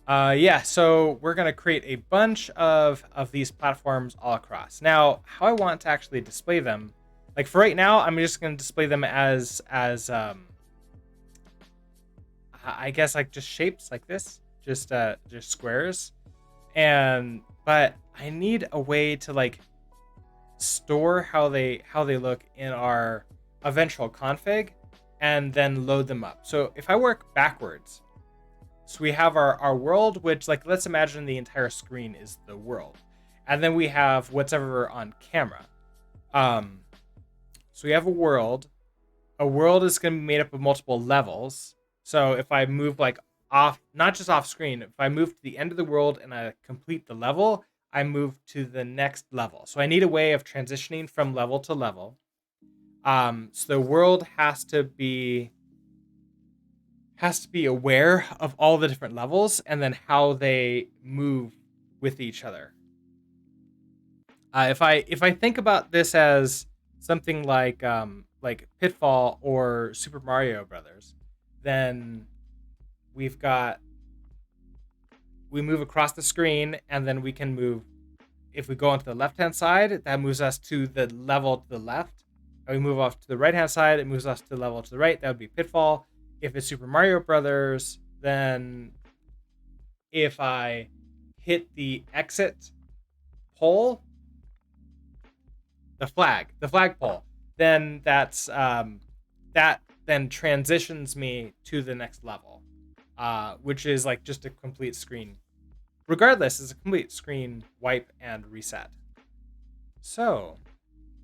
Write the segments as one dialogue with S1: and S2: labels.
S1: Yeah, so we're gonna create a bunch of these platforms all across. Now, how I want to actually display them, like for right now, I'm just gonna display them as I guess like just shapes like this, just squares. And but I need a way to like store how they look in our eventual config, and then load them up. So if I work backwards, so we have our world, which like let's imagine the entire screen is the world, and then we have whatever on camera. Um, so we have a world. A world is going to be made up of multiple levels. So if I move like off, not just off screen, if I move to the end of the world and I complete the level, I move to the next level. So I need a way of transitioning from level to level. So the world has to be aware of all the different levels and then how they move with each other. If I think about this as something like Pitfall or Super Mario Brothers, then we've got we move across the screen, and then we can move. If we go onto the left hand side, that moves us to the level to the left. And we move off to the right hand side, it moves us to the level to the right. That would be Pitfall. If it's Super Mario Brothers, then if I hit the exit pole, the flag pole, then that then transitions me to the next level, which is like just a complete screen. Regardless, it's a complete screen wipe and reset. So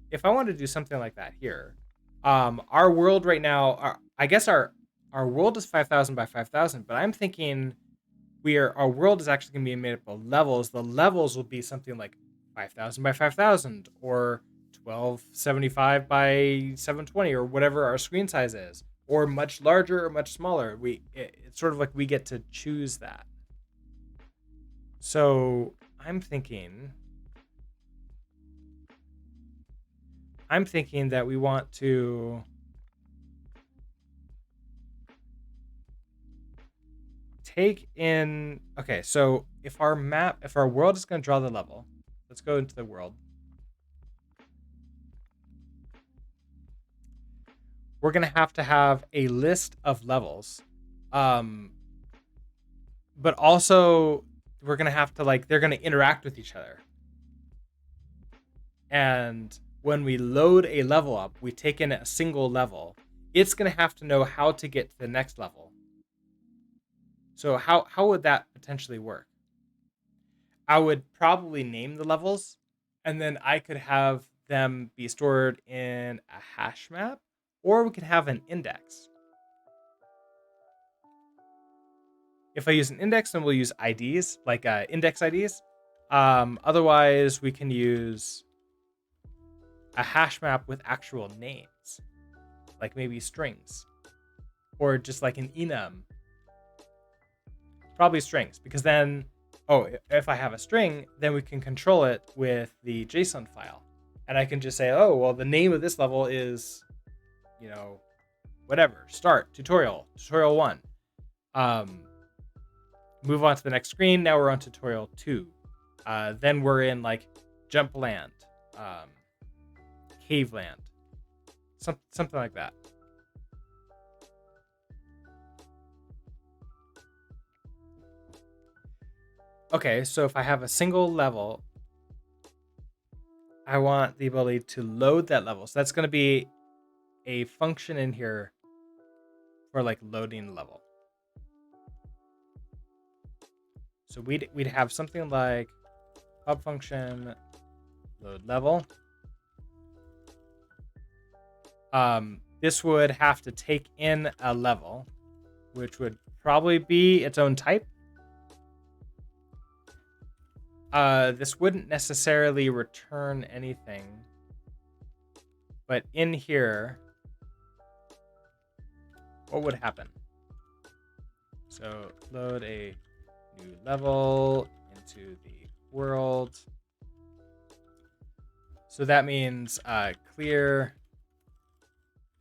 S1: if I want to do something like that here, our world right now, I guess our world is 5,000 by 5,000, but I'm thinking our world is actually going to be made up of levels. The levels will be something like 5,000 by 5,000 or 1275 by 720 or whatever our screen size is, or much larger or much smaller. It's sort of like we get to choose that. So I'm thinking that we want to take in. Okay, so if our world is going to draw the level, let's go into the world. We're going to have a list of levels. Um, but also we're going to have to like, they're going to interact with each other. And when we load a level up, we take in a single level. It's going to have to know how to get to the next level. So how would that potentially work? I would probably name the levels, and then I could have them be stored in a hash map, or we could have an index. If I use an index, then we'll use IDs, like index IDs. Otherwise, we can use a hash map with actual names, like maybe strings, or just like an enum. Probably strings, because then, if I have a string, then we can control it with the JSON file. And I can just say, oh, well, the name of this level is, you know, whatever, start, tutorial 1. Move on to the next screen. Now we're on tutorial 2. Then we're in like jump land, cave land, something like that. Okay, so if I have a single level, I want the ability to load that level. So that's going to be a function in here for like loading level. So we'd have something like hub function load level. This would have to take in a level, which would probably be its own type. This wouldn't necessarily return anything, but in here, what would happen? So load a new level into the world. So that means clear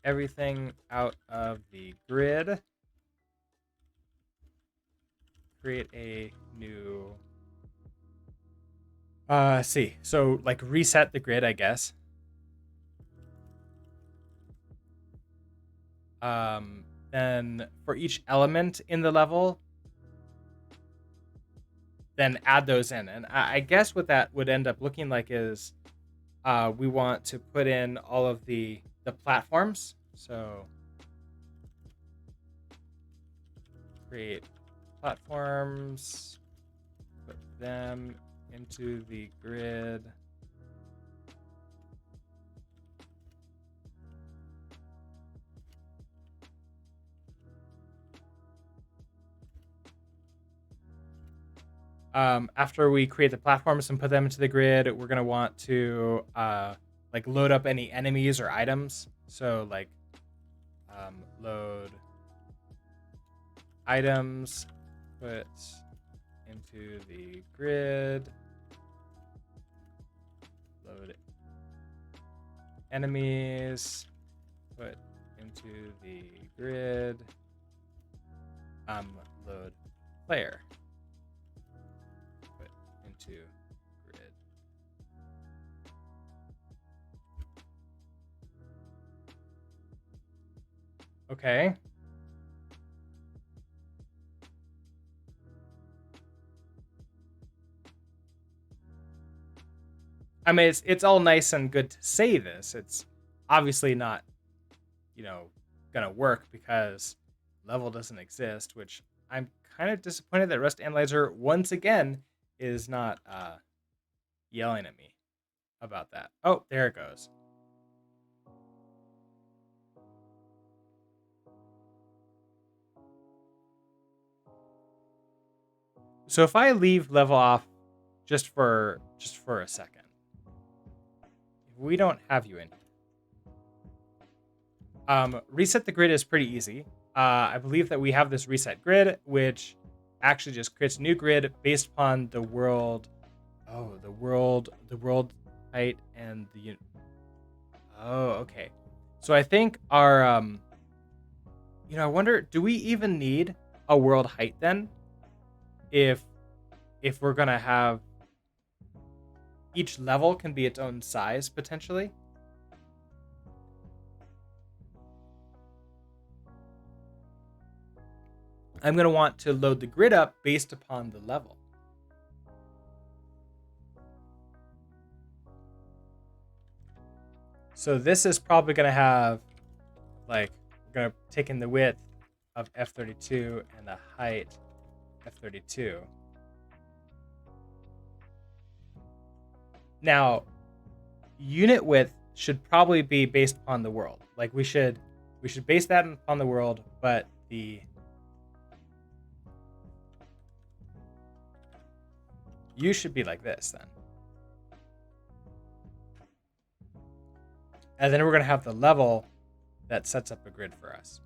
S1: everything out of the grid. create a new. See. So like reset the grid, I guess. Then for each element in the level, then add those in. And I guess what that would end up looking like is we want to put in all of the platforms. So create platforms, put them into the grid. After we create the platforms and put them into the grid, we're going to want to like load up any enemies or items. So like load items, put into the grid, load enemies, put into the grid, load player, put into grid. Okay. I mean, it's all nice and good to say this. It's obviously not, gonna work because level doesn't exist, which I'm kind of disappointed that Rust Analyzer once again is not yelling at me about that. Oh, there it goes. So if I leave level off just for a second, we don't have you in. Reset the grid is pretty easy. I believe that we have this reset grid, which actually just creates a new grid based upon the world. Oh, the world height and the. Oh, okay. So I think our I wonder, do we even need a world height then? If we're gonna have each level can be its own size potentially. I'm gonna want to load the grid up based upon the level. So this is probably gonna have like we're gonna take in the width of F32 and the height F32. Now, unit width should probably be based upon the world. Like we should base that upon the world, but the U should be like this then. And then we're going to have the level that sets up a grid for us.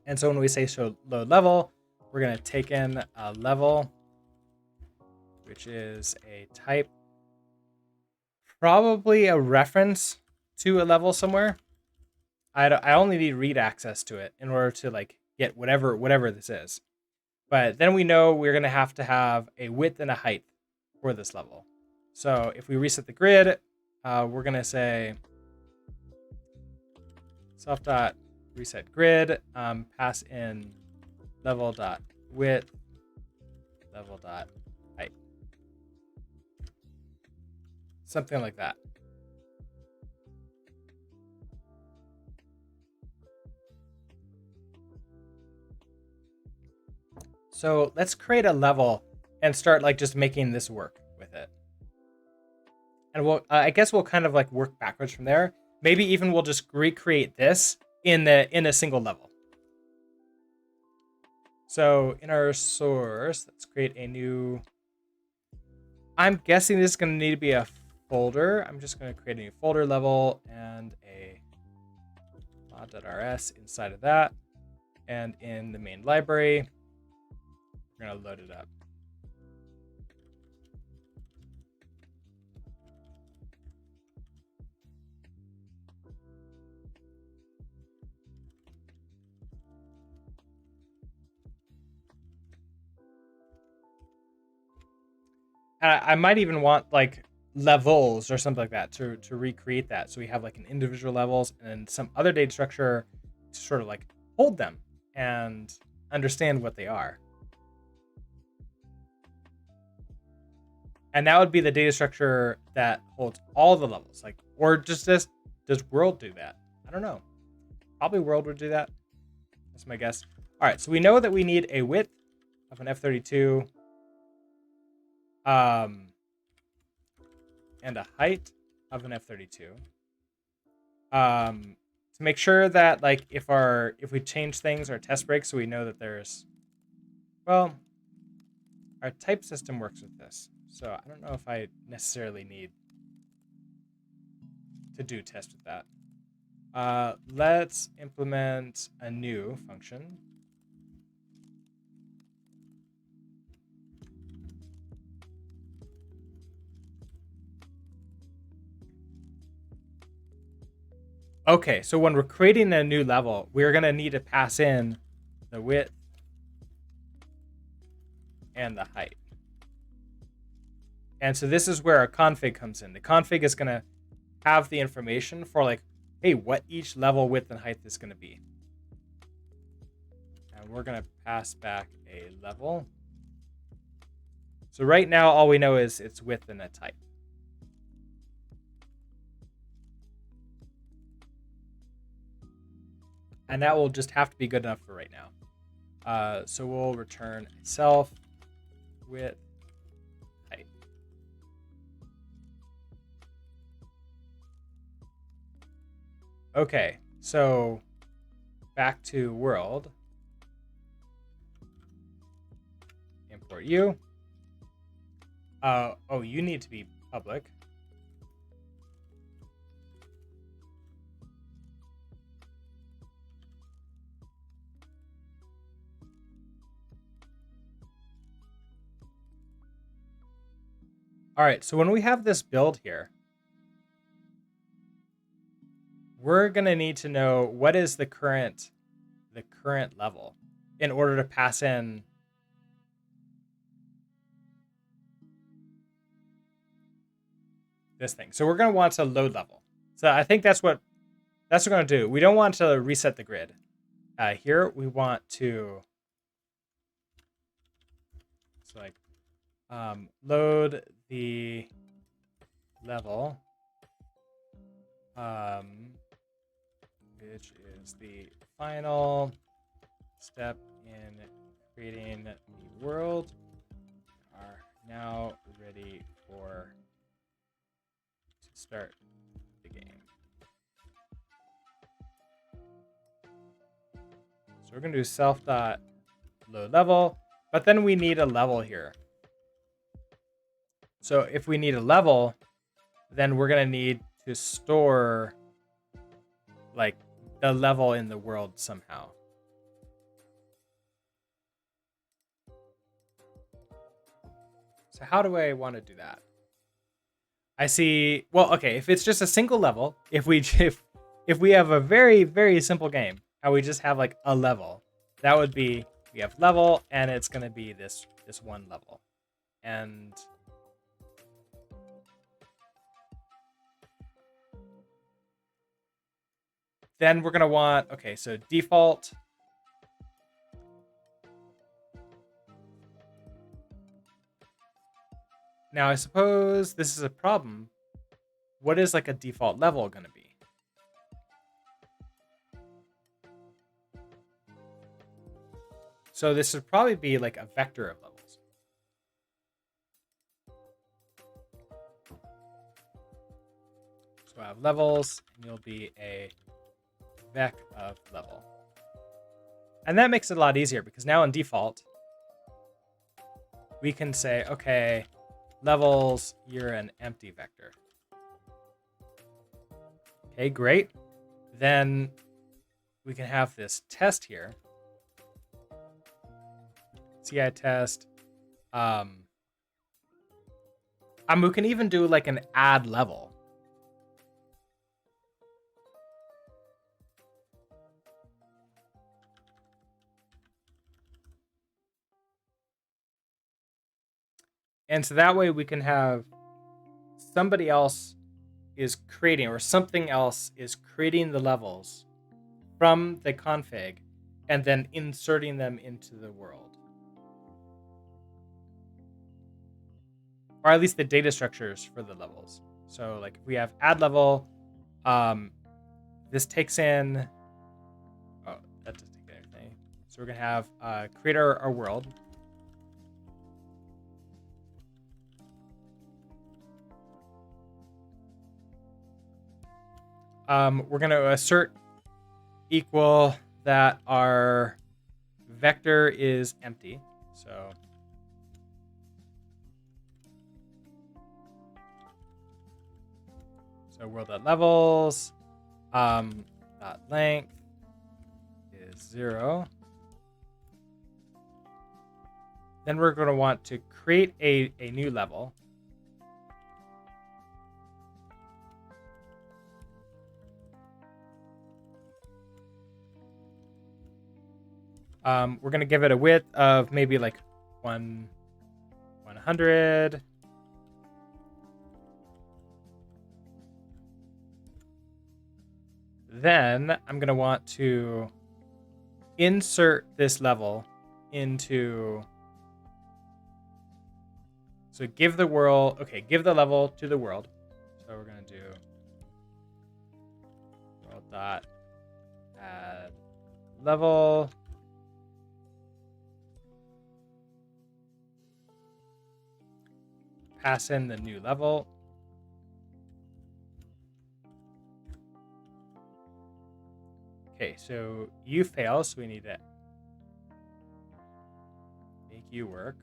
S1: And so when we say show load level, we're going to take in a level, which is a type, probably a reference to a level somewhere. I only need read access to it in order to like get whatever this is. But then we know we're going to have a width and a height for this level. So if we reset the grid, we're going to say self.reset grid, pass in level.width, level.height. Something like that. So let's create a level and start like just making this work with it. And I guess we'll kind of like work backwards from there. Maybe even we'll just recreate this in a single level. So in our source, let's create a new. I'm guessing this is going to need to be a folder. I'm just going to create a new folder level and a mod.rs inside of that. And in the main library, we're going to load it up. I might even want like levels or something like that to recreate that. So we have like an individual levels and some other data structure to sort of like hold them and understand what they are. And that would be the data structure that holds all the levels. Like, or just does world do that? I don't know. Probably world would do that. That's my guess. All right, so we know that we need a width of an F32, and a height of an F32. To make sure that like if we change things, our test breaks, so we know that there's, well, our type system works with this. So I don't know if I necessarily need to do test with that. Let's implement a new function. Okay, so when we're creating a new level, we're going to need to pass in the width and the height. And so this is where our config comes in. The config is going to have the information for like, hey, what each level width and height is going to be. And we're going to pass back a level. So right now, all we know is its width and a type. And that will just have to be good enough for right now. So we'll return self width height. Okay, so back to world. Import you. Oh, you need to be public. All right, so when we have this build here, we're gonna need to know what is the current level in order to pass in this thing. So we're gonna want to load level. So I think that's what we're gonna do. We don't want to reset the grid. Here we want to like load the level, which is the final step in creating the world. We are now ready to start the game. So we're gonna do self.load level, but then we need a level here. So if we need a level, then we're gonna need to store like the level in the world somehow. So how do I want to do that? I see. Well, okay, if it's just a single level, if we have a very, very simple game, how we just have like a level, that would be, we have level and it's gonna be this one level. And then we're gonna want, okay, so default. Now I suppose this is a problem. What is like a default level gonna be? So this would probably be like a vector of levels. So I have levels, and you'll be a vec of level. And that makes it a lot easier because now in default, we can say, okay, levels, you're an empty vector. Okay, great. Then we can have this test here. CI test. We can even do like an add level. And so that way we can have somebody else is creating, or something else is creating the levels from the config and then inserting them into the world. Or at least the data structures for the levels. So like if we have add level, this takes in, oh, that doesn't take anything. So we're gonna have create our world. We're gonna assert equal that our vector is empty. So world.levels dot length is 0. Then we're going to want to create a new level. We're going to give it a width of maybe like 100. Then I'm going to want to insert this level into, so give the world, okay, give the level to the world. So we're going to do world dot add level. Pass in the new level. Okay, so you fail, so we need to make you work.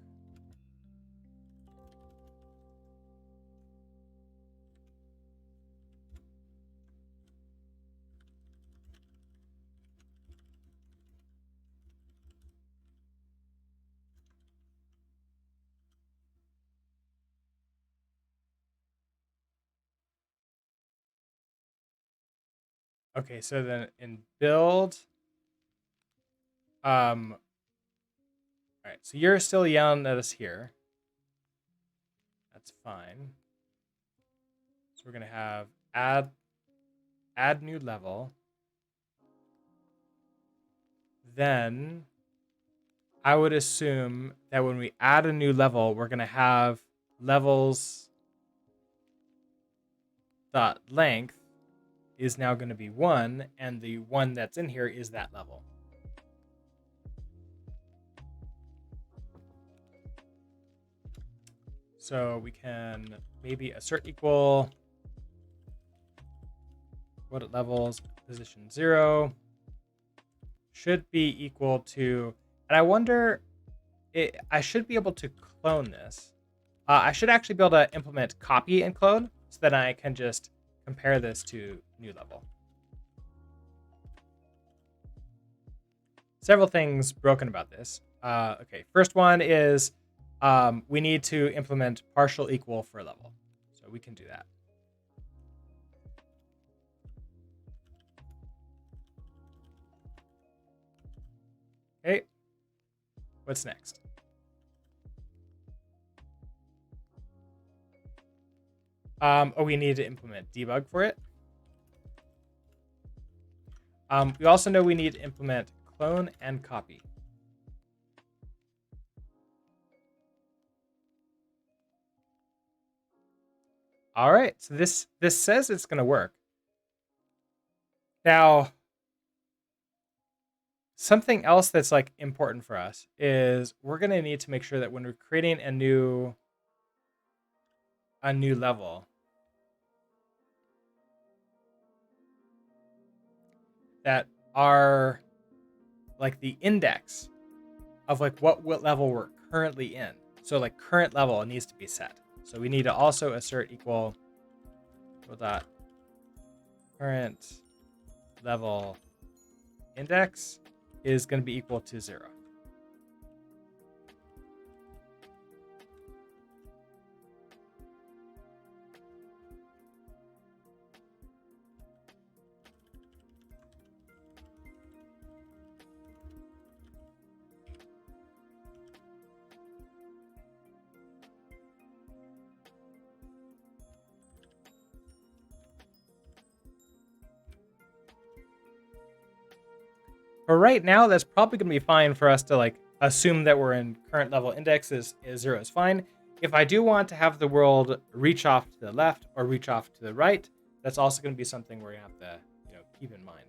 S1: Okay, so then in build, all right, so you're still yelling at us here. That's fine. So we're gonna have add new level. Then I would assume that when we add a new level, we're gonna have levels dot length is now going to be 1, and the one that's in here is that level. So we can maybe assert equal what at levels position 0 should be equal to, and I wonder, I should be able to clone this. I should actually be able to implement copy and clone so that I can just compare this to new level. Several things broken about this. Okay, first one is we need to implement partial equal for level. So we can do that. Okay, what's next? Oh, we need to implement debug for it. We also know we need to implement clone and copy. All right, so this says it's going to work. Now, something else that's like important for us is we're going to need to make sure that when we're creating a new level, that our like the index of like what level we're currently in. So like current level needs to be set. So we need to also assert equal dot current level index is going to be equal to 0. for right now, that's probably going to be fine for us to like assume that we're in current level index is 0 is fine. If I do want to have the world reach off to the left or reach off to the right, that's also going to be something we're going to have to, keep in mind.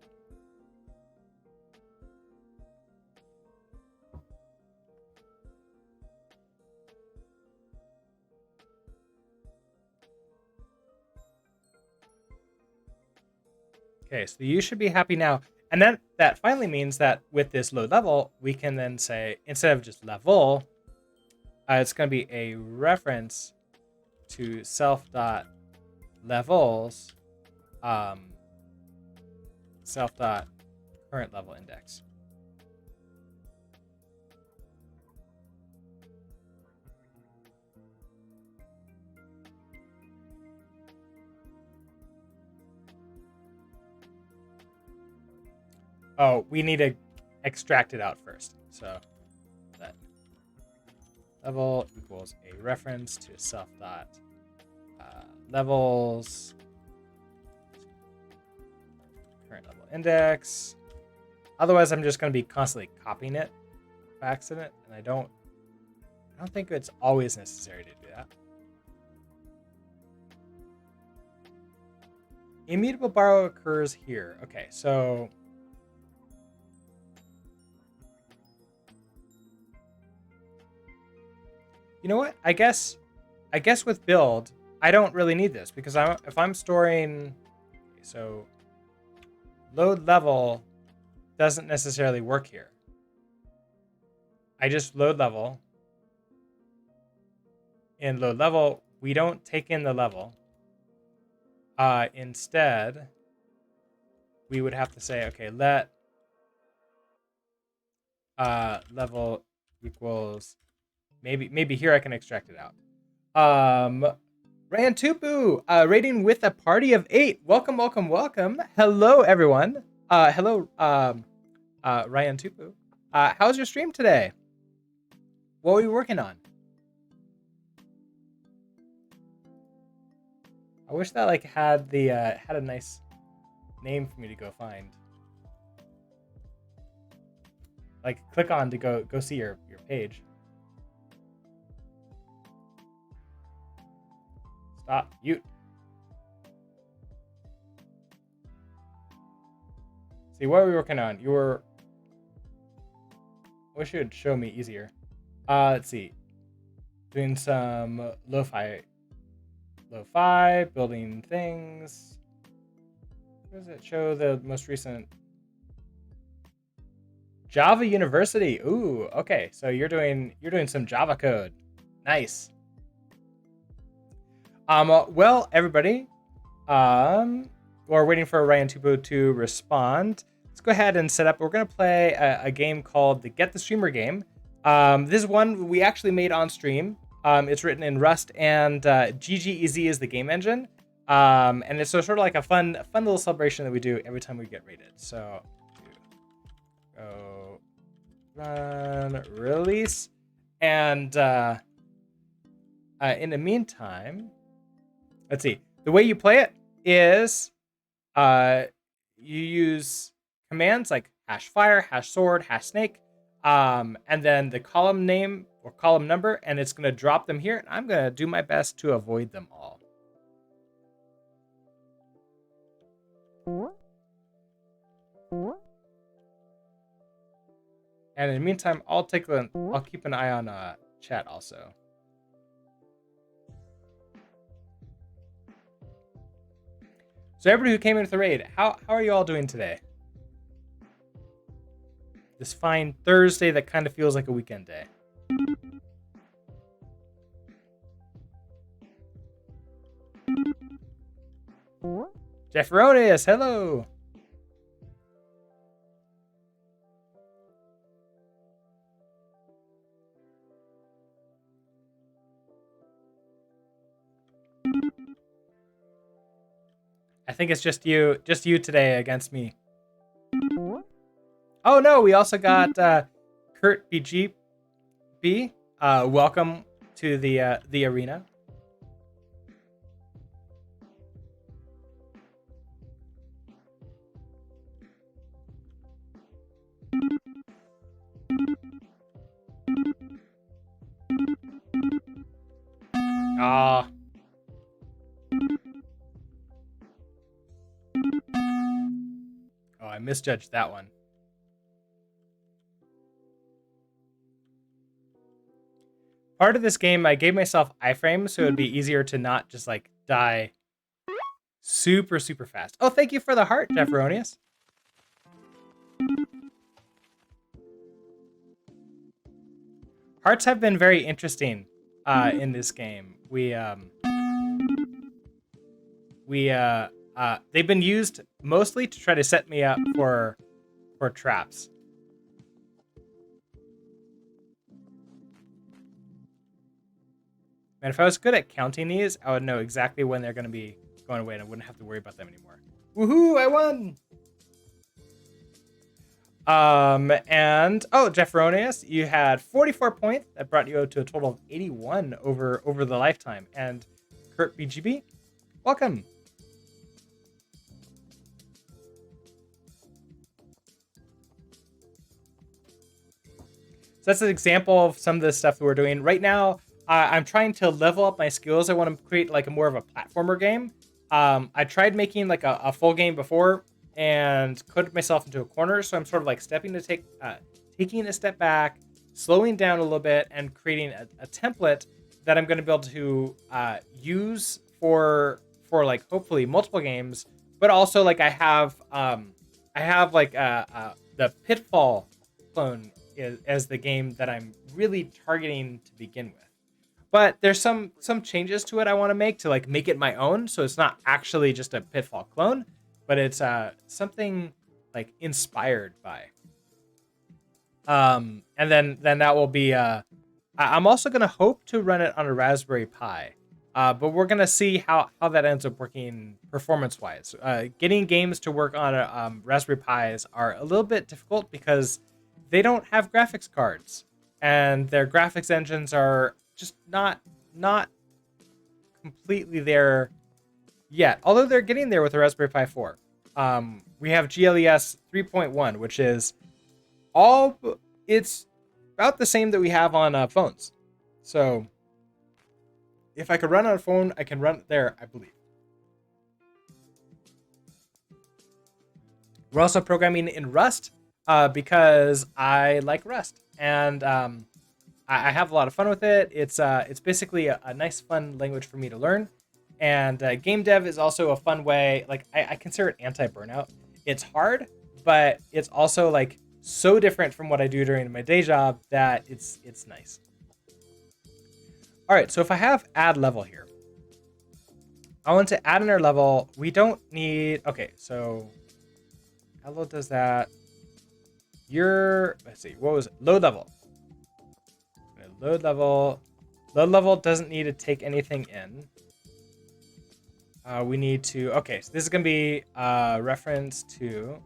S1: Okay, so you should be happy now. And then that finally means that with this load level, we can then say, instead of just level, it's going to be a reference to self.levels, self.current level index. Oh, we need to extract it out first. So that level equals a reference to self.levels current level index. Otherwise, I'm just going to be constantly copying it by accident, and I don't think it's always necessary to do that. Immutable borrow occurs here. Okay, so you know what? I guess with build, I don't really need this because if I'm storing, so load level doesn't necessarily work here. I just load level. In load level, we don't take in the level. Instead, we would have to say, okay, let level equals maybe here I can extract it out. Rantupu, rating with a party of 8. Welcome. Hello, everyone. Hello, Ryan Tupu. How's your stream today? What were you working on? I wish that like had the had a nice name for me to go find. Like click on to go see your page. Stop. Mute. See, what are we working on? I wish you would show me easier. Let's see. Doing some lo-fi, building things. Where does it show the most recent? Java University. Ooh, okay. So you're doing some Java code. Nice. Well, everybody, we're waiting for Ryan Tupo to respond. Let's go ahead and set up. We're gonna play a game called the Get the Streamer game. This is one we actually made on stream. It's written in Rust, and GGEZ is the game engine. And it's sort of like a fun little celebration that we do every time we get rated. So go run release, and in the meantime, let's see. The way you play it is you use commands like #fire, #sword, #snake, and then the column name or column number, and it's going to drop them here. And I'm going to do my best to avoid them all. And in the meantime, I'll keep an eye on chat also. So everybody who came into the raid, how are you all doing today? This fine Thursday that kind of feels like a weekend day. Jeff Rodius, hello. I think it's just you today against me. Oh no, we also got Kurt BGB. Welcome to the arena. I misjudged that one. Part of this game, I gave myself iframes so it would be easier to not just like die super, super fast. Oh, thank you for the heart, Jefferonius. Hearts have been very interesting in this game. They've been used mostly to try to set me up for traps. Man, if I was good at counting these, I would know exactly when they're going to be going away and I wouldn't have to worry about them anymore. Woohoo, I won! And Jefferonius, you had 44 points. That brought you to a total of 81 over the lifetime. And Kurt BGB, welcome. So that's an example of some of the stuff that we're doing right now. I'm trying to level up my skills. I want to create like a more of a platformer game. I tried making like a full game before and put myself into a corner. So I'm sort of like taking a step back, slowing down a little bit, and creating a template that I'm going to be able to use for like hopefully multiple games. But also like I have like the Pitfall clone as the game that I'm really targeting to begin with. But there's some changes to it I want to make it my own, so it's not actually just a Pitfall clone, but it's something like inspired by. And then that will be I'm also gonna hope to run it on a Raspberry Pi. But we're gonna see how that ends up working performance-wise. Getting games to work on Raspberry Pis are a little bit difficult because they don't have graphics cards, and their graphics engines are just not completely there yet. Although they're getting there with the Raspberry Pi 4. We have GLES 3.1, which is it's about the same that we have on phones. So if I could run on a phone, I can run it there, I believe. We're also programming in Rust because I like Rust, and I have a lot of fun with it. It's basically a nice, fun language for me to learn. And game dev is also a fun way. Like I consider it anti-burnout. It's hard, but it's also like so different from what I do during my day job that it's nice. All right, so if I have add level here, I want to add in our level. We don't need. Okay, so how low does that? Let's see. What was it? Load level. Load level. Load level doesn't need to take anything in. We need to. Okay, so this is gonna be reference to.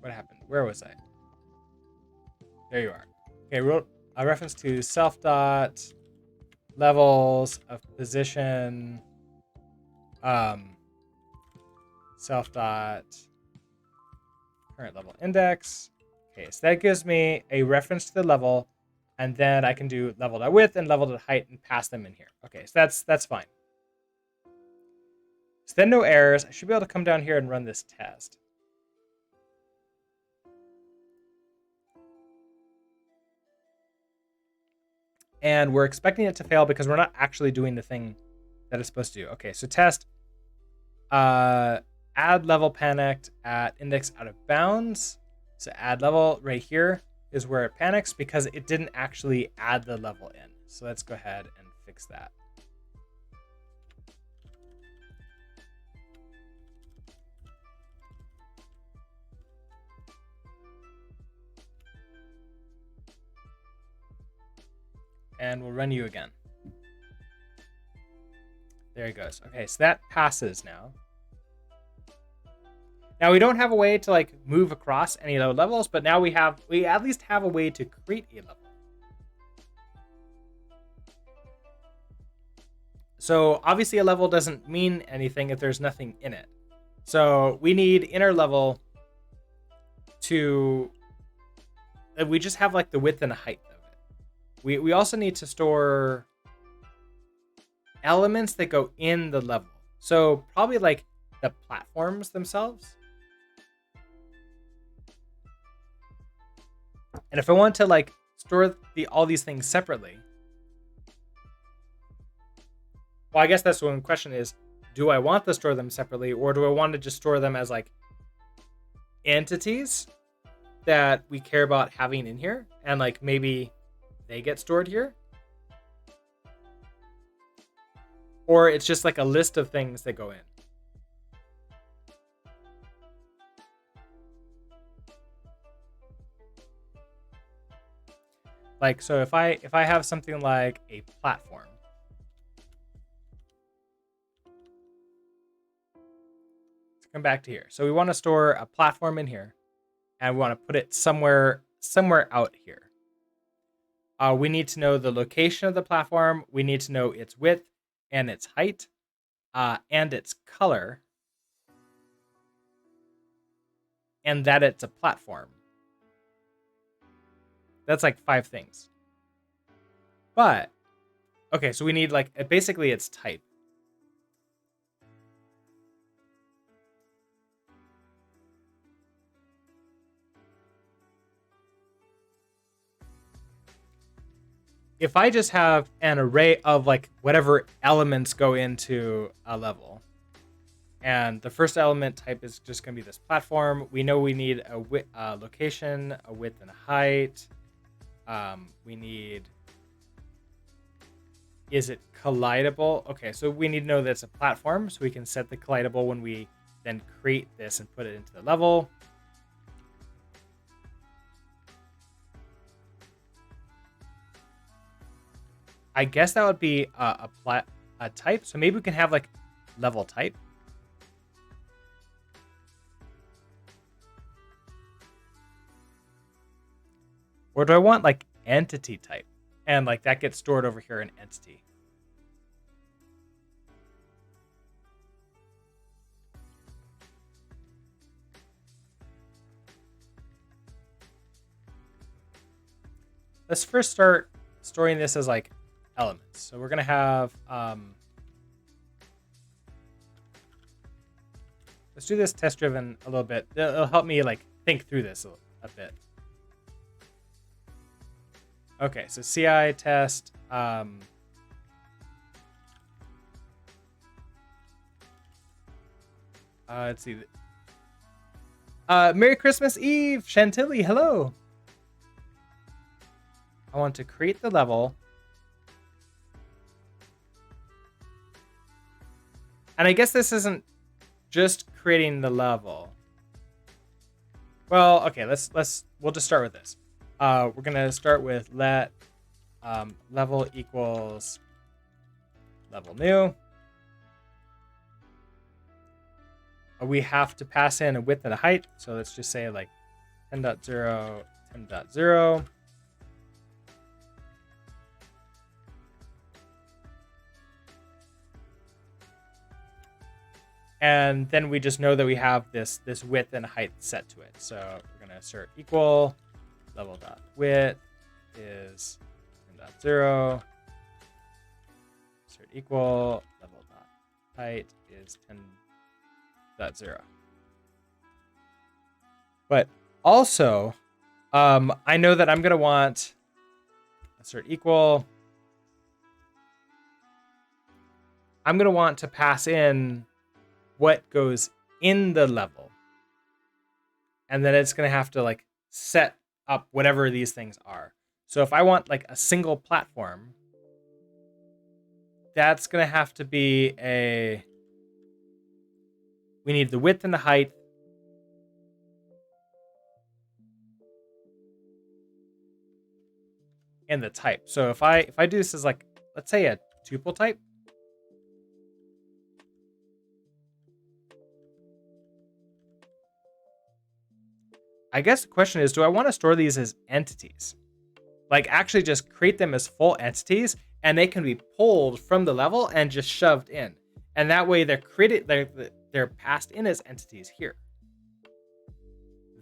S1: What happened? Where was I? There you are. Okay, wrote a reference to self dot levels of position. Self dot current level index. Okay, so that gives me a reference to the level, and then I can do level dot width and level dot height and pass them in here. Okay, so that's fine. So then no errors. I should be able to come down here and run this test. And we're expecting it to fail because we're not actually doing the thing that it's supposed to do. Okay, so test add level panicked at index out of bounds. So add level right here is where it panics because it didn't actually add the level in. So let's go ahead and fix that. And we'll run you again. There it goes. Okay, so that passes now. Now we don't have a way to like move across any low levels, but now we at least have a way to create a level. So obviously a level doesn't mean anything if there's nothing in it. So we need inner level to, we just have like the width and the height of it. We also need to store elements that go in the level. So probably like the platforms themselves. And if I want to like store all these things separately, well, I guess that's one question is, do I want to store them separately, or do I want to just store them as like entities that we care about having in here, and like maybe they get stored here? Or it's just like a list of things that go in. Like, so if I have something like a platform, let's come back to here. So we want to store a platform in here, and we want to put it somewhere out here. We need to know the location of the platform. We need to know its width and its height, and its color, and that it's a platform. That's like 5 things. But, okay, so we need like, basically its type. If I just have an array of like whatever elements go into a level, and the first element type is just going to be this platform, we know we need a location, a width, and a height. We need, is it collidable? Okay, so we need to know that it's a platform, so we can set the collidable when we then create this and put it into the level. I guess that would be a type. So maybe we can have like level type. Or do I want like entity type? And like that gets stored over here in entity. Let's first start storing this as like elements. So we're going to have, let's do this test driven a little bit. It'll help me like think through this a bit. Okay, so CI test. Let's see. Merry Christmas Eve, Chantilly. Hello. I want to create the level. And I guess this isn't just creating the level. Well, okay, we'll just start with this. We're gonna start with let level equals level new. We have to pass in a width and a height, so let's just say like 10.0, 10.0. And then we just know that we have this width and height set to it. So we're gonna assert equal level dot width is 10.0. Assert equal level dot height is 10.0. But also, I know that I'm gonna want assert equal. I'm gonna want to pass in what goes in the level, and then it's going to have to like set up whatever these things are. So if I want like a single platform, that's going to have to be we need the width and the height, and the type. So if I do this as like, let's say a tuple type, I guess the question is, do I want to store these as entities? Like actually just create them as full entities, and they can be pulled from the level and just shoved in. And that way they're passed in as entities here.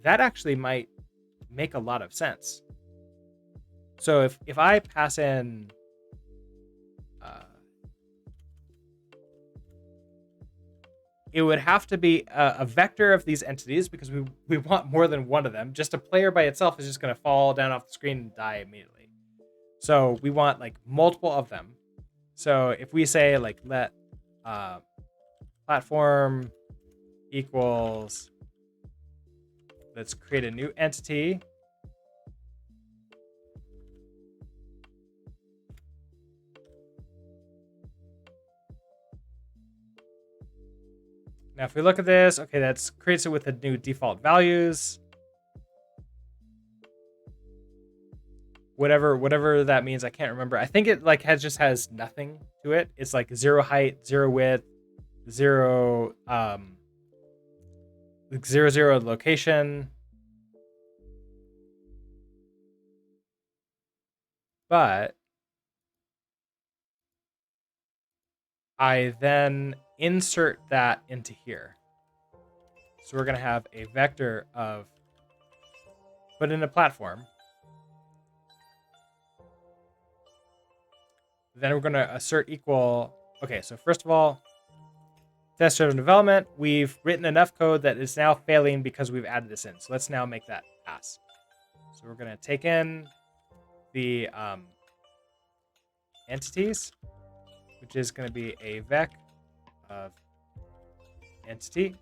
S1: That actually might make a lot of sense. So if I pass in it would have to be a vector of these entities because we want more than one of them. Just a player by itself is just going to fall down off the screen and die immediately. So we want like multiple of them. So if we say like let platform equals, let's create a new entity. Now, if we look at this, okay, that creates it with the new default values. Whatever that means, I can't remember. I think it like just has nothing to it. It's like 0 height, 0 width, 0 0 location. But I then insert that into here. So we're going to have a vector of put in a platform. Then we're going to assert equal. Okay, so first of all, test-driven development, we've written enough code that it's now failing because we've added this in. So let's now make that pass. So we're going to take in the entities, which is going to be a vec of entity.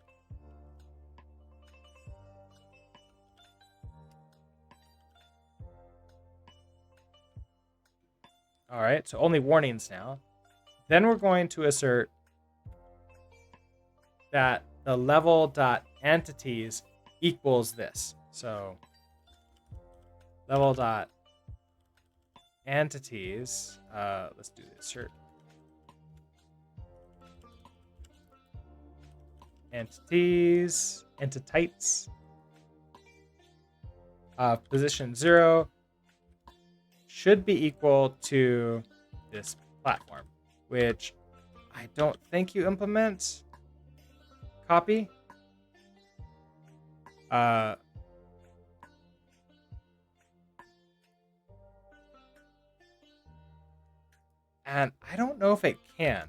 S1: All right, so only warnings now. Then we're going to assert that the level.entities equals this. So level.entities, let's do the assert. Entities, entities, position 0 should be equal to this platform, which I don't think you implement. Copy. And I don't know if it can.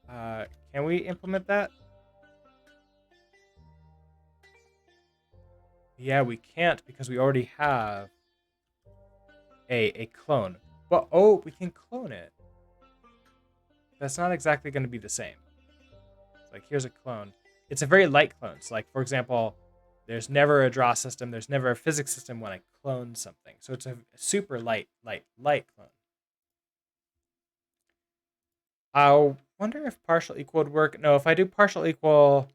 S1: Can we implement that? Yeah, we can't because we already have a clone. But oh, we can clone it. That's not exactly going to be the same. Like here's a clone. It's a very light clone. So like for example, there's never a draw system. There's never a physics system when I clone something. So it's a super light clone. I wonder if partial equal would work. No, if I do partial equal,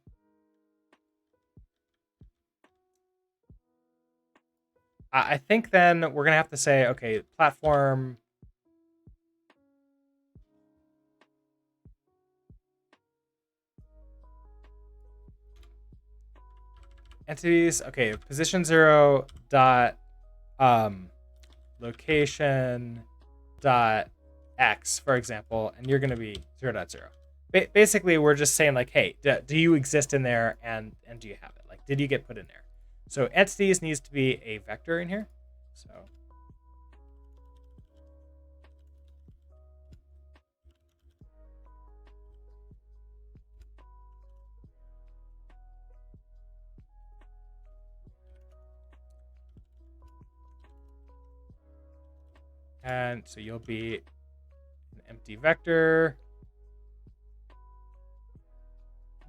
S1: I think then we're going to have to say, okay, platform entities. Okay, position 0 dot location dot x, for example, and you're going to be 0.0. Basically, we're just saying like, hey, do you exist in there, and do you have it? Like, did you get put in there? So entities needs to be a vector in here. So and so you'll be an empty vector.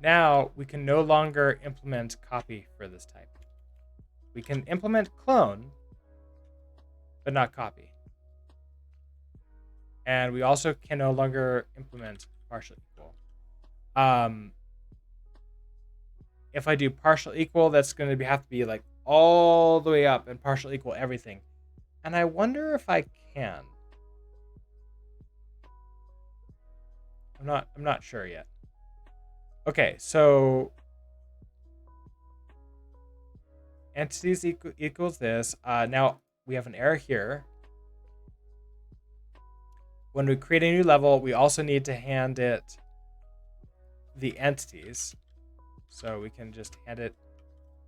S1: Now we can no longer implement copy for this type. We can implement clone, but not copy. And we also can no longer implement partial equal. If I do partial equal, that's going to have to be like all the way up and partial equal everything. And I wonder if I can. I'm not sure yet. Okay, so entities equals this. Now we have an error here. When we create a new level, we also need to hand it the entities. So we can just hand it,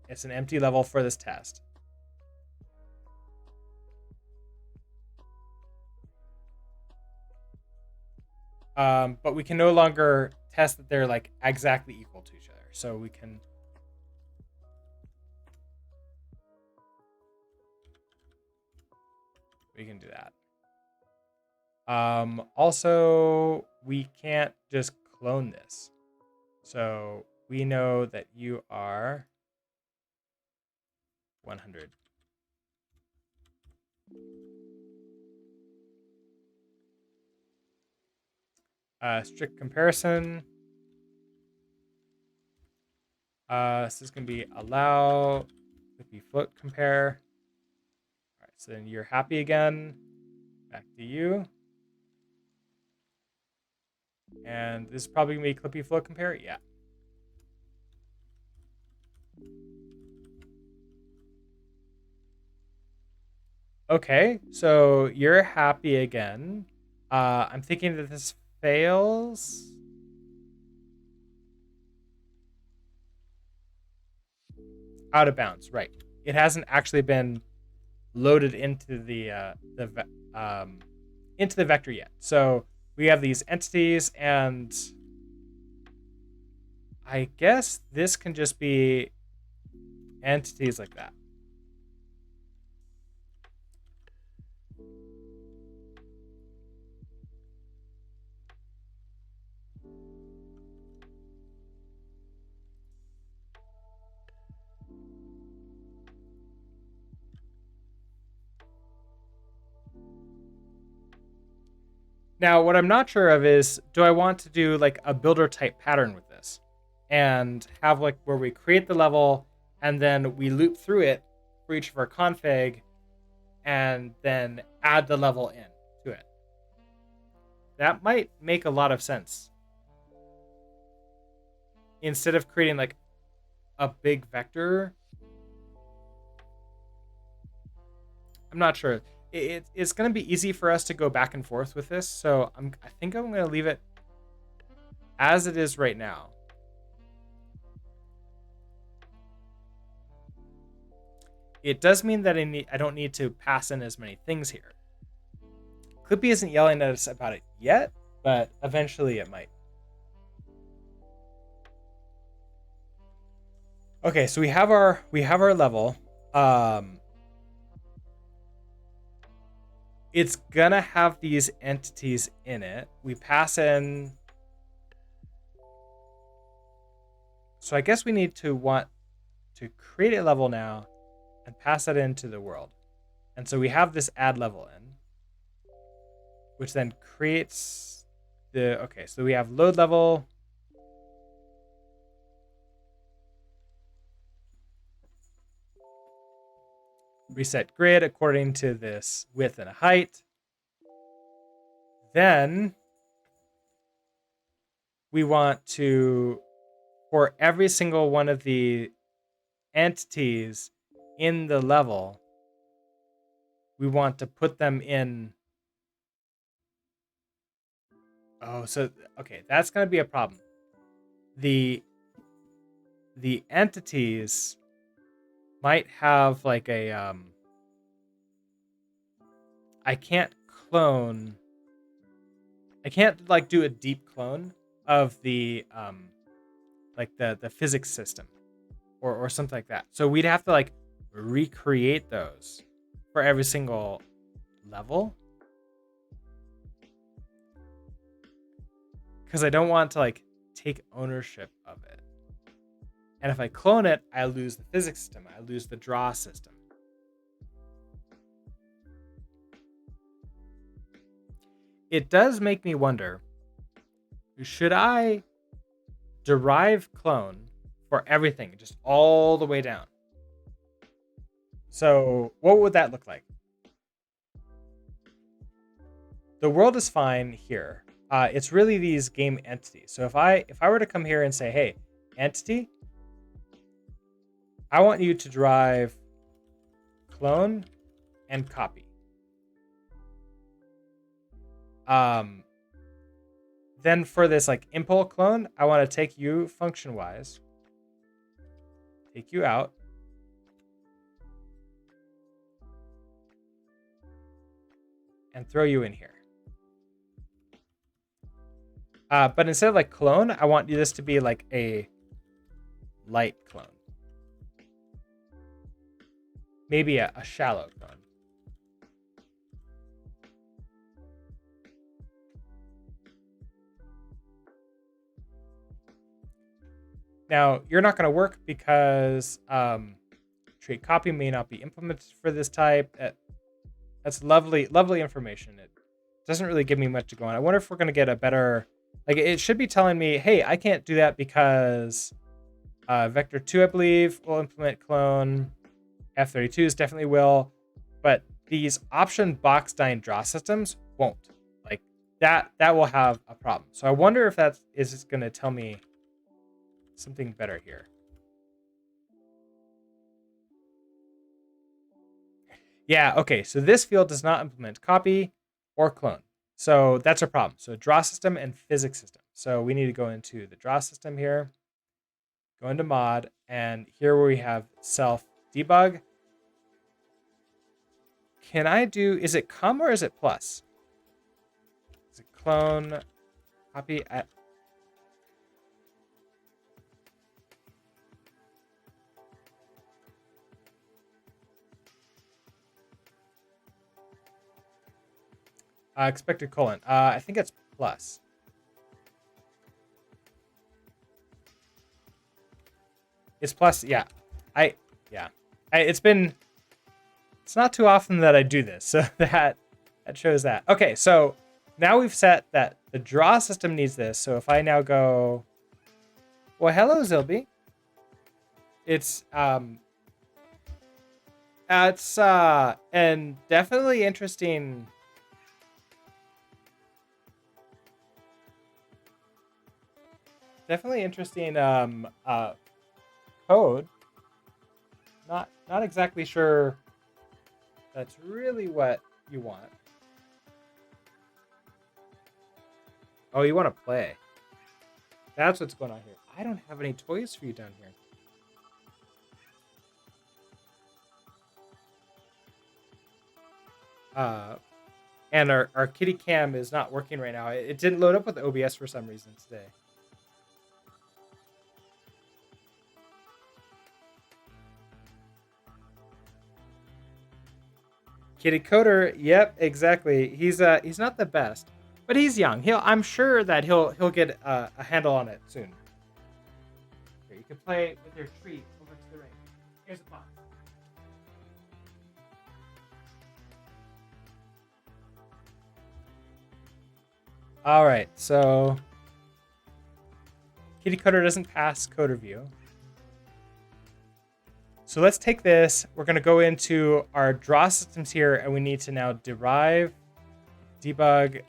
S1: it's an empty level for this test. But we can no longer test that they're like exactly equal to each other. So we can do that. Also, we can't just clone this. So we know that you are 100. Strict comparison. This is going to be allow, could be float compare. All right, so then you're happy again. Back to you. And this is probably going to be Clippy float compare. Yeah. Okay, so you're happy again. I'm thinking that this fails. Out of bounds, right? It hasn't actually been loaded into into the vector yet. So we have these entities, and I guess this can just be entities like that. Now, what I'm not sure of is, do I want to do like a builder type pattern with this and have like where we create the level and then we loop through it for each of our config and then add the level in to it? That might make a lot of sense. Instead of creating like a big vector, I'm not sure. It's going to be easy for us to go back and forth with this, so I think I'm going to leave it as it is right now. It does mean that I don't need to pass in as many things here. Clippy isn't yelling at us about it yet, but eventually it might. Okay, so we have our level. It's gonna have these entities in it. We pass in. So I guess we need to want to create a level now and pass that into the world. And so we have this add level in, which then creates the, okay, so we have load level. Reset grid according to this width and height. Then we want to, for every single one of the entities in the level, we want to put them in. Oh, so, okay, that's going to be a problem. The entities might have like a, I can't clone, I can't like do a deep clone of the, like the physics system or something like that. So we'd have to like recreate those for every single level. Because I don't want to like take ownership of it. And if I clone it, I lose the physics system. I lose the draw system. It does make me wonder, should I derive clone for everything, just all the way down? So what would that look like? The world is fine here. It's really these game entities. So if I were to come here and say, hey, entity, I want you to drive clone and copy. Then for this like impl clone, I want to take you function wise, take you out, and throw you in here. But instead of like clone, I want this to be like a light clone. Maybe a shallow clone. Now, you're not going to work because trait copy may not be implemented for this type. That's lovely, lovely information. It doesn't really give me much to go on. I wonder if we're going to get a better... Like, it should be telling me, hey, I can't do that because vector 2, I believe, will implement clone. F32s definitely will. But these option box-dyne draw systems won't. Like, that will have a problem. So I wonder if that is going to tell me something better here. Yeah, okay, so this field does not implement copy or clone. So that's a problem. So draw system and physics system. So we need to go into the draw system here, go into mod, and here where we have self debug. Can I do, is it cum or is it plus? Is it clone, copy? Expected colon. I think it's plus. It's plus, yeah. It's not too often that I do this, so that shows that. Okay, so now we've set that the draw system needs this. So if I now go, well, hello, Zilby. It's and definitely interesting. Definitely interesting code. Not exactly sure that's really what you want. Oh, you want to play. That's what's going on here. I don't have any toys for you down here. And our kitty cam is not working right now. It didn't load up with OBS for some reason today. Kitty Coder, yep, exactly. He's not the best, but he's young. I'm sure that he'll get a handle on it soon. Here, you can play with your treat over to the ring. Here's a box. All right, so Kitty Coder doesn't pass code review. So let's take this. We're going to go into our draw systems here, and we need to now derive, debug,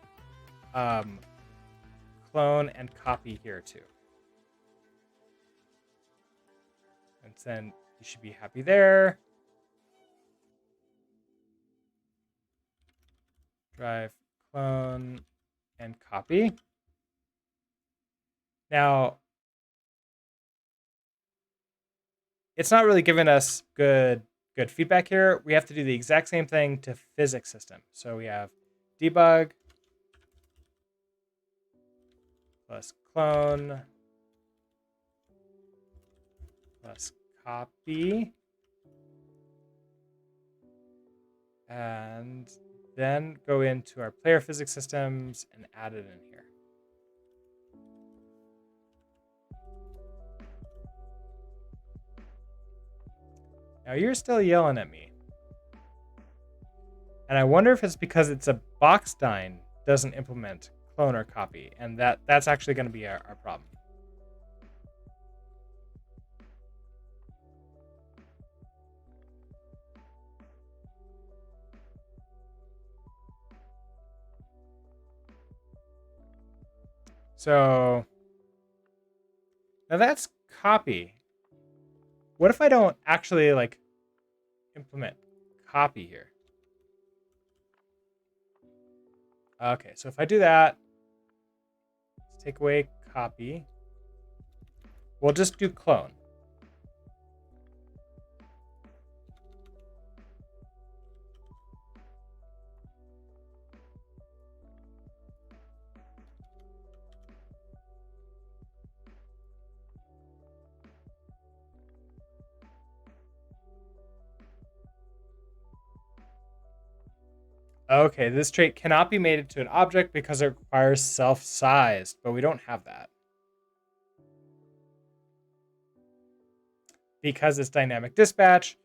S1: clone, and copy here too. And then you should be happy there. Drive, clone, and copy. Now, it's not really giving us good feedback here. We have to do the exact same thing to physics system. So we have debug plus clone plus copy. And then go into our player physics systems and add it in here. Now you're still yelling at me. And I wonder if it's because it's a box dyne doesn't implement clone or copy. And that's actually going to be our problem. So now that's copy. What if I don't actually like implement copy here? Okay, so if I do that, let's take away copy. We'll just do clone. Okay, this trait cannot be made into an object because it requires self-sized, but we don't have that. Because it's dynamic dispatch,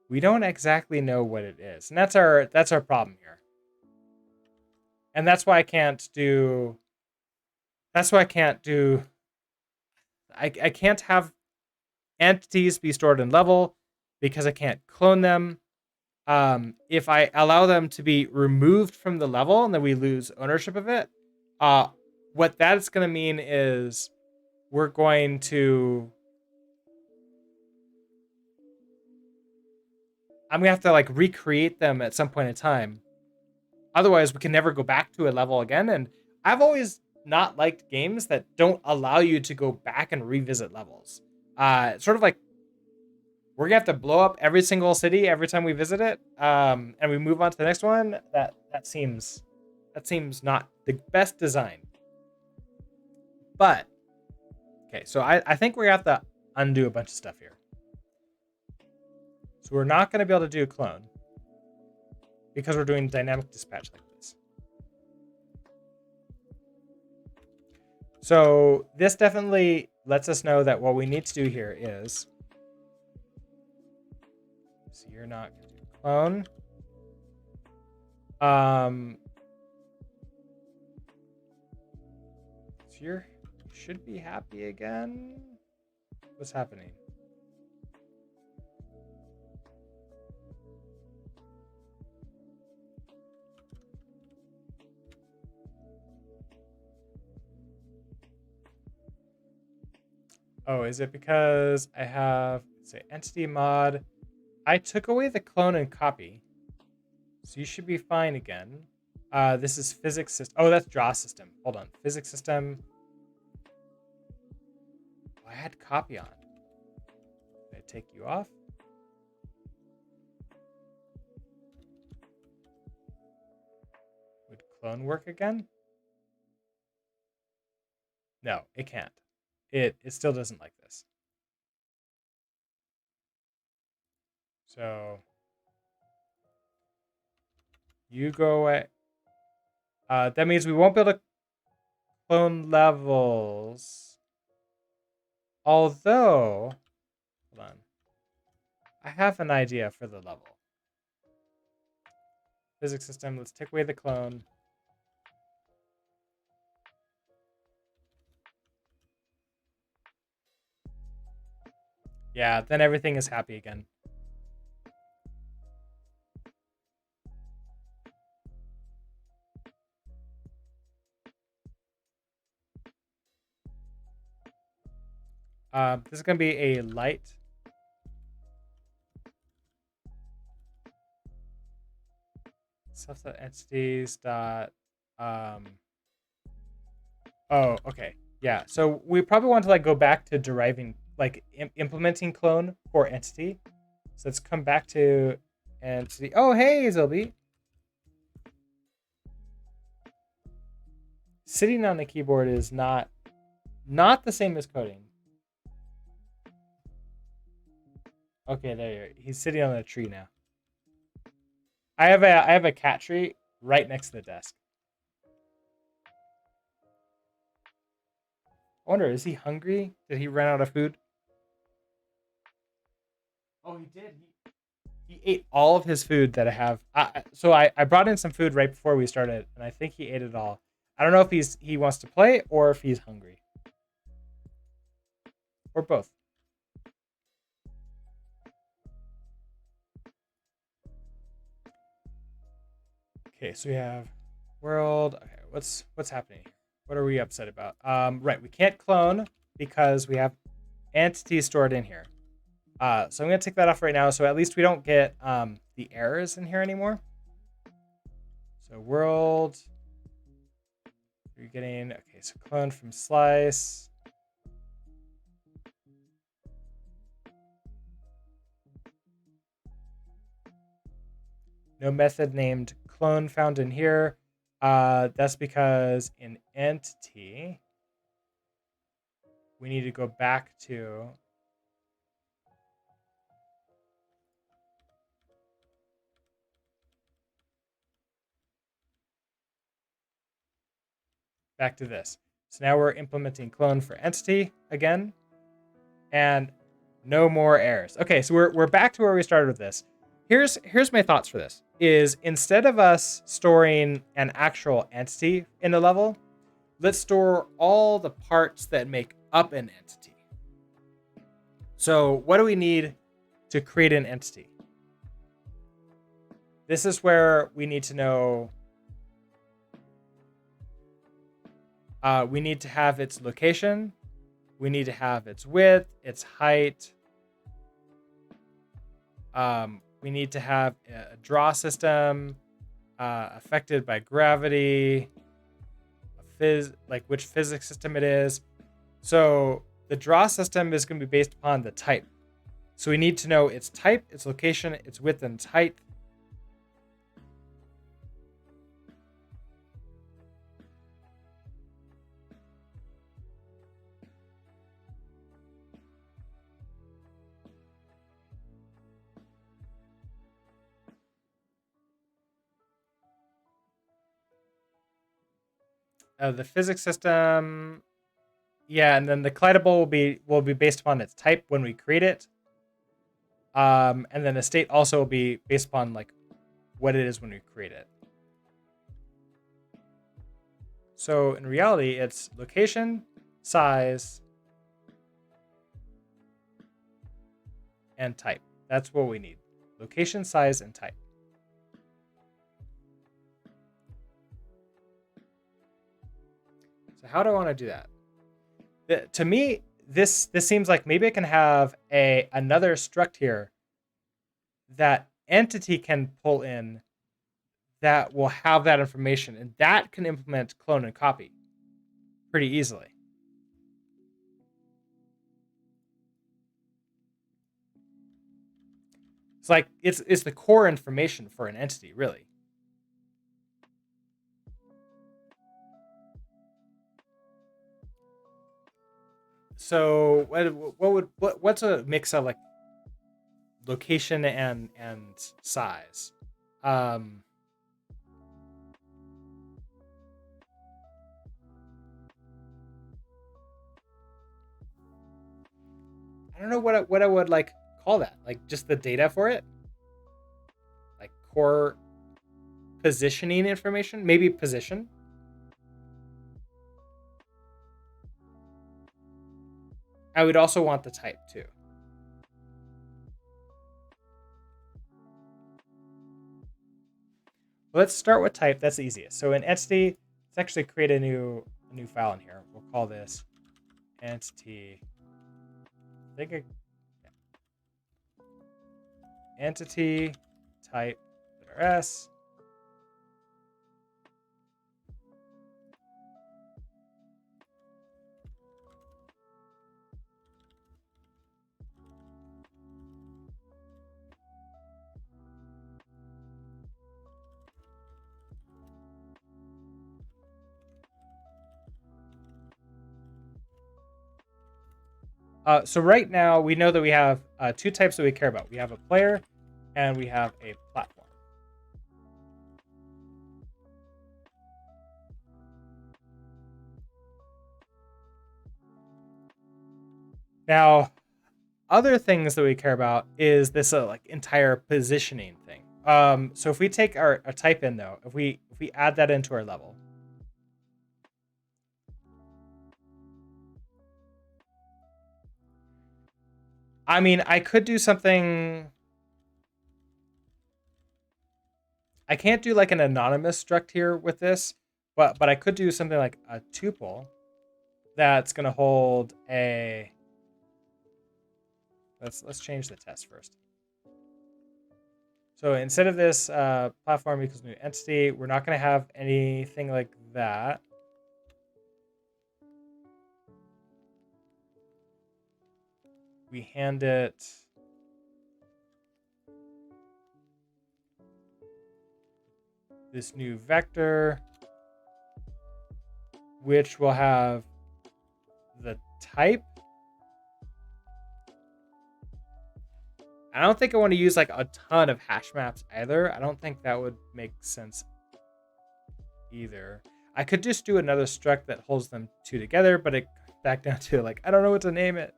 S1: we don't exactly know what it is. And that's our problem here. And that's why I can't do I can't have entities be stored in level because I can't clone them. If I allow them to be removed from the level and then we lose ownership of it, uh, what that's going to mean is we're going to I'm gonna have to like recreate them at some point in time. Otherwise, we can never go back to a level again. And I've always not liked games that don't allow you to go back and revisit levels. Sort of like we're gonna have to blow up every single city every time we visit it, and we move on to the next one. That seems not the best design. But okay, so I think we're gonna have to undo a bunch of stuff here. So we're not gonna be able to do a clone because we're doing dynamic dispatch like this. So this definitely lets us know that what we need to do here is, so you're not going to do clone. So you should be happy again. What's happening? Oh, is it because I have, say, entity mod? I took away the clone and copy. So you should be fine again. This is physics system. Oh, that's draw system. Hold on. Physics system. Oh, I had copy on. Did I take you off? Would clone work again? No, it can't. It still doesn't like this. So you go away. That means we won't be able to clone levels. Although, hold on. I have an idea for the level. Physics system, let's take away the clone. Yeah, then everything is happy again. This is going to be a light. Subset entities dot. Oh, okay. Yeah. So we probably want to like go back to deriving, like implementing clone for entity. So let's come back to entity. Oh, hey, Zilby. Sitting on the keyboard is not the same as coding. Okay, there you are. He's sitting on a tree now. I have a cat tree right next to the desk. I wonder, is he hungry? Did he run out of food? Oh, he did. He ate all of his food that I have. So I brought in some food right before we started, and I think he ate it all. I don't know if he wants to play or if he's hungry. Or both. Okay, so we have world. Okay, what's happening? What are we upset about? Right, we can't clone because we have entities stored in here. So I'm gonna take that off right now, so at least we don't get the errors in here anymore. So world, you're getting okay. So clone from slice. No method named clone found in here. That's because in entity, we need to go back to back to this. So now we're implementing clone for entity again, and no more errors. Okay, so we're back to where we started with this. Here's my thoughts for this. Is instead of us storing an actual entity in a level, let's store all the parts that make up an entity. So what do we need to create an entity? This is where we need to know. We need to have its location. We need to have its width, its height. We need to have a draw system affected by gravity, like which physics system it is. So the draw system is going to be based upon the type. So we need to know its type, its location, its width, and its height. The physics system, yeah, and then the collidable will be based upon its type when we create it. And then the state also will be based upon like what it is when we create it. So in reality, it's location, size, and type. That's what we need. Location, size, and type. So how do I want to do that? To me, this seems like maybe I can have another struct here that entity can pull in that will have that information, and that can implement clone and copy pretty easily. It's like it's the core information for an entity, really. So what's a mix of like location and size? I don't know what I would like call that. Like just the data for it, like core positioning information, maybe position. I would also want the type too. Let's start with type. That's the easiest. So in entity, let's actually create a new file in here. We'll call this entity. Entity type s. So right now we know that we have two types that we care about. We have a player and we have a platform. Now, other things that we care about is this like entire positioning thing. So if we take our type in though, if we add that into our level, I mean, I could do something. I can't do like an anonymous struct here with this, but I could do something like a tuple that's going to hold a. Let's change the test first. So instead of this platform equals new entity, we're not going to have anything like that. We hand it this new vector, which will have the type. I don't think I want to use like a ton of hash maps either. I don't think that would make sense either. I could just do another struct that holds them two together, but it back down to like, I don't know what to name it.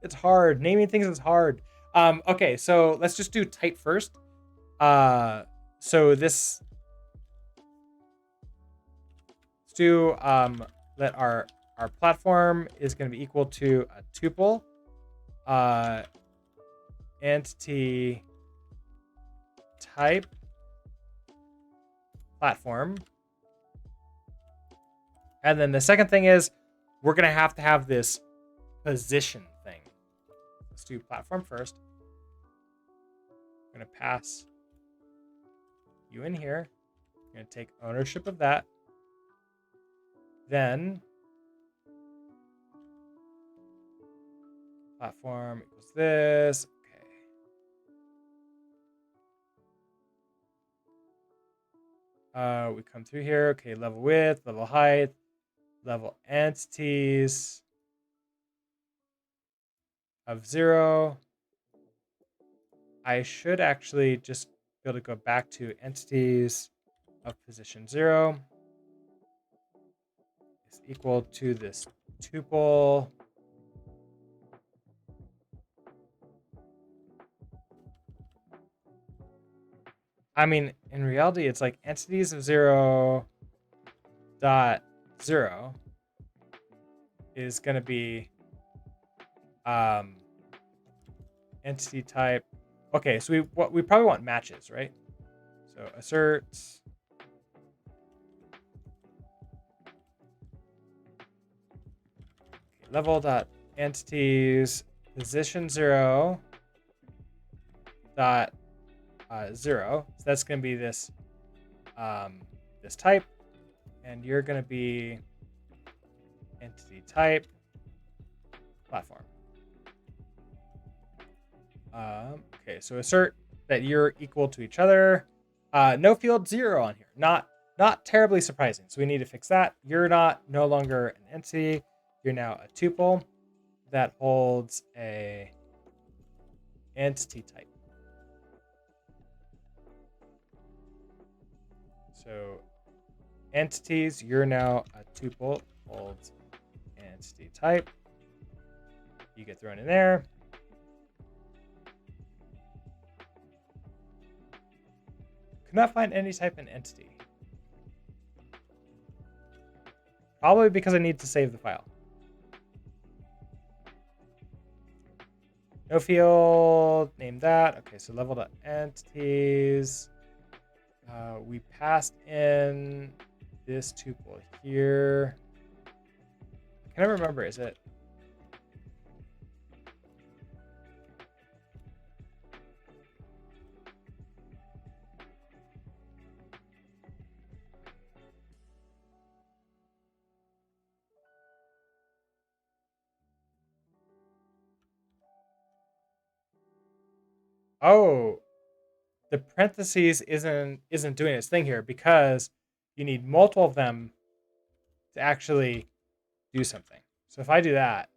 S1: It's hard. Naming things is hard. Okay, so let's just do type first. So this, let's do that our platform is going to be equal to a tuple entity type platform. And then the second thing is we're going to have this position thing. Let's do platform first. I'm going to pass you in here. I'm going to take ownership of that. Then platform equals this. Okay. We come through here. Okay, level width, level height, level entities of 0. I should actually just be able to go back to entities of position 0 is equal to this tuple I mean, in reality, it's like entities of 0 dot 0 is going to be entity type. Okay, so we probably want matches, right? So assert level dot entities position 0 dot 0. So that's going to be this this type, and you're going to be entity type platform. Okay, so assert that you're equal to each other. No field 0 on here. Not terribly surprising. So we need to fix that. You're no longer an entity. You're now a tuple that holds a entity type. So entities, you're now a tuple holds entity type. You get thrown in there. Could not find any type in entity. Probably because I need to save the file. No field, name that. Okay, so level.entities. We passed in this tuple here. Can I remember? Is it? Oh, the parentheses isn't doing its thing here because you need multiple of them to actually do something. So if I do that,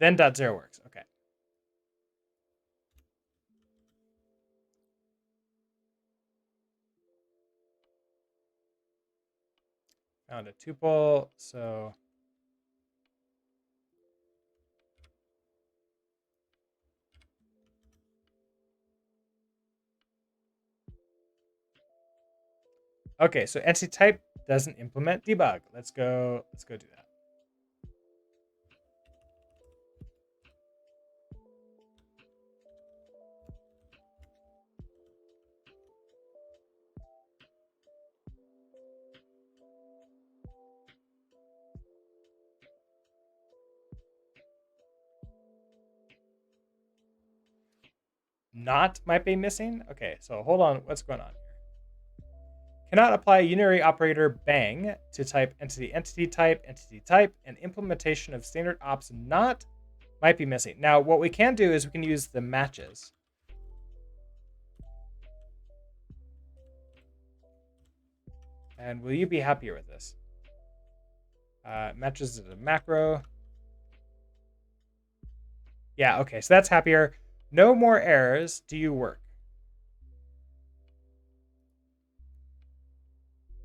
S1: then .0 works. Okay. Found a tuple. So okay, so entity type doesn't implement debug. Let's go do that. Not might be missing. Okay, so hold on. What's going on here? Cannot apply unary operator bang to type entity type, and implementation of standard ops not might be missing. Now, what we can do is we can use the matches. And will you be happier with this? Matches is a macro. Yeah, okay, so that's happier. No more errors. Do you work?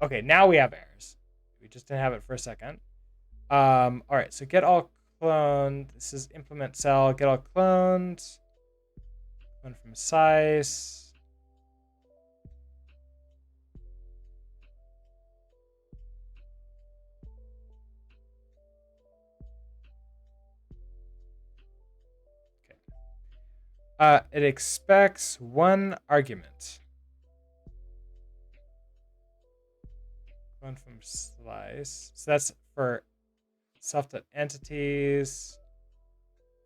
S1: Okay, now we have errors. We just didn't have it for a second. All right, so get all cloned. This is implement cell, get all cloned. Clone from size. It expects one argument. One from slice. So that's for self.entities.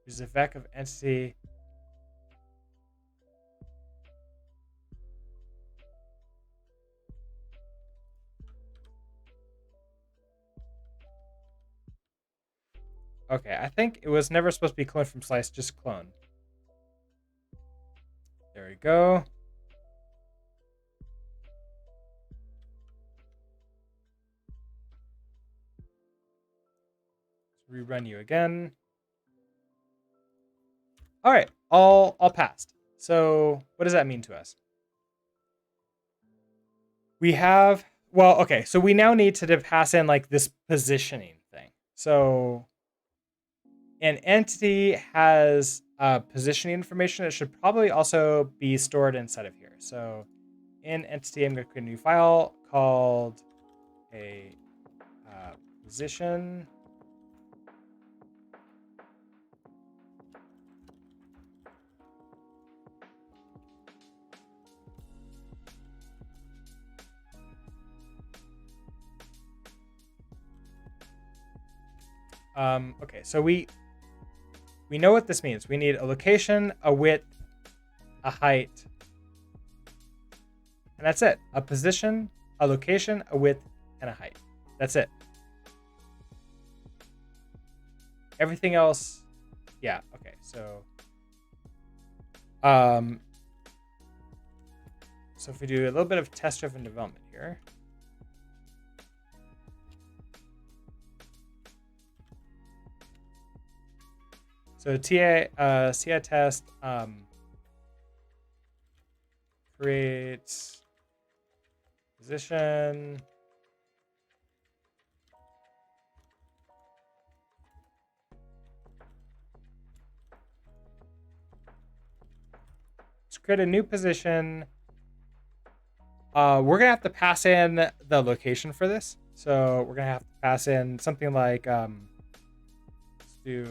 S1: Use a vec of entity. Okay, I think it was never supposed to be cloned from slice, just clone. There we go. Rerun you again. All right, all passed. So what does that mean to us? We have, well, okay, so we now need to pass in like this positioning thing. So an entity has positioning information that should probably also be stored inside of here. So in entity, I'm going to create a new file called a position. Okay, so we know what this means. We need a location, a width, a height, and that's it. A position, a location, a width, and a height. That's it. Everything else, yeah, okay, so so if we do a little bit of test-driven development here. So CI test creates position. Let's create a new position. We're gonna have to pass in the location for this. So we're gonna have to pass in something like let's do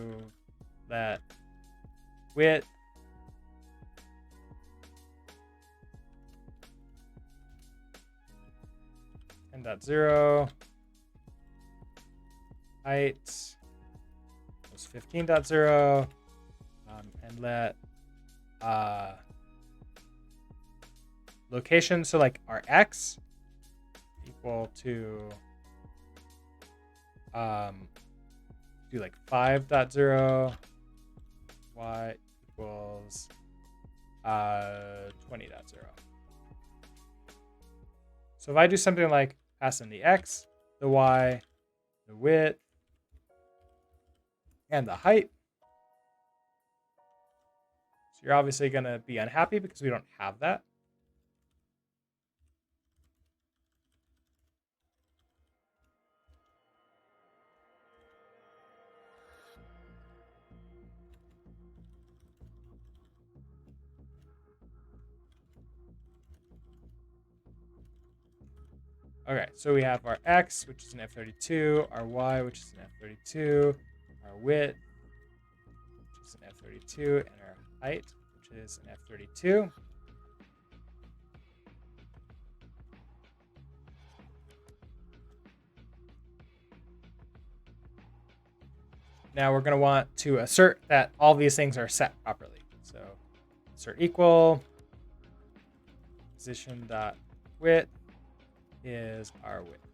S1: that width. .0 height was 15.0 and let location, so like our x equal to do like 5.0, y equals 20.0. So if I do something like pass in the x, the y, the width, and the height, so you're obviously going to be unhappy because we don't have that. Okay, so we have our x, which is an F32, our y, which is an F32, our width, which is an F32, and our height, which is an F32. Now we're going to want to assert that all these things are set properly. So assert equal position dot width is our width.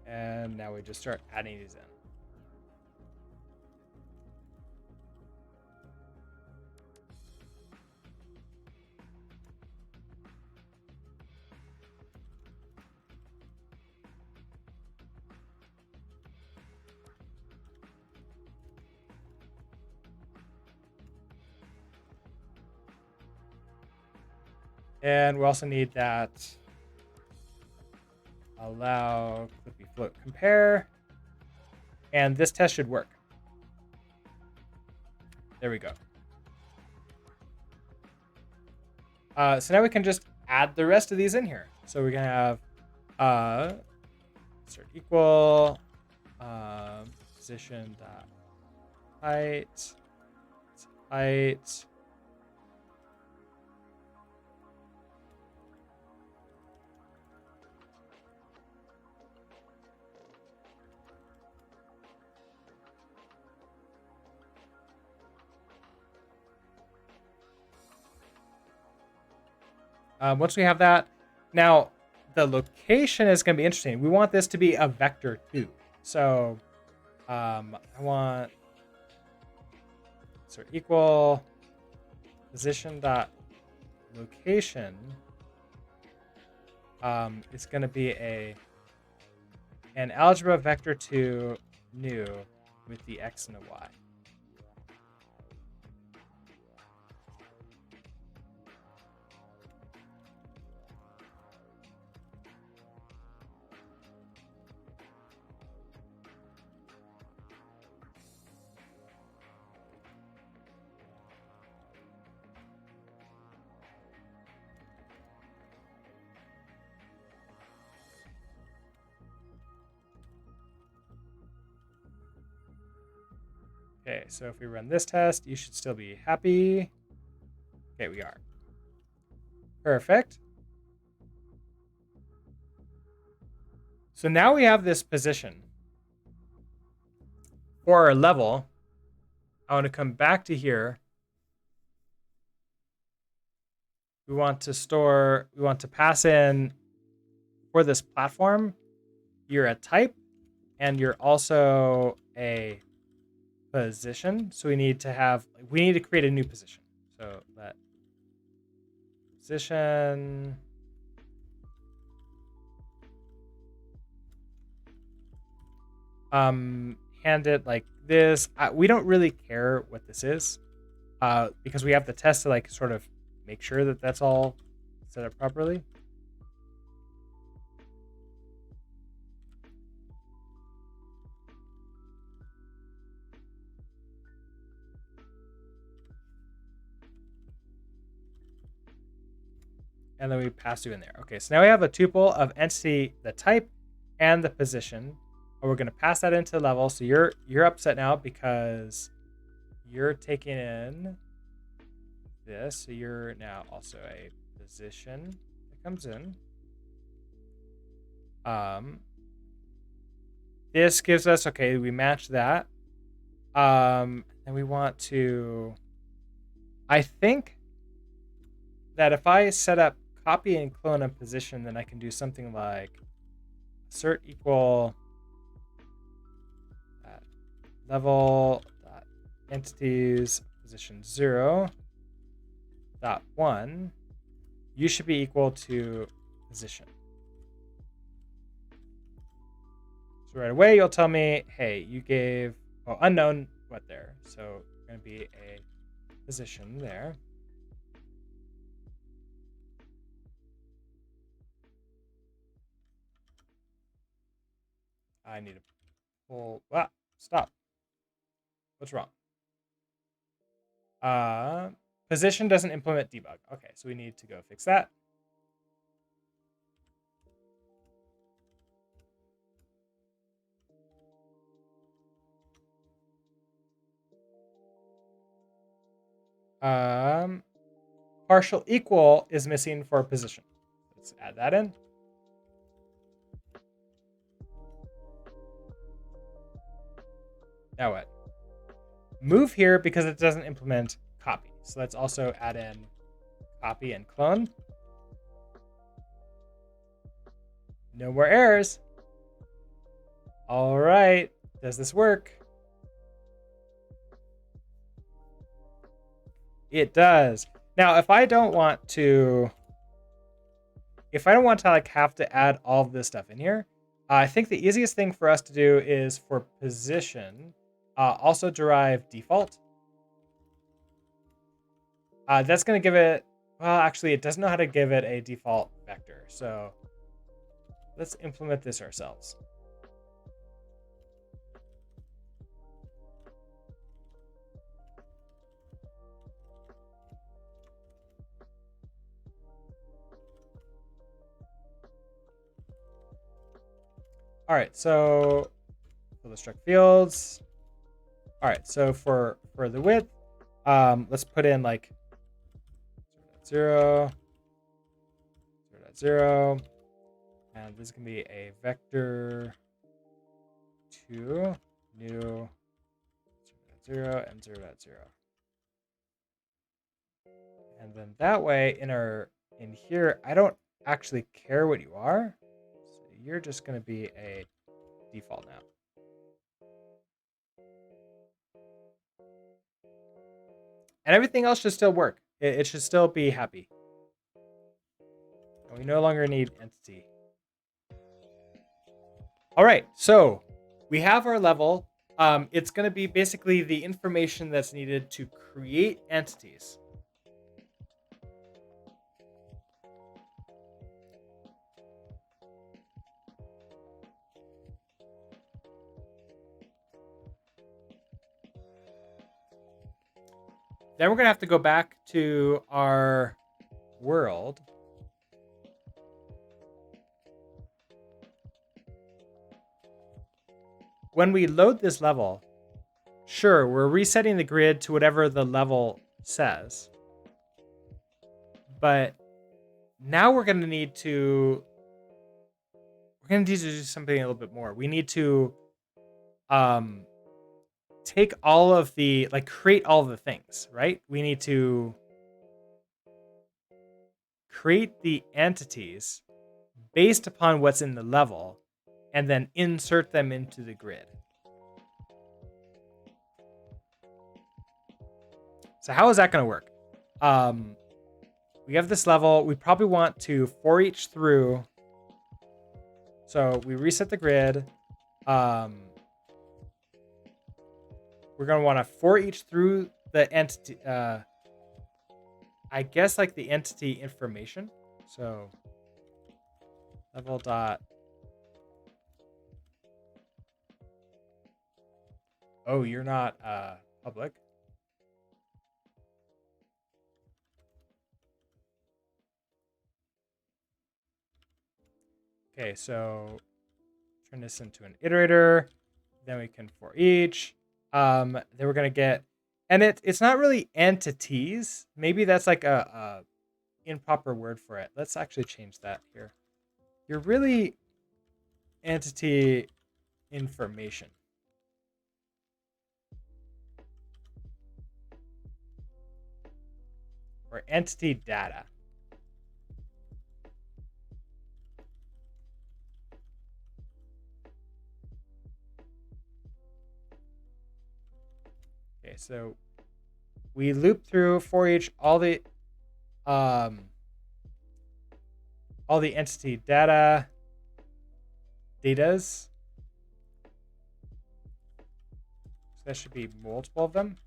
S1: And now we just start adding these in. And we also need that allow clippy float compare. And this test should work. There we go. So now we can just add the rest of these in here. So we're gonna have insert equal position dot height. Once we have that, now the location is going to be interesting. We want this to be a vector too. So I want sort equal position dot location. It's going to be an algebra vector 2 new with the x and the y. Okay, so if we run this test, you should still be happy. Okay, we are. Perfect. So now we have this position. For our level, I want to come back to here. We want to pass in for this platform, you're a type and you're also a position. So we need to create a new position. So that position hand it like this. We don't really care what this is because we have the test to like sort of make sure that that's all set up properly. And then we pass you in there. Okay, so now we have a tuple of entity, the type, and the position. And we're going to pass that into level. So you're upset now because you're taking in this. So you're now also a position that comes in. This gives us, okay, we match that. And we want to, I think that if I set up copy and clone a position, then I can do something like assert equal level entities position 0 dot 1. You should be equal to position. So right away you'll tell me, hey, you gave unknown what there. So going to be a position there. I need to pull. Stop. What's wrong? Position doesn't implement debug. Okay, so we need to go fix that. Partial equal is missing for position. Let's add that in. Now what? Move here because it doesn't implement copy. So let's also add in copy and clone. No more errors. All right. Does this work? It does. Now, if I don't want to like have to add all of this stuff in here, I think the easiest thing for us to do is for position, also derive default. That's going to give it Well, actually, it doesn't know how to give it a default vector. So let's implement this ourselves. All right, so for the struct fields. All right, so for the width, let's put in like 0, 0, and this is gonna be a vector 2 new 0 and 0.0. And then that way in here, I don't actually care what you are. So you're just gonna be a default now. And everything else should still work. It should still be happy. And we no longer need entity. All right, so we have our level. It's going to be basically the information that's needed to create entities. Then we're going to have to go back to our world. When we load this level, sure, we're resetting the grid to whatever the level says. But now we're going to need to do something a little bit more. We need to take all of the, like, create all the things, right? We need to create the entities based upon what's in the level and then insert them into the grid. So how is that going to work? We have this level. We probably want to for each through. So we reset the grid. We're going to want to for each through the entity. I guess like the entity information. So level dot. Oh, you're not public. Okay, so turn this into an iterator. Then we can for each. Then we're gonna get, and it's not really entities. Maybe that's like a improper word for it. Let's actually change that here. You're really entity information or entity data. Okay, so we loop through for each all the entity datas. So that should be multiple of them.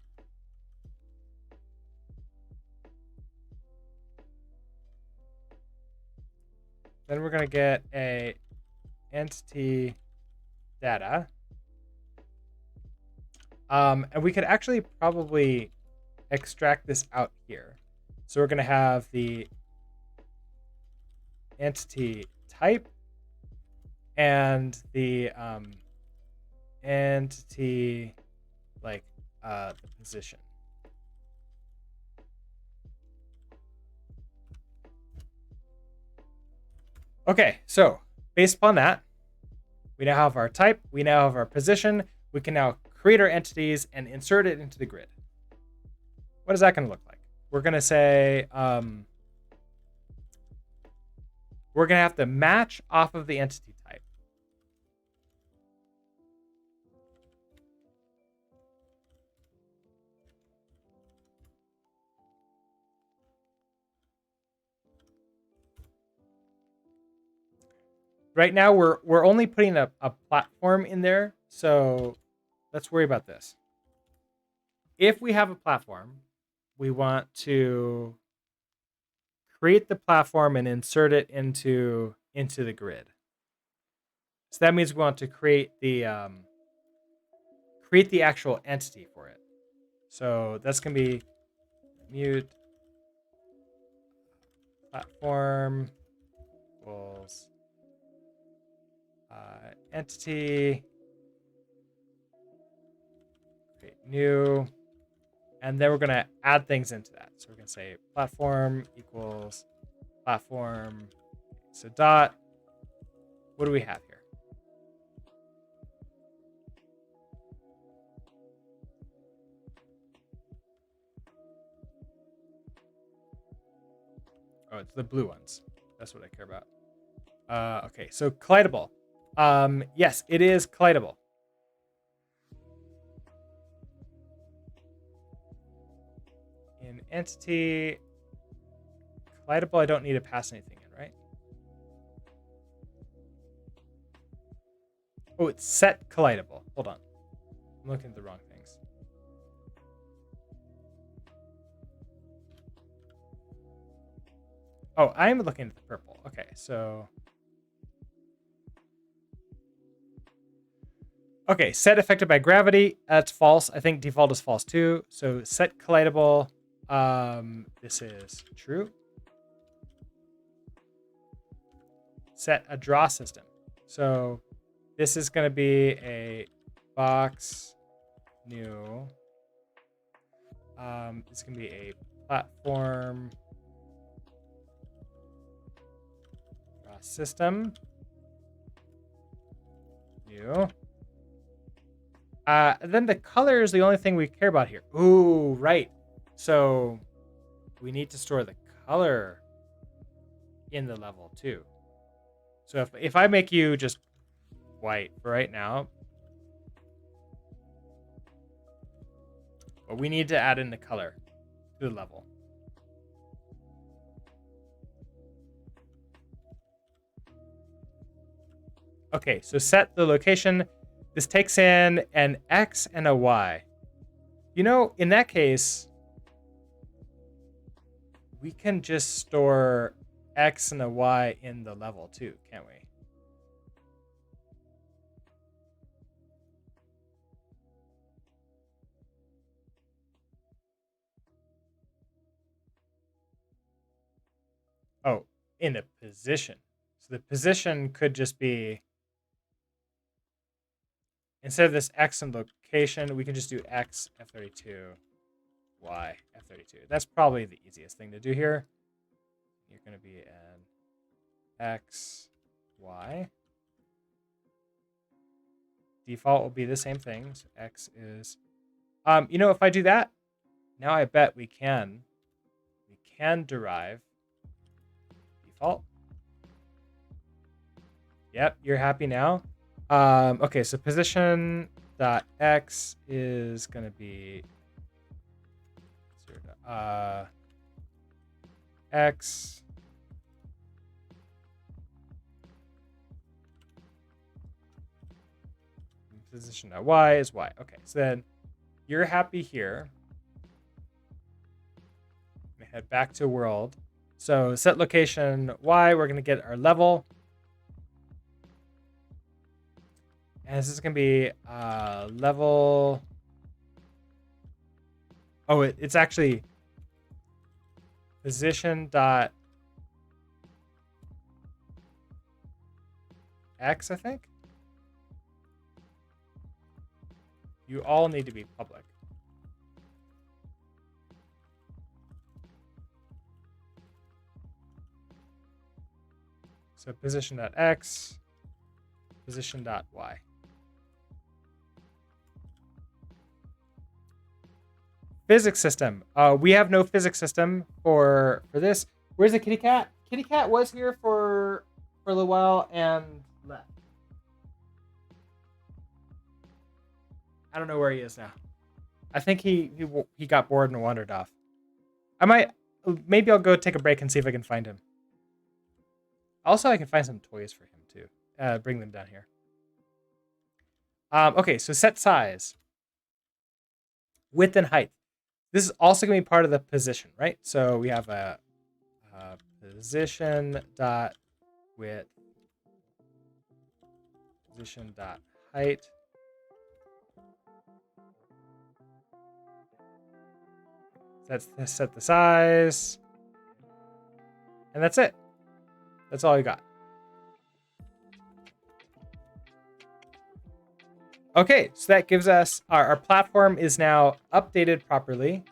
S1: Then we're gonna get a entity data. And we could actually probably extract this out here. So we're going to have the entity type and the entity, like the position. Okay, so based upon that, we now have our type, we now have our position. We can now create our entities and insert it into the grid. What is that going to look like? We're going to say we're going to have to match off of the entity type. Right now, we're only putting a platform in there, so let's worry about this. If we have a platform, we want to create the platform and insert it into the grid. So that means we want to create the actual entity for it. So that's gonna be mute platform equals entity, create new, and then we're gonna add things into that. So we're gonna say platform equals platform. So dot. What do we have here? Oh, it's the blue ones. That's what I care about. Okay, so collidable. Yes, it is collidable. In entity collidable, I don't need to pass anything in, right? Oh, it's set collidable. Hold on. I'm looking at the wrong things. Oh, I'm looking at the purple. Okay, so... Okay, set affected by gravity. That's false. I think default is false too. So set collidable. This is true. Set a draw system. So this is going to be a box new. It's going to be a platform draw system new. Then the color is the only thing we care about here. Ooh, right. So we need to store the color in the level too. So if I make you just white for right now, but we need to add in the color to the level. Okay, so set the location. This takes in an X and a Y. You know, in that case, we can just store X and a Y in the level too, can't we? Oh, in a position. So the position could just be, instead of this X and location, we can just do X F32, Y F32. That's probably the easiest thing to do here. You're going to be an X, Y. Default will be the same thing. So X is, you know, if I do that, now I bet we can derive default. Yep, you're happy now. Okay, so position dot X is going to be X position dot Y is Y. Okay, so then you're happy here. We head back to world. So set location Y, we're going to get our level. And this is going to be level. Oh, it's actually position dot X, I think. You all need to be public. So position dot X, position dot Y. Physics system. We have no physics system for this. Where's the kitty cat? Kitty cat was here for a little while and left. I don't know where he is now. I think he got bored and wandered off. Maybe I'll go take a break and see if I can find him. Also, I can find some toys for him too. Bring them down here. Okay, so set size, width and height. This is also going to be part of the position, right? So we have a position dot width, position dot height. Set the size, and that's it. That's all you got. Okay, so that gives us our platform is now updated properly.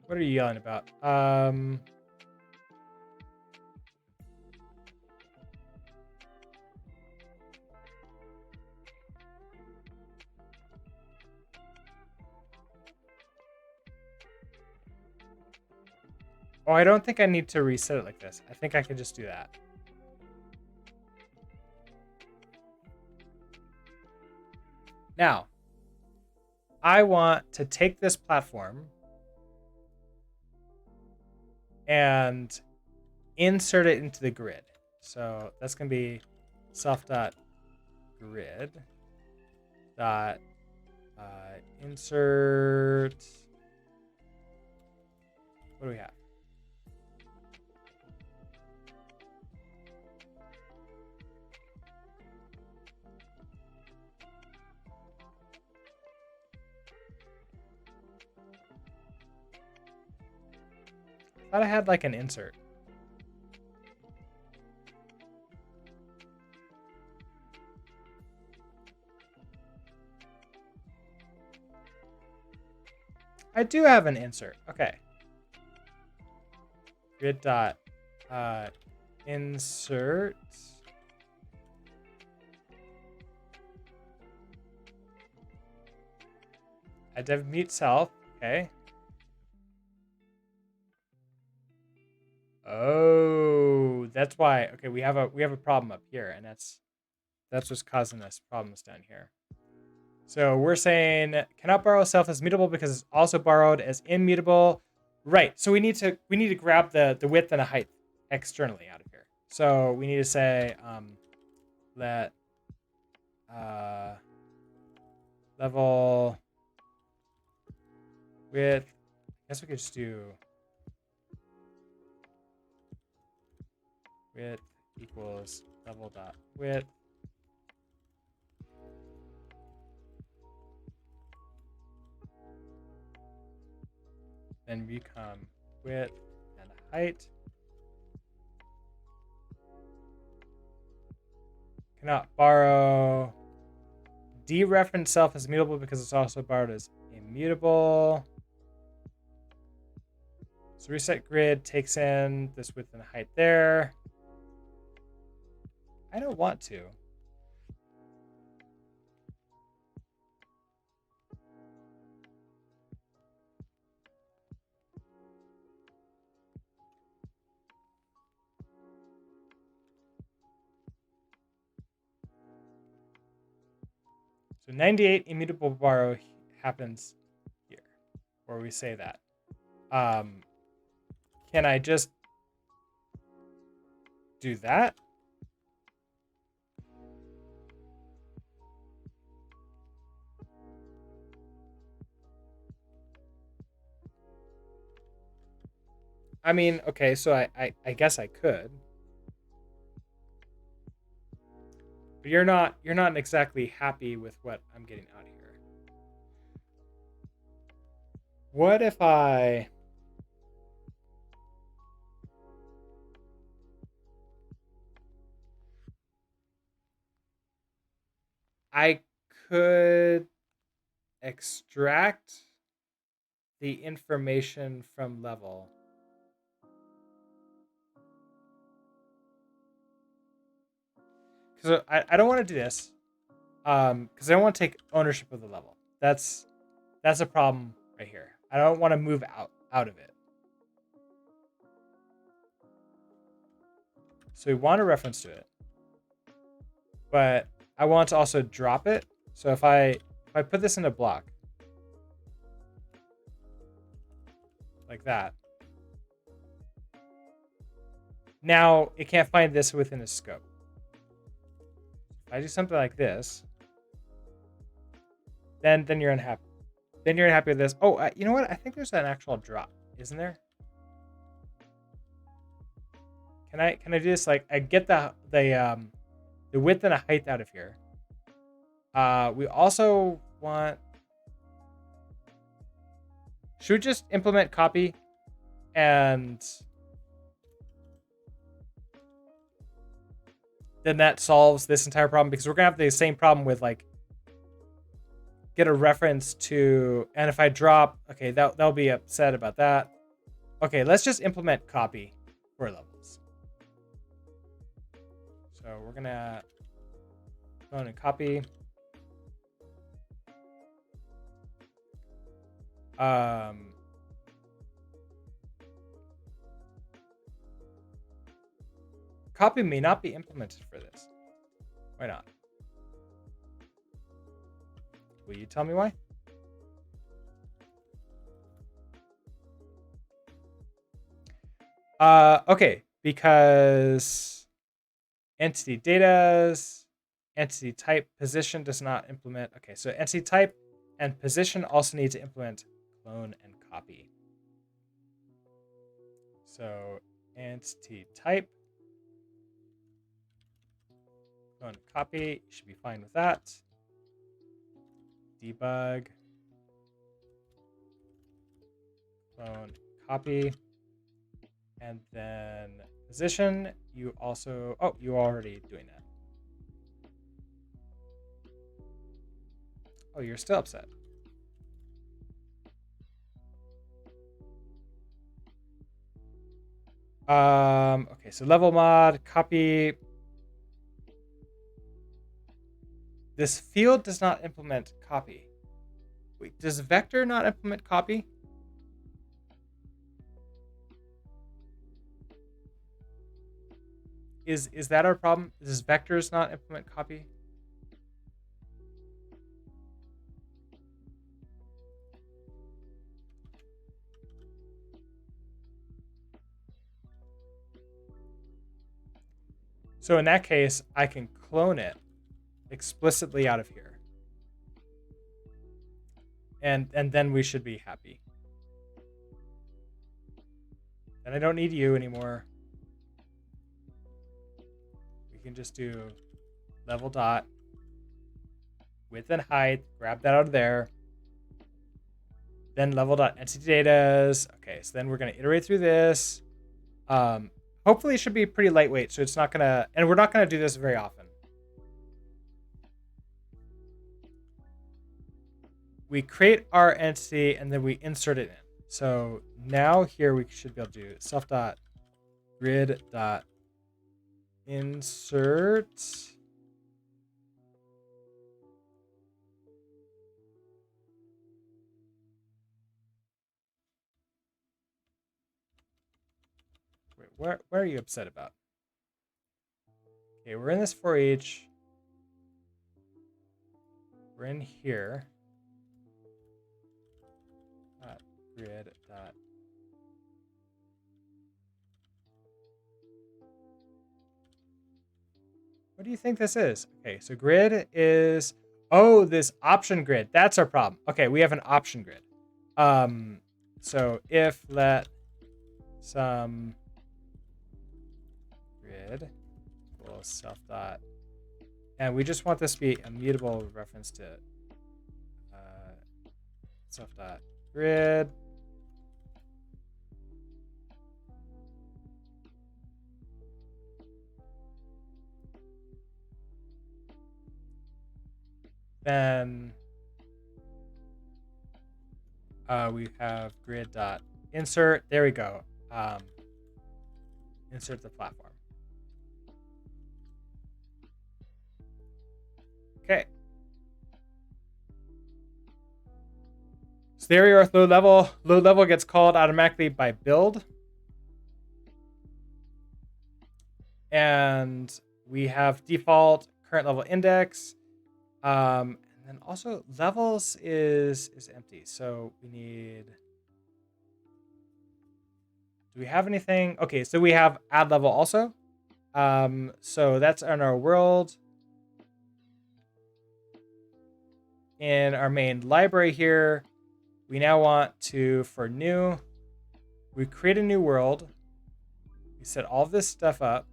S1: What are you yelling about? Oh, I don't think I need to reset it like this. I think I can just do that. Now, I want to take this platform and insert it into the grid. So that's going to be self.grid dot insert. What do we have? I thought I had like an insert. I do have an insert. Okay. Grid dot insert. I dev mute self. Okay. Oh, that's why. Okay, we have a problem up here, and that's what's causing us problems down here. So we're saying cannot borrow self as mutable because it's also borrowed as immutable. Right. So we need to grab the width and the height externally out of here. So we need to say let level width. I guess we could just do width equals level dot width. Then become width and height. Cannot borrow. Dereference self as mutable because it's also borrowed as immutable. So reset grid takes in this width and height there. I don't want to. So 98 immutable borrow happens here, where we say that. Can I just do that? I mean, okay, so I guess I could. But you're not exactly happy with what I'm getting out here. What if I could extract the information from level. Because I don't want to do this. Because I don't want to take ownership of the level. That's a problem right here. I don't want to move out of it. So we want a reference to it. But I want to also drop it. So if I put this in a block like that, now it can't find this within a scope. If I do something like this, then you're unhappy. Then you're unhappy with this. Oh, you know what? I think there's an actual drop, isn't there? Can I do this? Like, I get the width and a height out of here. We also want. Should we just implement copy and then that solves this entire problem? Because we're gonna have the same problem with like get a reference to, and if I drop, okay, they'll be upset about that. Okay, let's just implement copy for levels. So we're gonna go in and copy. Copy may not be implemented for this. Why not? Will you tell me why? Okay, because entity data's entity type position does not implement. Okay, so entity type and position also need to implement clone and copy. So entity type, clone and copy, you should be fine with that. Debug, clone, copy. And then position, you also, oh, you're already doing that. Oh, you're still upset. Okay, so level mod, copy. This field does not implement copy. Wait, does vector not implement copy? Is that our problem? Does vectors not implement copy? So in that case, I can clone it explicitly out of here. And then we should be happy. And I don't need you anymore. We can just do level dot width and height, grab that out of there. Then level dot entity datas. Okay, so then we're gonna iterate through this. Hopefully it should be pretty lightweight, so it's not gonna, and we're not gonna do this very often. We create our entity and then we insert it in. So now here we should be able to do self dot grid dot insert. Wait, where are you upset about? Okay, we're in this for each. We're in here. Grid dot. What do you think this is? Okay, so grid is, oh, this option grid. That's our problem. Okay, we have an option grid. So if let some grid equals self dot, and we just want this to be a mutable reference to self dot grid. Then we have grid dot insert. There we go. Insert the platform. Okay. So there you are, low level. Low level gets called automatically by build. And we have default current level index. And then also levels is empty. So we need, do we have anything? Okay, so we have add level also. So that's on our world. in our main library here, we now want to, for new, we create a new world. We set all this stuff up.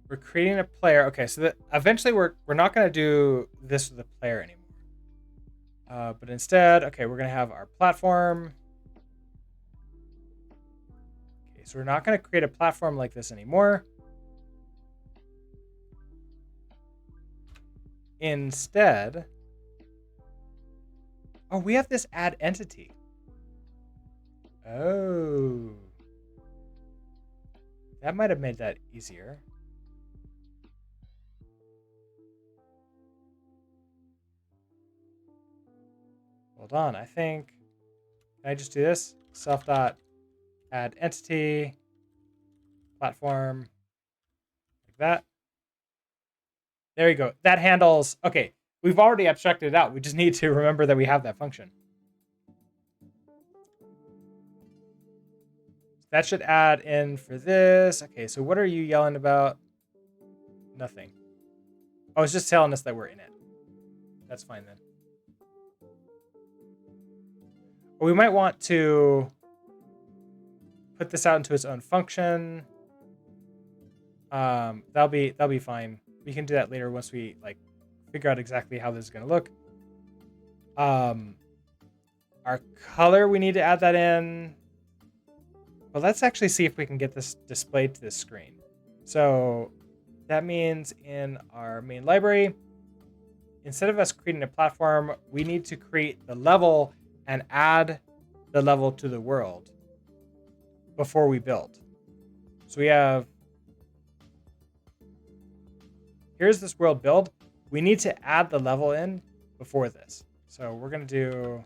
S1: We're creating a player. Okay, so that eventually we're not going to do this with the player anymore. But instead, okay, we're going to have our platform. Okay, so we're not going to create a platform like this anymore. Instead, oh, we have this add entity. Oh. That might have made that easier. Hold on, I think, can I just do this? Self dot add entity platform like that. There you go. That handles, okay, we've already abstracted it out. We just need to remember that we have that function. That should add in for this. Okay, so what are you yelling about? Nothing. Oh, it's just telling us that we're in it. That's fine then. We might want to put this out into its own function. That'll be fine. We can do that later once we like figure out exactly how this is going to look. Our color, we need to add that in. But let's actually see if we can get this displayed to this screen. So that means in our main library, instead of us creating a platform, we need to create the level and add the level to the world before we build. So we have, here's this world build. We need to add the level in before this. So we're going to do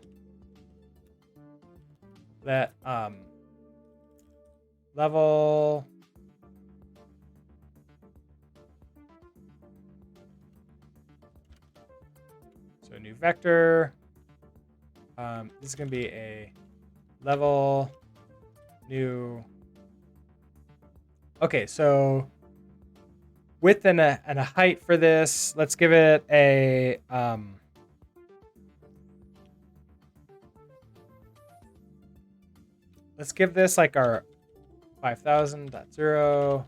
S1: that level so new vector. This is going to be a level new. Okay, so width and a height for this. Let's give it a let's give this like our 5000.0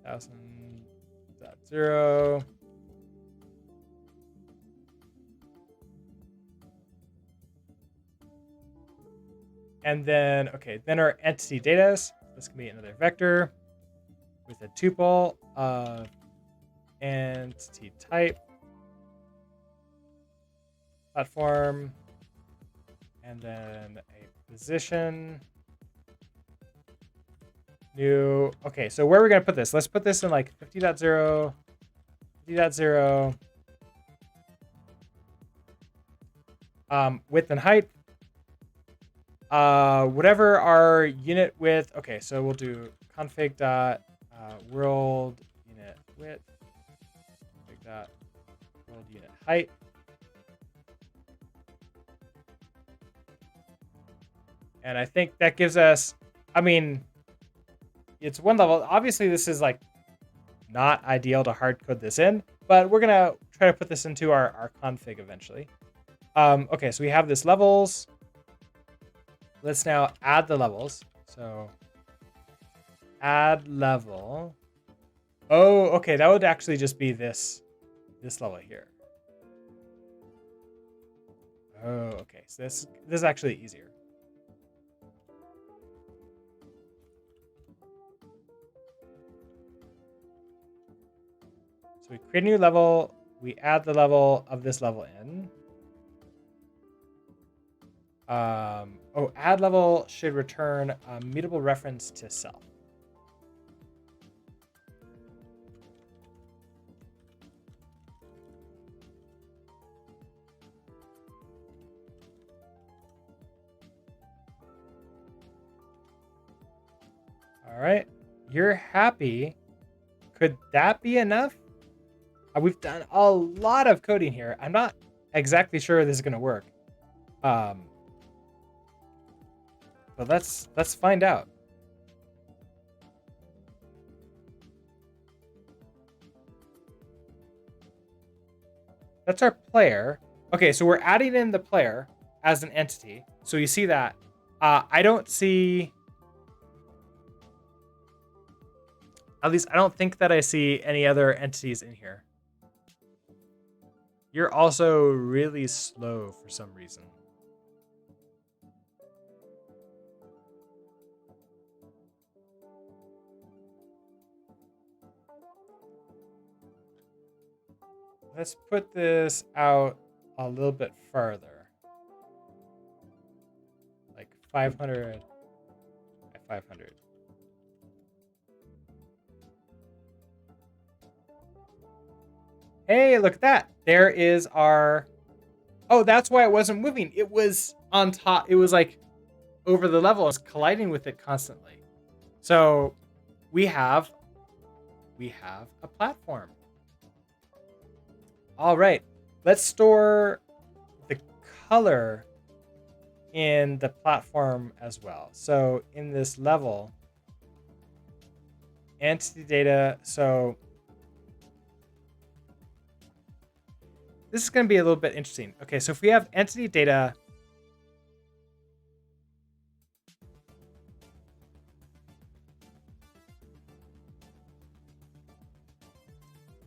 S1: 1000.0 and then okay, then our entity data, this can be another vector with a tuple of entity type platform and then a position new. Okay, so where are we going to put this? Let's put this in like 50.0, 50.0, width and height. Whatever our unit width. Okay, so we'll do config dot world unit width, config dot world unit height. And I think that gives us, I mean, it's one level. Obviously, this is like not ideal to hard code this in, but we're gonna try to put this into our config eventually. Okay, so we have this levels. Let's now add the levels. So add level. Oh, okay, that would actually just be this level here. Oh, okay, so this is actually easier. So we create a new level, we add the level of this level in. Add level should return a mutable reference to self. All right, you're happy. Could that be enough? We've done a lot of coding here. I'm not exactly sure this is going to work. Um, but let's find out. That's our player. Okay, so we're adding in the player as an entity. So you see that. I don't see. At least I don't think that I see any other entities in here. You're also really slow for some reason. Let's put this out a little bit further. Like 500 by 500. Hey, look at that. There is our... Oh, that's why it wasn't moving. It was on top. It was like over the level. It was colliding with it constantly. So we have a platform. All right. Let's store the color in the platform as well. So in this level, entity data. So this is going to be a little bit interesting. Okay, so if we have entity data,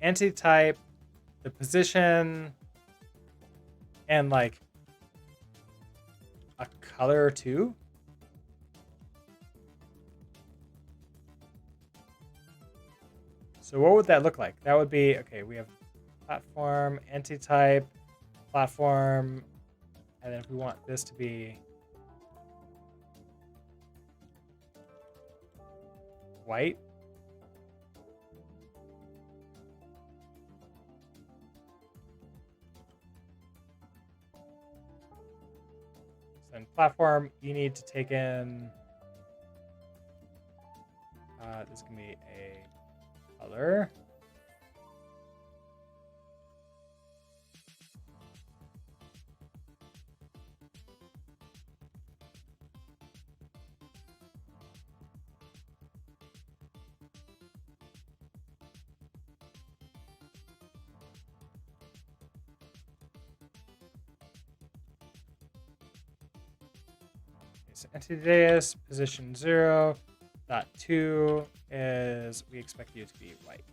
S1: entity type, the position, and like a color or two. So what would that look like? That would be, okay, we have platform, entity type, platform, and then if we want this to be white. So in platform, you need to take in, this can be a color. So entity data position 0.2 is we expect you to be white.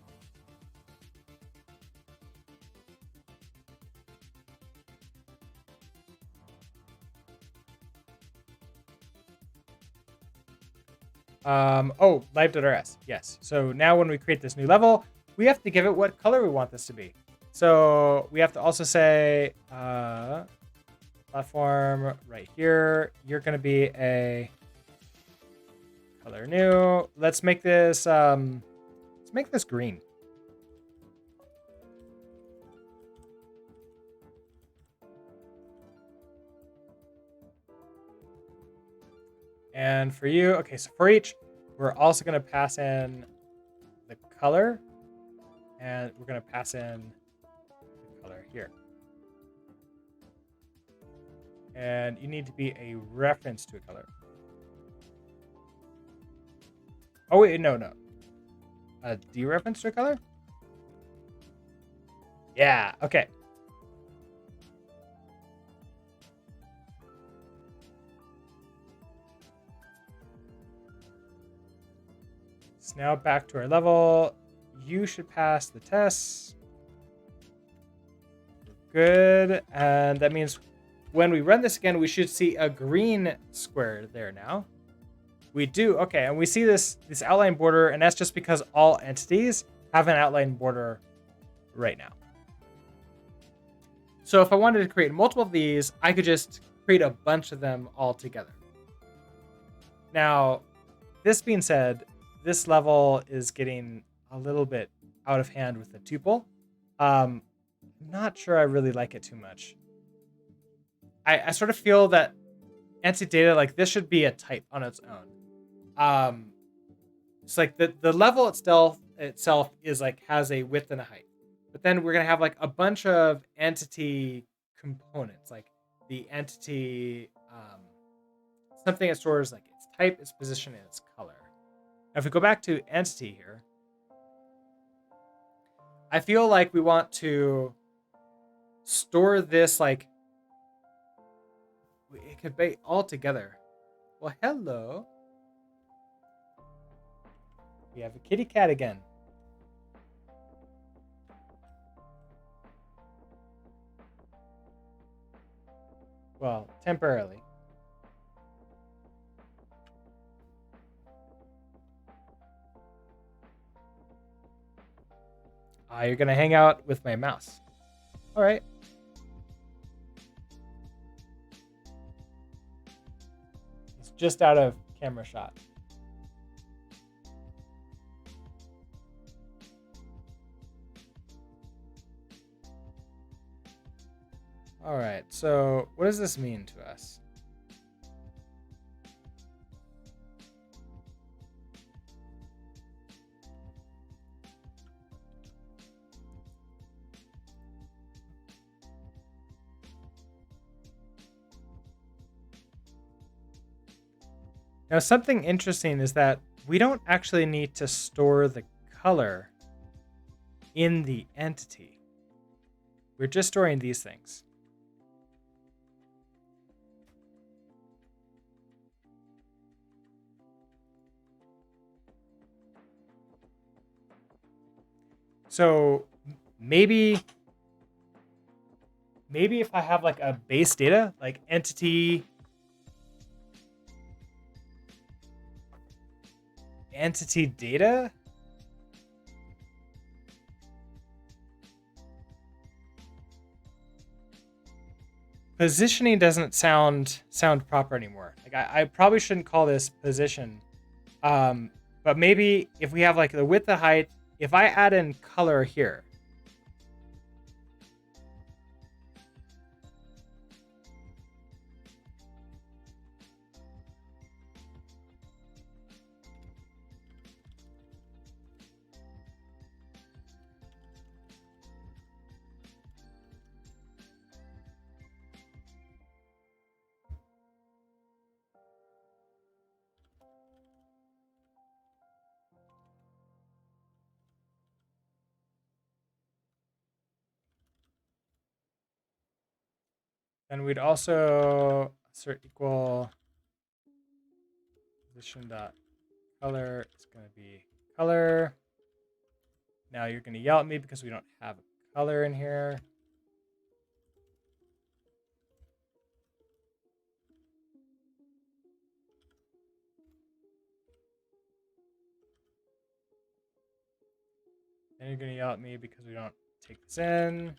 S1: Oh, live.rs. Yes. So now when we create this new level, we have to give it what color we want this to be. So we have to also say platform right here. You're going to be a color new. Let's make this green. And for you, okay, so for each, we're also going to pass in the color, and we're going to pass in the color here. And you need to be a reference to a color. Oh, wait, no. A dereference to a color? Yeah, okay. So now back to our level. You should pass the tests. Good. And that means when we run this again, we should see a green square there now. We do. Okay. And we see this outline border, and that's just because all entities have an outline border right now. So if I wanted to create multiple of these, I could just create a bunch of them all together. Now, this being said, this level is getting a little bit out of hand with the tuple. I'm not sure I really like it too much. I sort of feel that entity data, like this, should be a type on its own. It's like the level itself is like has a width and a height, but then we're gonna have like a bunch of entity components. Like the entity, something that stores like its type, its position, and its color. Now, if we go back to entity here, I feel like we want to store this like it could be all together. Well, hello. We have a kitty cat again. Well, temporarily. You're gonna hang out with my mouse. All right. It's just out of camera shot. All right. So, what does this mean to us? Now, something interesting is that we don't actually need to store the color in the entity. We're just storing these things. So maybe if I have like a base data, like entity data, positioning doesn't sound proper anymore. Like I probably shouldn't call this position. But maybe if we have like the width, the height, if I add in color here, then we'd also assert equal position dot color. It's going to be color. Now you're going to yell at me because we don't have a color in here. Then you're going to yell at me because we don't take this in.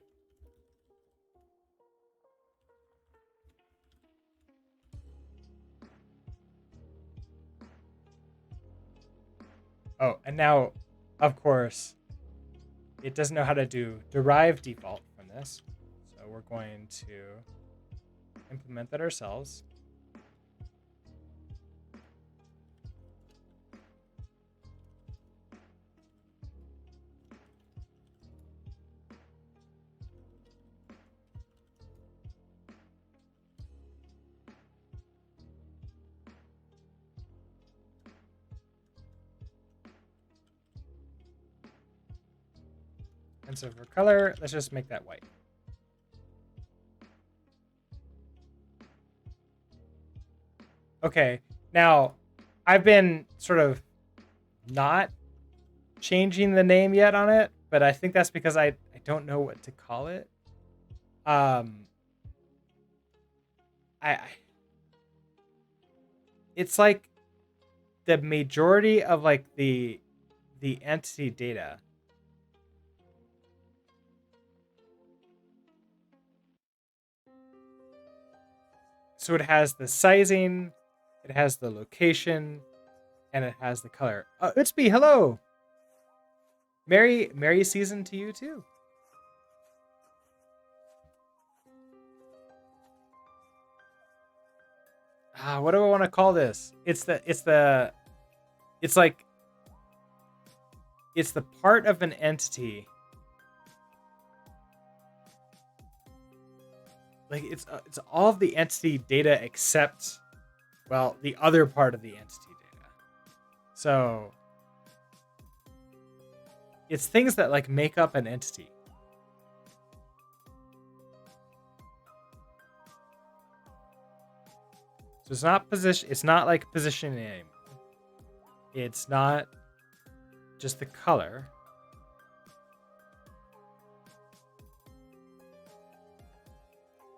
S1: Oh, and now, of course, it doesn't know how to do derive default from this. So we're going to implement that ourselves. And so for color, let's just make that white. Okay, now I've been sort of not changing the name yet on it, but I think that's because I don't know what to call it. I it's like the majority of like the entity data. So it has the sizing, it has the location, and it has the color. It's me. Hello. Merry season to you too. What do I want to call this? It's like it's the part of an entity like it's all of the entity data except, well, the other part of the entity data. So it's things that like make up an entity. So it's not position. It's not like position name. It's not just the color.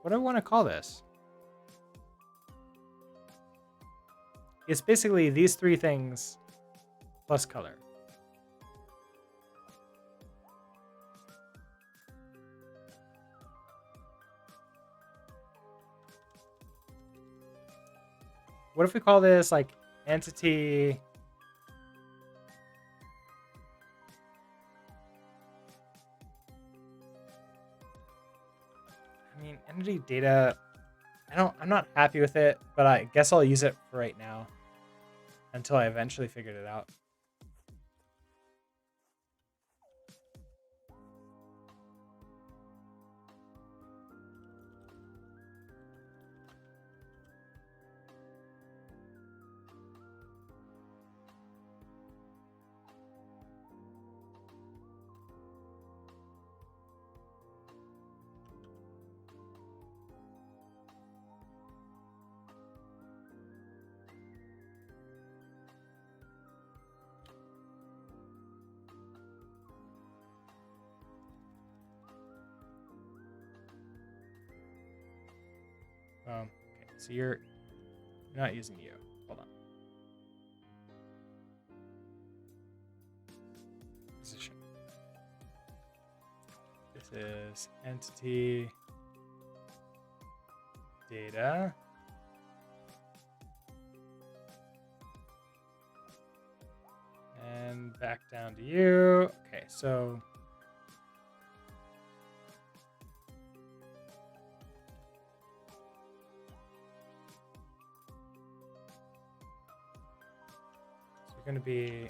S1: What do I want to call this? It's basically these three things plus color. What if we call this like entity? I mean, entity data. I'm not happy with it, but I guess I'll use it for right now until I eventually figured it out. Okay, so you're not using you. Hold on. Position. This is entity data. And back down to you. Okay, so we're going to be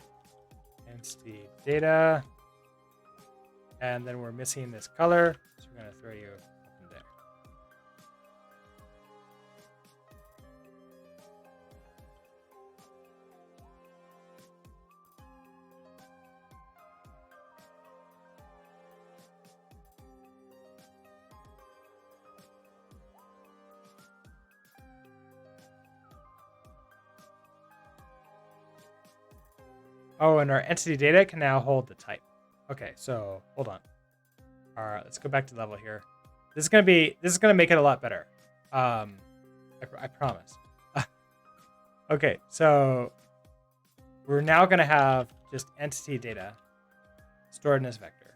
S1: entity data, and then we're missing this color, so we're going to throw you up in there. Oh, and our entity data can now hold the type. Okay, so hold on. All right, let's go back to level here. This is gonna make it a lot better. I promise. Okay, so we're now gonna have just entity data stored in this vector.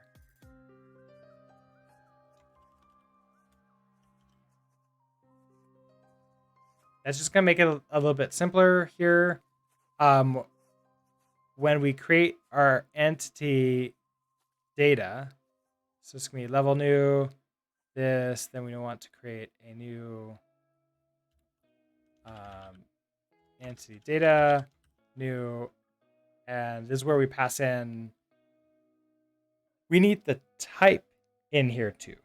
S1: That's just gonna make it a little bit simpler here. When we create our entity data, so it's gonna be level new, this, then we want to create a new entity data, new, and this is where we pass in, we need the type in here too.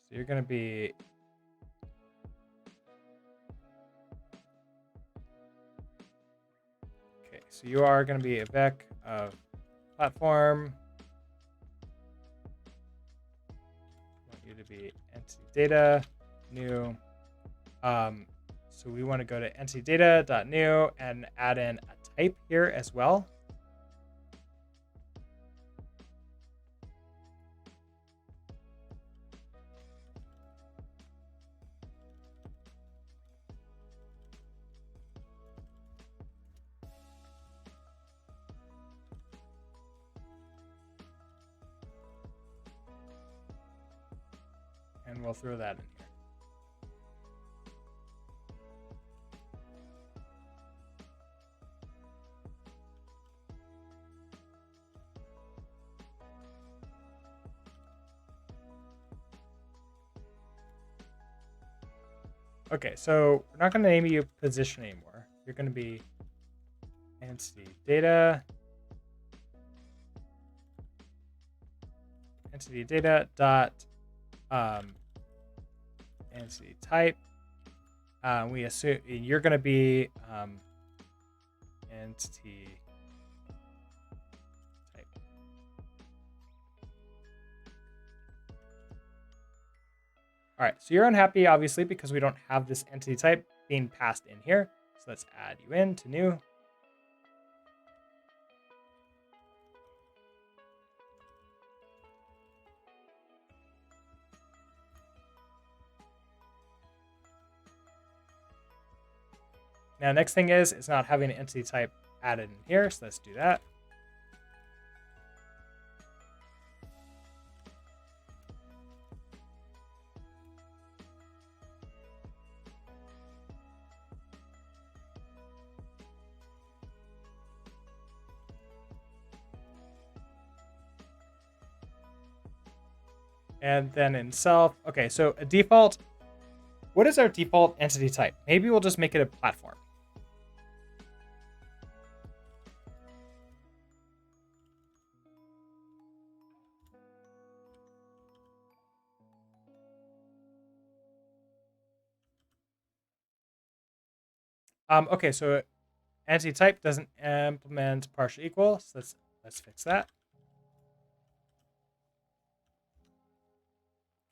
S1: So you're gonna be so you are going to be a vec of platform. I want you to be entity data new. So we want to go to entity data.new and add in a type here as well. And we'll throw that in here. Okay, so we're not going to name you position anymore. You're going to be entity data. entity data dot entity type. We assume you're going to be entity type. All right, so you're unhappy, obviously, because we don't have this entity type being passed in here. So let's add you in to new. Now, next thing is it's not having an entity type added in here, so let's do that. And then in self, okay, so a default, what is our default entity type? Maybe we'll just make it a platform. Okay, so entity type doesn't implement partial equal, so let's fix that.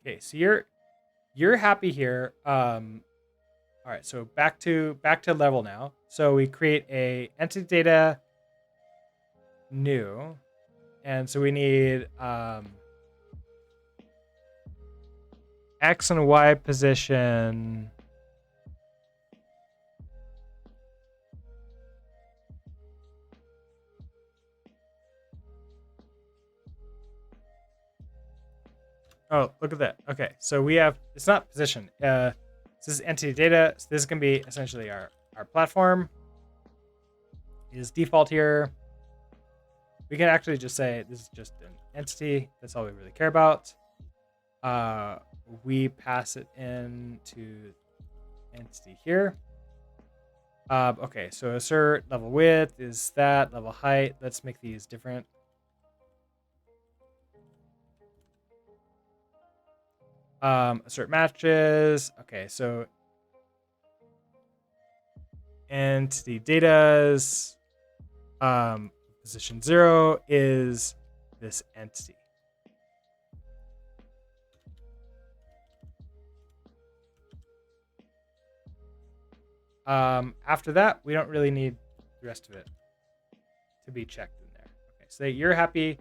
S1: Okay, so you're happy here. All right, so back to level now. So we create a entity data new, and so we need X and Y position. Oh, look at that. Okay, so we have, it's not position. This is entity data. So this is going to be essentially our platform. Is default here. We can actually just say this is just an entity. That's all we really care about. We pass it into entity here. Okay, so assert level width is that, level height. Let's make these different. Assert matches. Okay, so entity data's position 0 is this entity. After that, we don't really need the rest of it to be checked in there. Okay, so you're happy.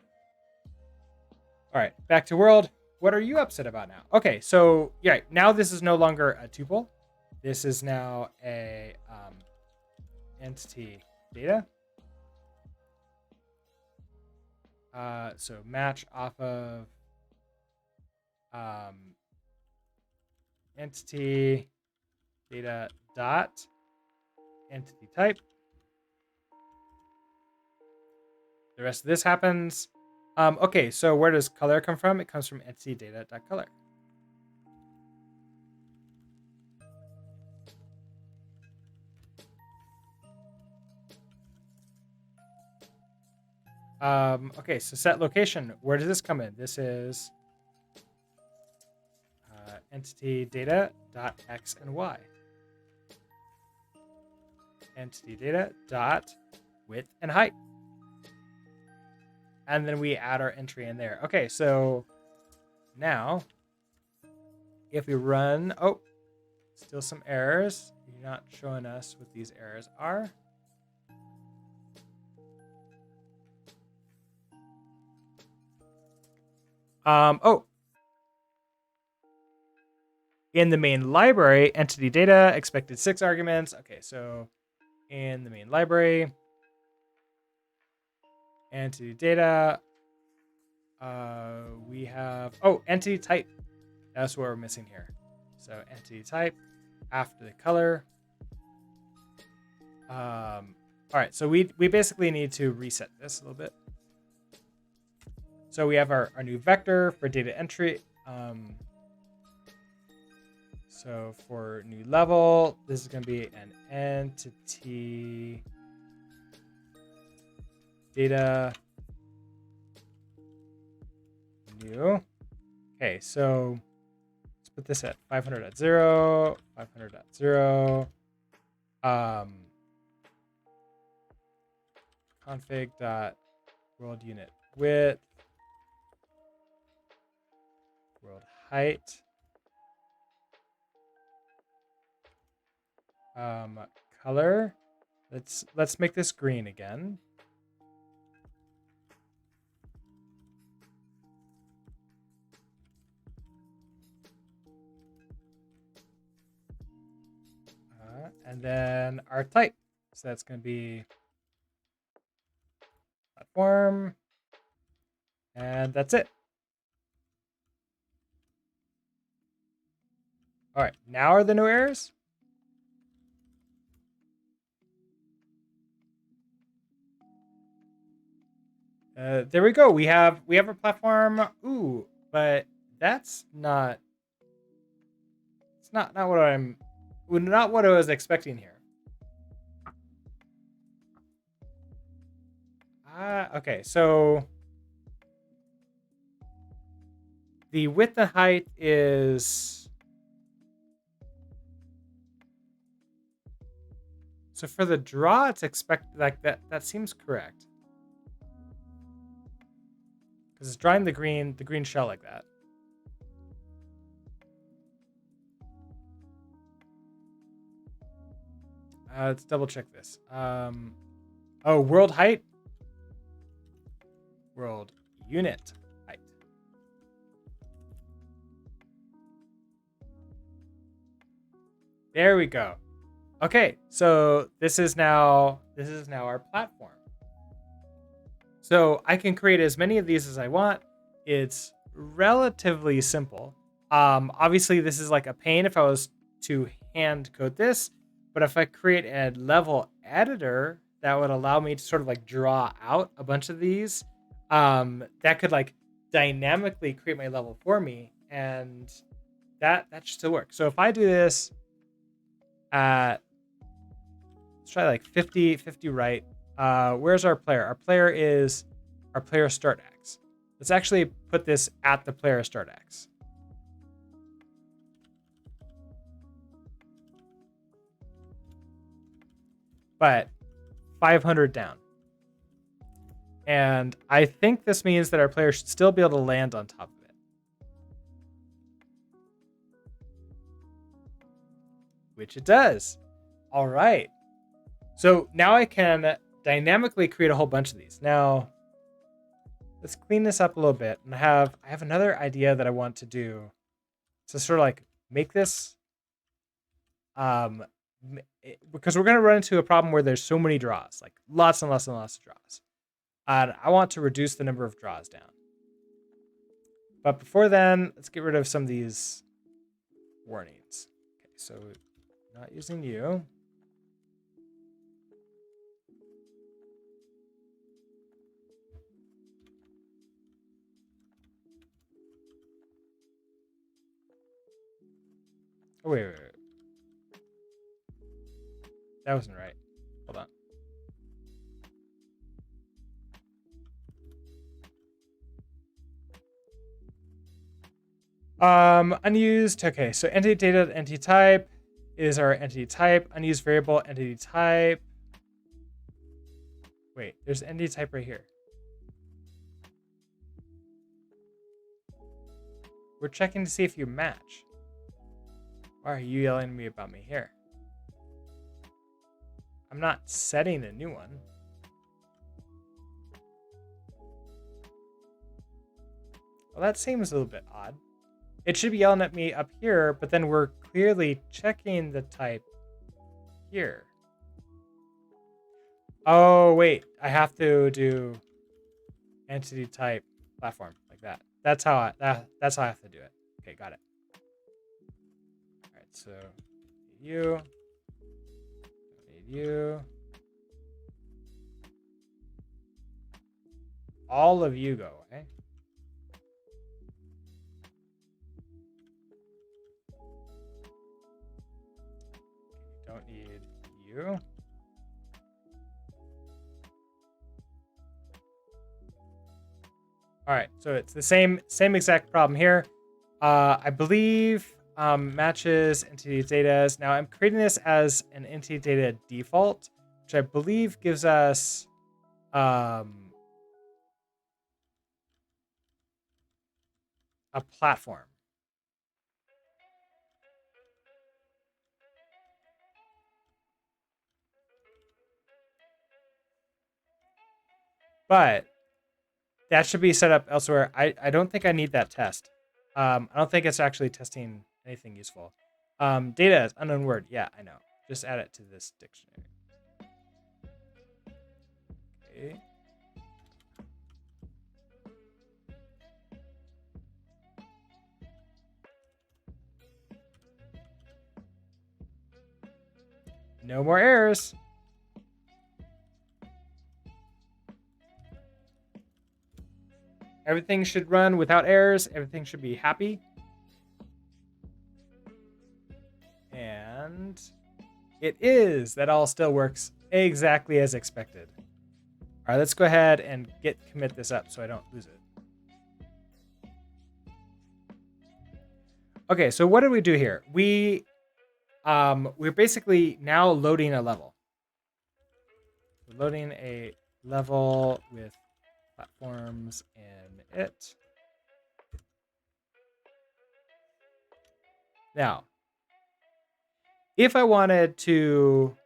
S1: All right, back to world. What are you upset about now? Okay, so yeah, now this is no longer a tuple. This is now a entity data. So match off of entity data dot entity type. The rest of this happens. Okay, so where does color come from? It comes from entity data dot color. Okay, so set location. Where does this come in? This is entity data dot x and y. Entity data dot width and height. And then we add our entry in there. Okay, so now if we run, oh, still some errors. You're not showing us what these errors are. Oh, in the main library, entity data expected 6 arguments. Okay, so in the main library, entity data, we have, oh, entity type. That's what we're missing here. So entity type after the color. All right, so we basically need to reset this a little bit. So we have our new vector for data entry. So for new level, this is going to be an entity data new. Okay, so let's put this at 500.0, 500.0. Config dot world unit width, world height. Color. Let's make this green again. And then our type. So that's going to be platform. And that's it. All right, now are the new errors? There we go. We have a platform. Ooh, but that's not. It's not what I'm. Not what I was expecting here. Okay. So the width and height is. So for the draw, it's expected like that. That seems correct. Because it's drawing the green shell like that. Let's double check this. Oh, world height. World unit height. There we go. Okay, so this is now our platform. So I can create as many of these as I want. It's relatively simple. Obviously this is like a pain if I was to hand code this, but if I create a level editor that would allow me to sort of like draw out a bunch of these, that could like dynamically create my level for me, and that should still work. So if I do this at, let's try like 50 right. Where's our player? Our player is our player start X. Let's actually put this at the player start X. But 500 down. And I think this means that our player should still be able to land on top of it. Which it does. All right. So now I can dynamically create a whole bunch of these. Now, let's clean this up a little bit. And I have another idea that I want to do to sort of like make this, because we're going to run into a problem where there's so many draws, like lots and lots and lots of draws. And I want to reduce the number of draws down. But before then, let's get rid of some of these warnings. Okay, so not using you. Oh, wait. That wasn't right. Hold on. Unused. Okay, so entity data, entity type is our entity type. Unused variable, entity type. Wait, there's entity type right here. We're checking to see if you match. Why are you yelling at me about me here? I'm not setting a new one. Well, that seems a little bit odd. It should be yelling at me up here, but then we're clearly checking the type here. Oh, wait. I have to do entity type platform like that. That's how that's how I have to do it. Okay, got it. All right, so you, you, all of you go away. Don't need you. All right, so it's the same exact problem here. I believe matches entity data. Now I'm creating this as an entity data default, which I believe gives us a platform. But that should be set up elsewhere. I don't think I need that test. I don't think it's actually testing anything useful. Data is unknown word. Yeah, I know. Just add it to this dictionary. Okay. No more errors. Everything should run without errors. Everything should be happy. And it is. That all still works exactly as expected. All right, let's go ahead and commit this up so I don't lose it. Okay, so what did we do here? We're basically now loading a level. We're loading a level with platforms in it. Now, if I wanted to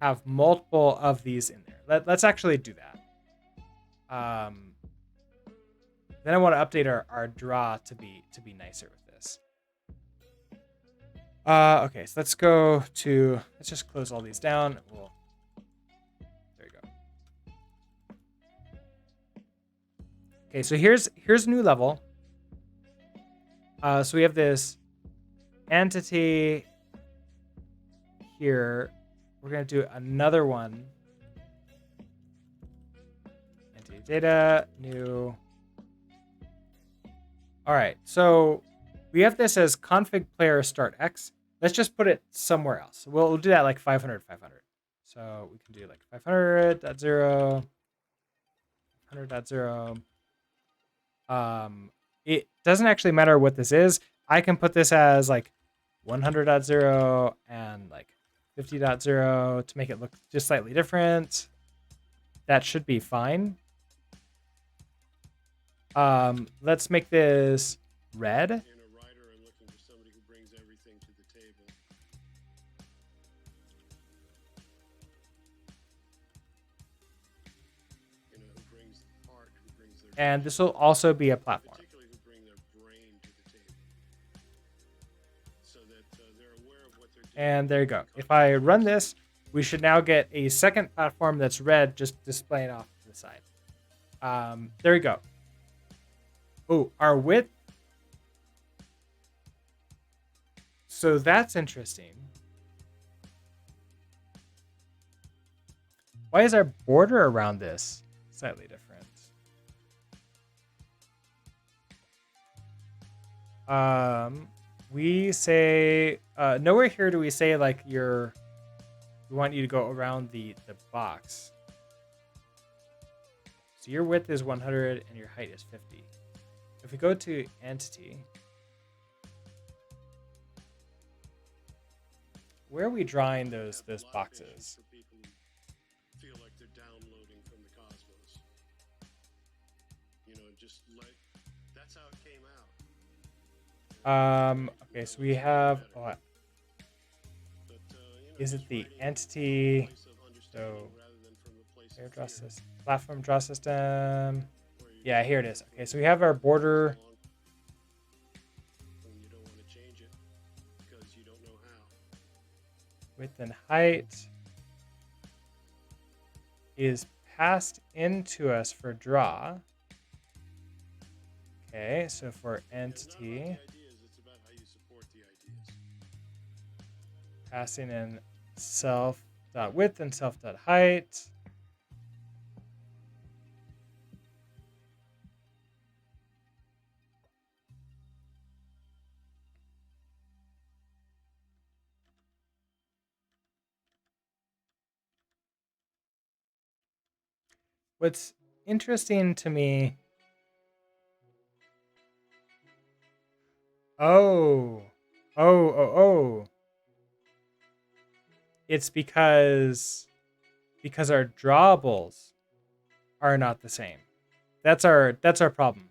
S1: have multiple of these in there, let's actually do that. Then I want to update our draw to be nicer with this. Okay, so let's just close all these down. There you go. Okay, so here's a new level. So we have this entity here. We're gonna do another one. Entity data, new. All right, so we have this as config player start X. Let's just put it somewhere else. We'll do that like 500, 500. So we can do like 500.0, 100.0. It doesn't actually matter what this is. I can put this as like 100.0 and like 50.0 to make it look just slightly different. That should be fine. Let's make this red. And this will also be a platform. And there you go. If I run this, we should now get a second platform that's red, just displaying off to the side. There we go. Oh, our width. So that's interesting. Why is our border around this slightly different? We say nowhere here do we say like we want you to go around the box. So your width is 100 and your height is 50. If we go to entity, where are we drawing those boxes?
S2: Feel like they're downloading from the cosmos. That's how it came
S1: out. Okay, so we have is it the entity? So air draw system, platform draw system. Yeah, here it is. Okay, so we have our border.
S2: You don't want to change it because you don't know how.
S1: Width and height is passed into us for draw. Okay, so for entity, passing in self.width and self.height. What's interesting to me Oh. Oh. It's because our drawables are not the same. That's our problem.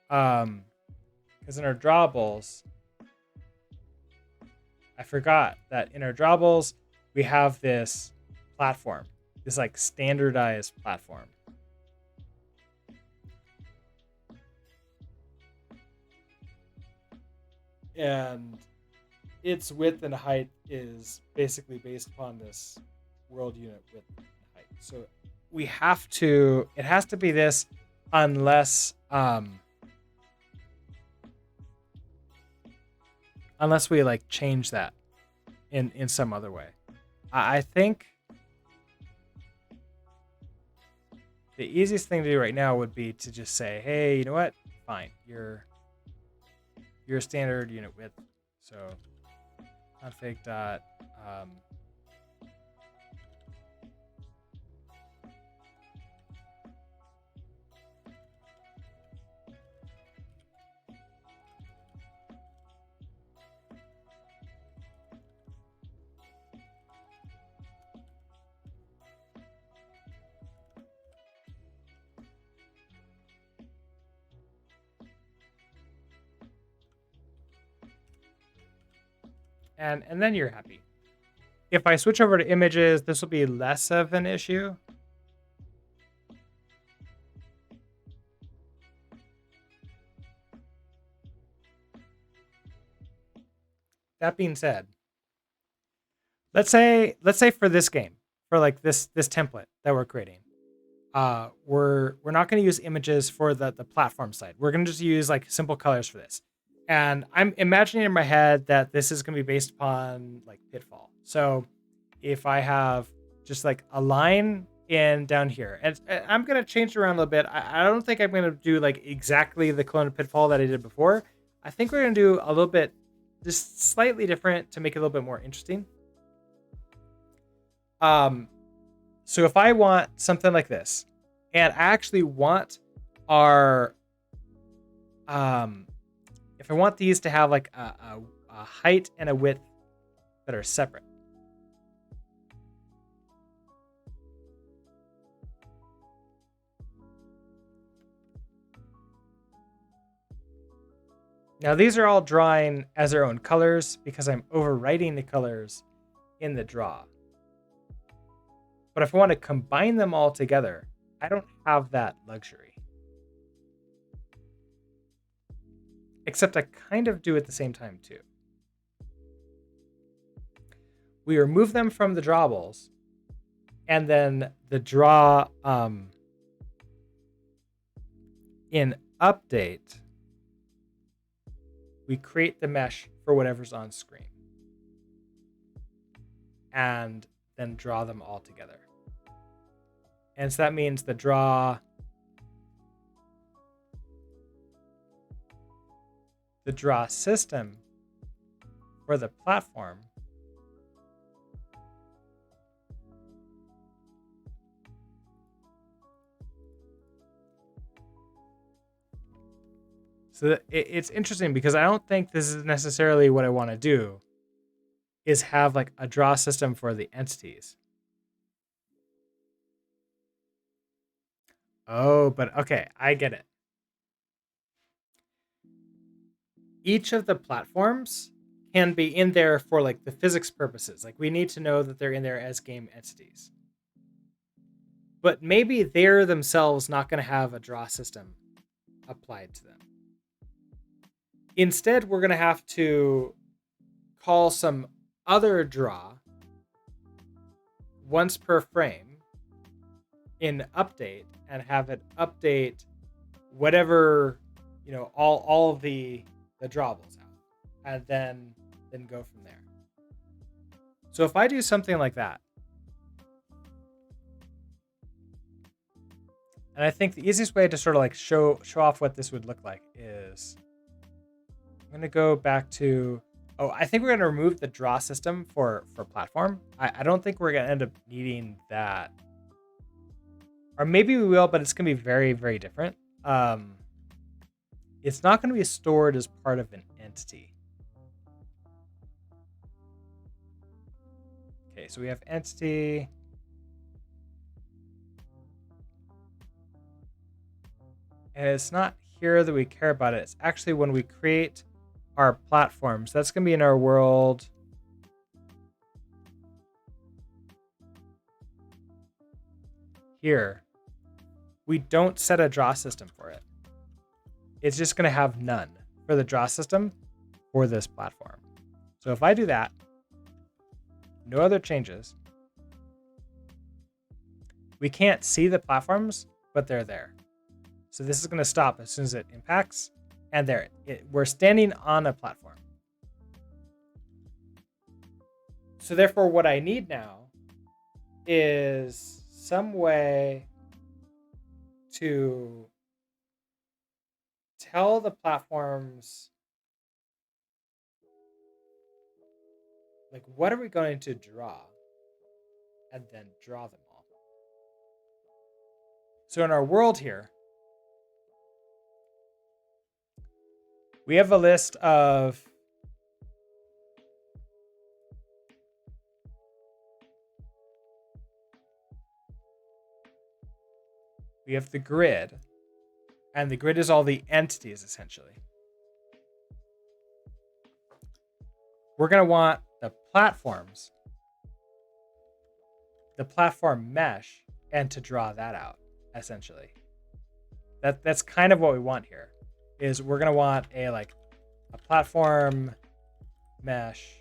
S1: Because in our drawables, I forgot that in our drawables we have this platform, this like standardized platform. And its width and height is basically based upon this world unit width and height. So it has to be this unless unless we like change that in some other way. I think the easiest thing to do right now would be to just say, hey, you know what? Fine, you're standard unit width. So config dot and then you're happy. If I switch over to images, this will be less of an issue. That being said, let's say for this game, for like this template that we're creating, we're not going to use images for the platform side. We're going to just use like simple colors for this. And I'm imagining in my head that this is going to be based upon like Pitfall. So if I have just like a line in down here, and I'm going to change it around a little bit. I don't think I'm going to do like exactly the clone of Pitfall that I did before. I think we're going to do a little bit just slightly different to make it a little bit more interesting. So if I want something like this, and I actually want our if I want these to have like a height and a width that are separate. Now these are all drawing as their own colors because I'm overwriting the colors in the draw. But if I want to combine them all together, I don't have that luxury. Except I kind of do at the same time too. We remove them from the drawables, and then the draw in update, we create the mesh for whatever's on screen. And then draw them all together. And so that means the draw system for the platform so it's interesting because I don't think this is necessarily what I want to do, is have like a draw system for the entities. Oh, but okay, I get it. Each of the platforms can be in there for like the physics purposes. Like we need to know that they're in there as game entities. But maybe they're themselves not going to have a draw system applied to them. Instead, we're going to have to call some other draw once per frame in update and have it update whatever, all of the drawables out, and then go from there. So if I do something like that, and I think the easiest way to sort of like show off what this would look like is I'm going to go back to, I think we're going to remove the draw system for platform. I don't think we're going to end up needing that. Or maybe we will, but it's going to be very, very different. it's not going to be stored as part of an entity. Okay, so we have entity. And it's not here that we care about it. It's actually when we create our platforms. That's going to be in our world. Here. We don't set a draw system for it. It's just going to have none for the draw system for this platform. So if I do that, no other changes. We can't see the platforms, but they're there. So this is going to stop as soon as it impacts. And there, we're standing on a platform. So therefore, what I need now is some way to tell the platforms, like, what are we going to draw? And then draw them all. So in our world here, we have a list of we have the grid, and the grid is all the entities essentially. We're going to want the platforms, the platform mesh, and to draw that out essentially. That's kind of what we want here. Is we're going to want a platform mesh.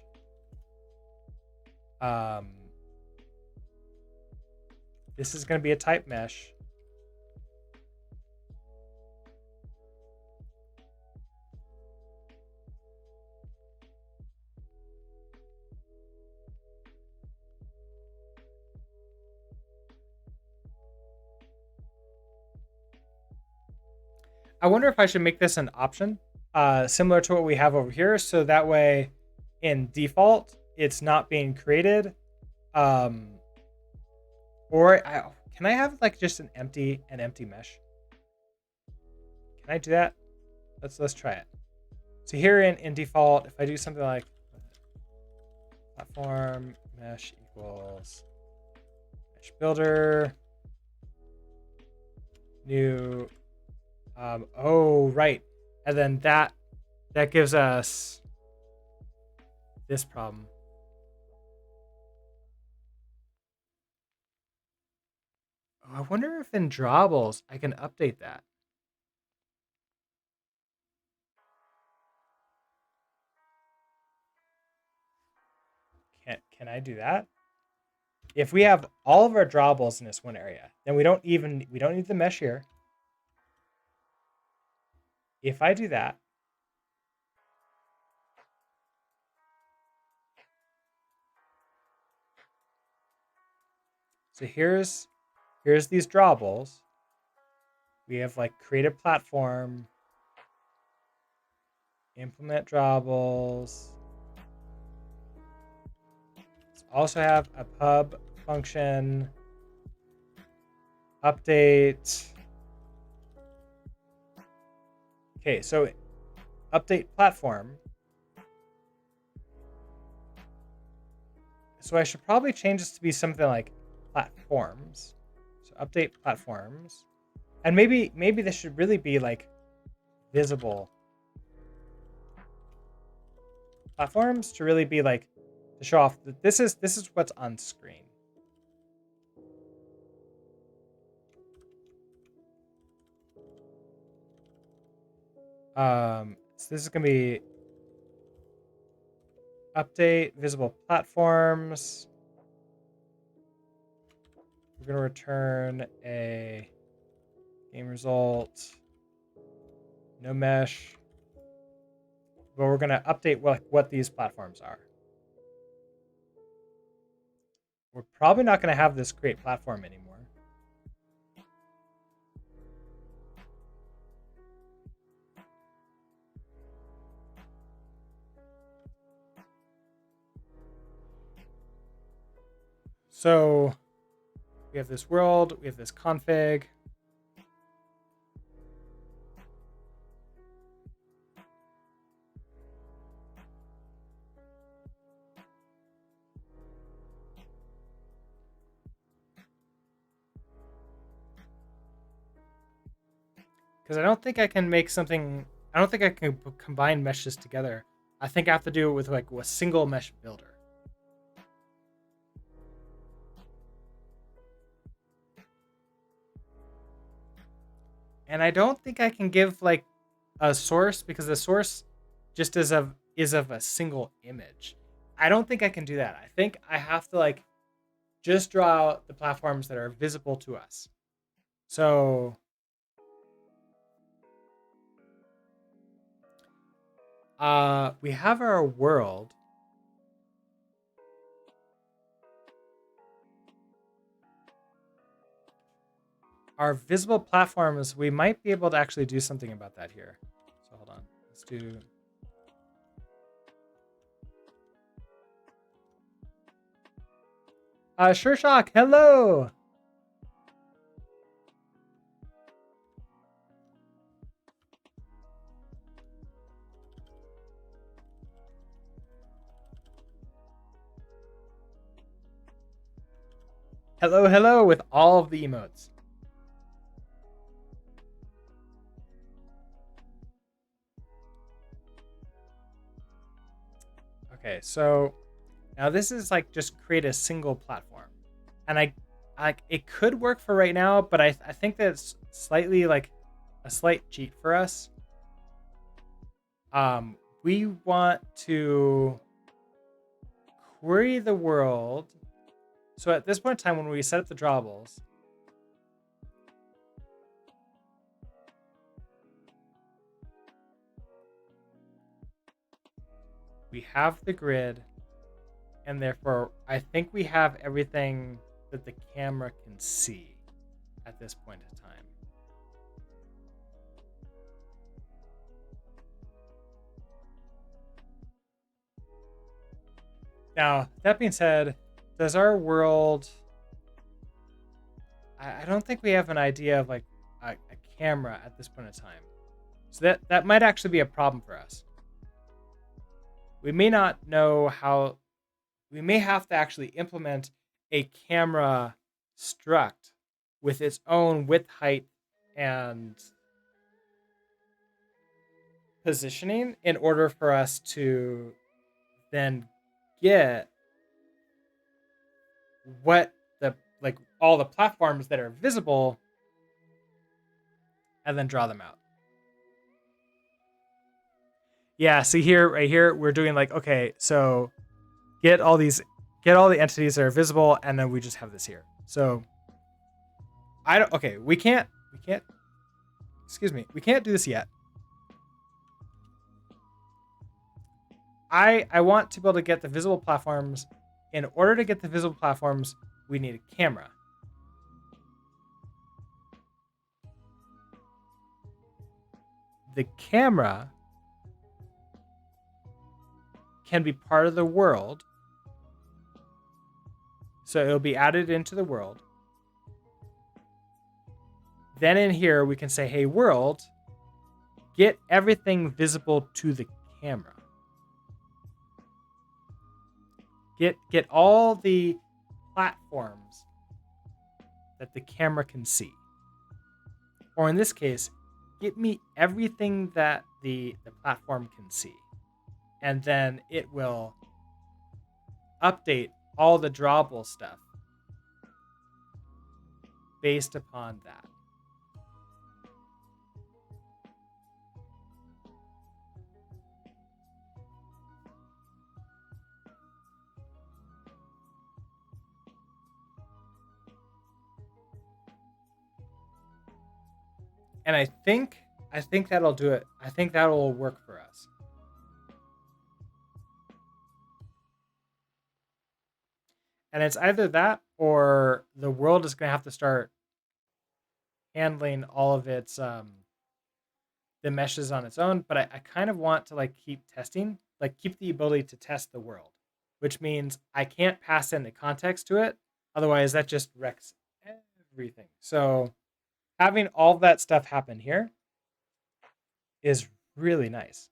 S1: This is going to be a type mesh. I wonder if I should make this an option, similar to what we have over here. So that way in default, it's not being created. Can I have just an empty mesh? Can I do that? Let's try it. So here in default, if I do something like platform mesh equals mesh builder, new, oh, right. And then that gives us this problem. Oh, I wonder if in drawables I can update that. Can I do that? If we have all of our drawables in this one area, then we don't need the mesh here. If I do that, so here's these drawables. We have create a platform, implement drawables. Let's also have a pub function, update. Okay, so update platform. So I should probably change this to be something like platforms. So update platforms. And maybe this should really be visible platforms to really be to show off that this is what's on screen. So this is gonna be update visible platforms. We're gonna return a game result, no mesh, but we're gonna update what these platforms are. We're probably not gonna have this create platform anymore. So we have this world, we have this config. because I don't think I can make something. I don't think I can combine meshes together. I think I have to do it with like a single mesh builder. And I don't think I can give like a source because the source just is of a single image. I don't think I can do that. I think I have to like just draw out the platforms that are visible to us. So we have our world. Our visible platforms, we might be able to actually do something about that here. So hold on. Let's do Sure Shock, hello. Hello, hello with all of the emotes. Okay, so now this is like just create a single platform. And I it could work for right now, but I think that's slightly like a slight cheat for us. We want to query the world. So at this point in time, when we set up the drawables, we have the grid, and therefore I think we have everything that the camera can see at this point in time. Now, that being said, does our world... I don't think we have an idea of like a camera at this point in time. So that might actually be a problem for us. We may not know how... We may have to actually implement a camera struct with its own width, height, and positioning in order for us to then get what the like all the platforms that are visible and then draw them out. Yeah, see here, right here, we're doing like, okay, so get all the entities that are visible, and then we just have this here. So I don't okay, we can't excuse me, we can't do this yet. I want to be able to get the visible platforms. In order to get the visible platforms, we need a camera. The camera can be part of the world. So it'll be added into the world. Then in here, we can say, hey, world, get everything visible to the camera. Get all the platforms that the camera can see. Or in this case, get me everything that the platform can see. And then it will update all the drawable stuff based upon that. And I think that'll do it. I think that will work for us. And it's either that or the world is going to have to start handling all of its the meshes on its own. But I kind of want to like keep testing, like keep the ability to test the world, which means I can't pass in the context to it. Otherwise, that just wrecks everything. So having all that stuff happen here is really nice.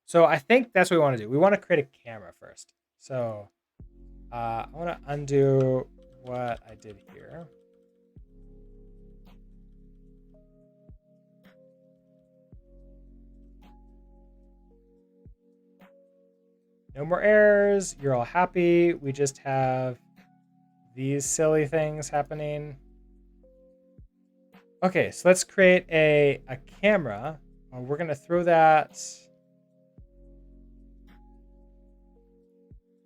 S1: So I think that's what we want to do. We want to create a camera first. So I want to undo what I did here. No more errors. You're all happy. We just have these silly things happening. Okay, so let's create a camera. We're going to throw that.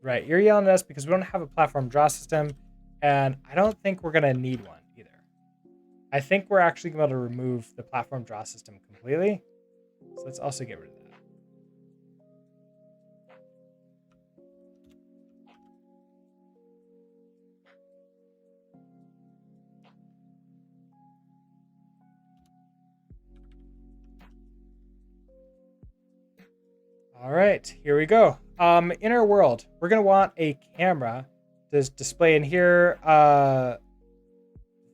S1: Right, you're yelling at us because we don't have a platform draw system, and I don't think we're going to need one either. I think we're actually going to be able to remove the platform draw system completely. So let's also get rid of that. All right, here we go. In our world, we're gonna want a camera to display in here.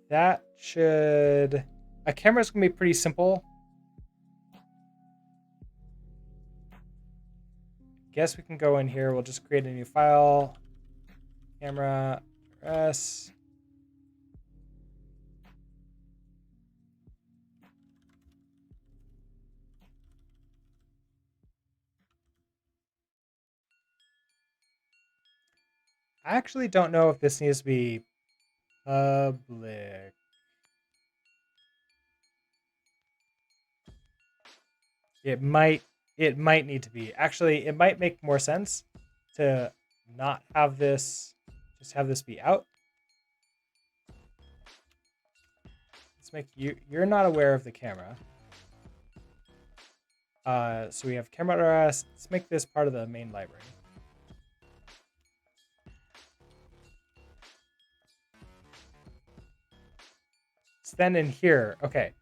S1: That should a camera's gonna be pretty simple. Guess we can go in here. We'll just create a new file. Camera address. I actually don't know if this needs to be public. It might need to be. Actually, it might make more sense to not have this, just have this be out. Let's make you're not aware of the camera. So we have camera address. Let's make this part of the main library. So then in here, okay.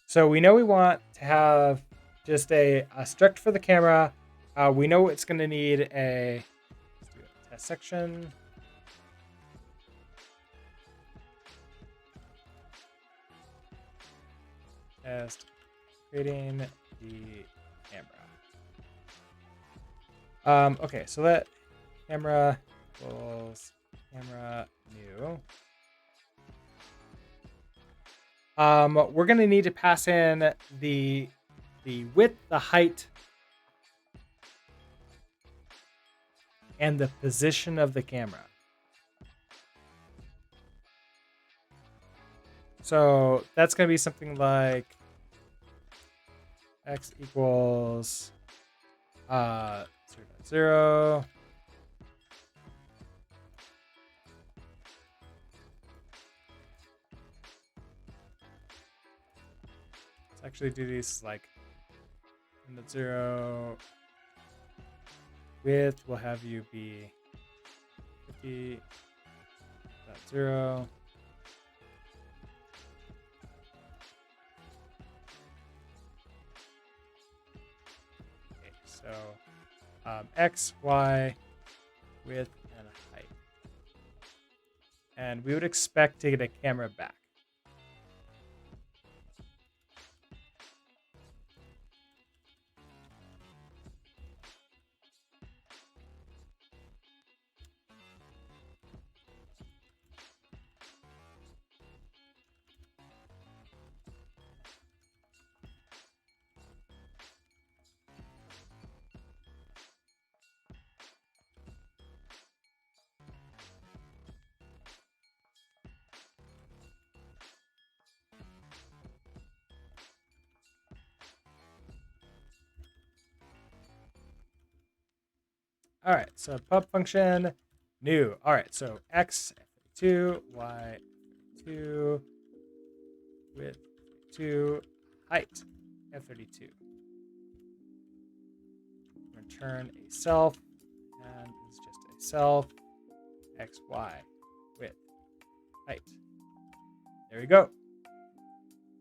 S1: So we know we want to have just a struct for the camera. We know it's going to need a, let's do a test section. Test creating the camera. Okay, so let camera equals camera new. We're gonna need to pass in the width, the height, and the position of the camera. So that's gonna be something like x equals 0.0. Let's actually do these like 0. Width will have you be 50.0. Okay, so x, y, width, and height. And we would expect to get a camera back. All right, so pub function new. All right, so x 2, y 2, width 2, height f32. Return a self, and it's just a self x y width height. There we go.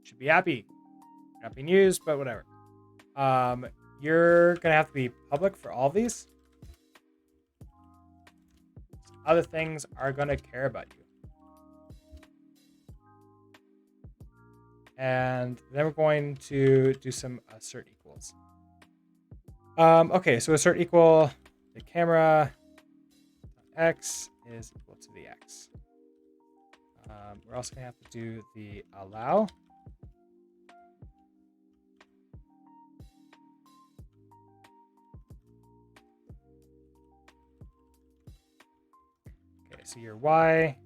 S1: Should be happy. Not being used, but whatever. You're gonna have to be public for all of these. Other things are going to care about you. And then we're going to do some assert equals. Okay, so assert equal the camera x is equal to the x. We're also gonna have to do the allow. Okay, so your y,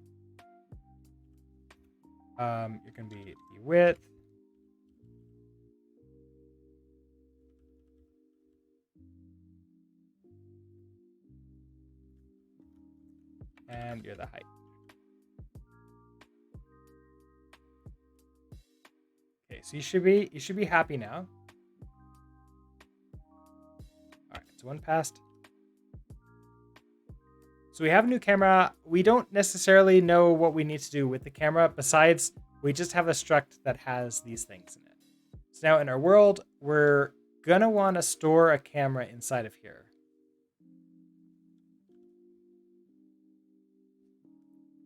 S1: you're gonna be the width. And you're the height. Okay, so you should be happy now. All right, so one passed. So we have a new camera. We don't necessarily know what we need to do with the camera. Besides, we just have a struct that has these things in it. So now in our world, we're gonna want to store a camera inside of here.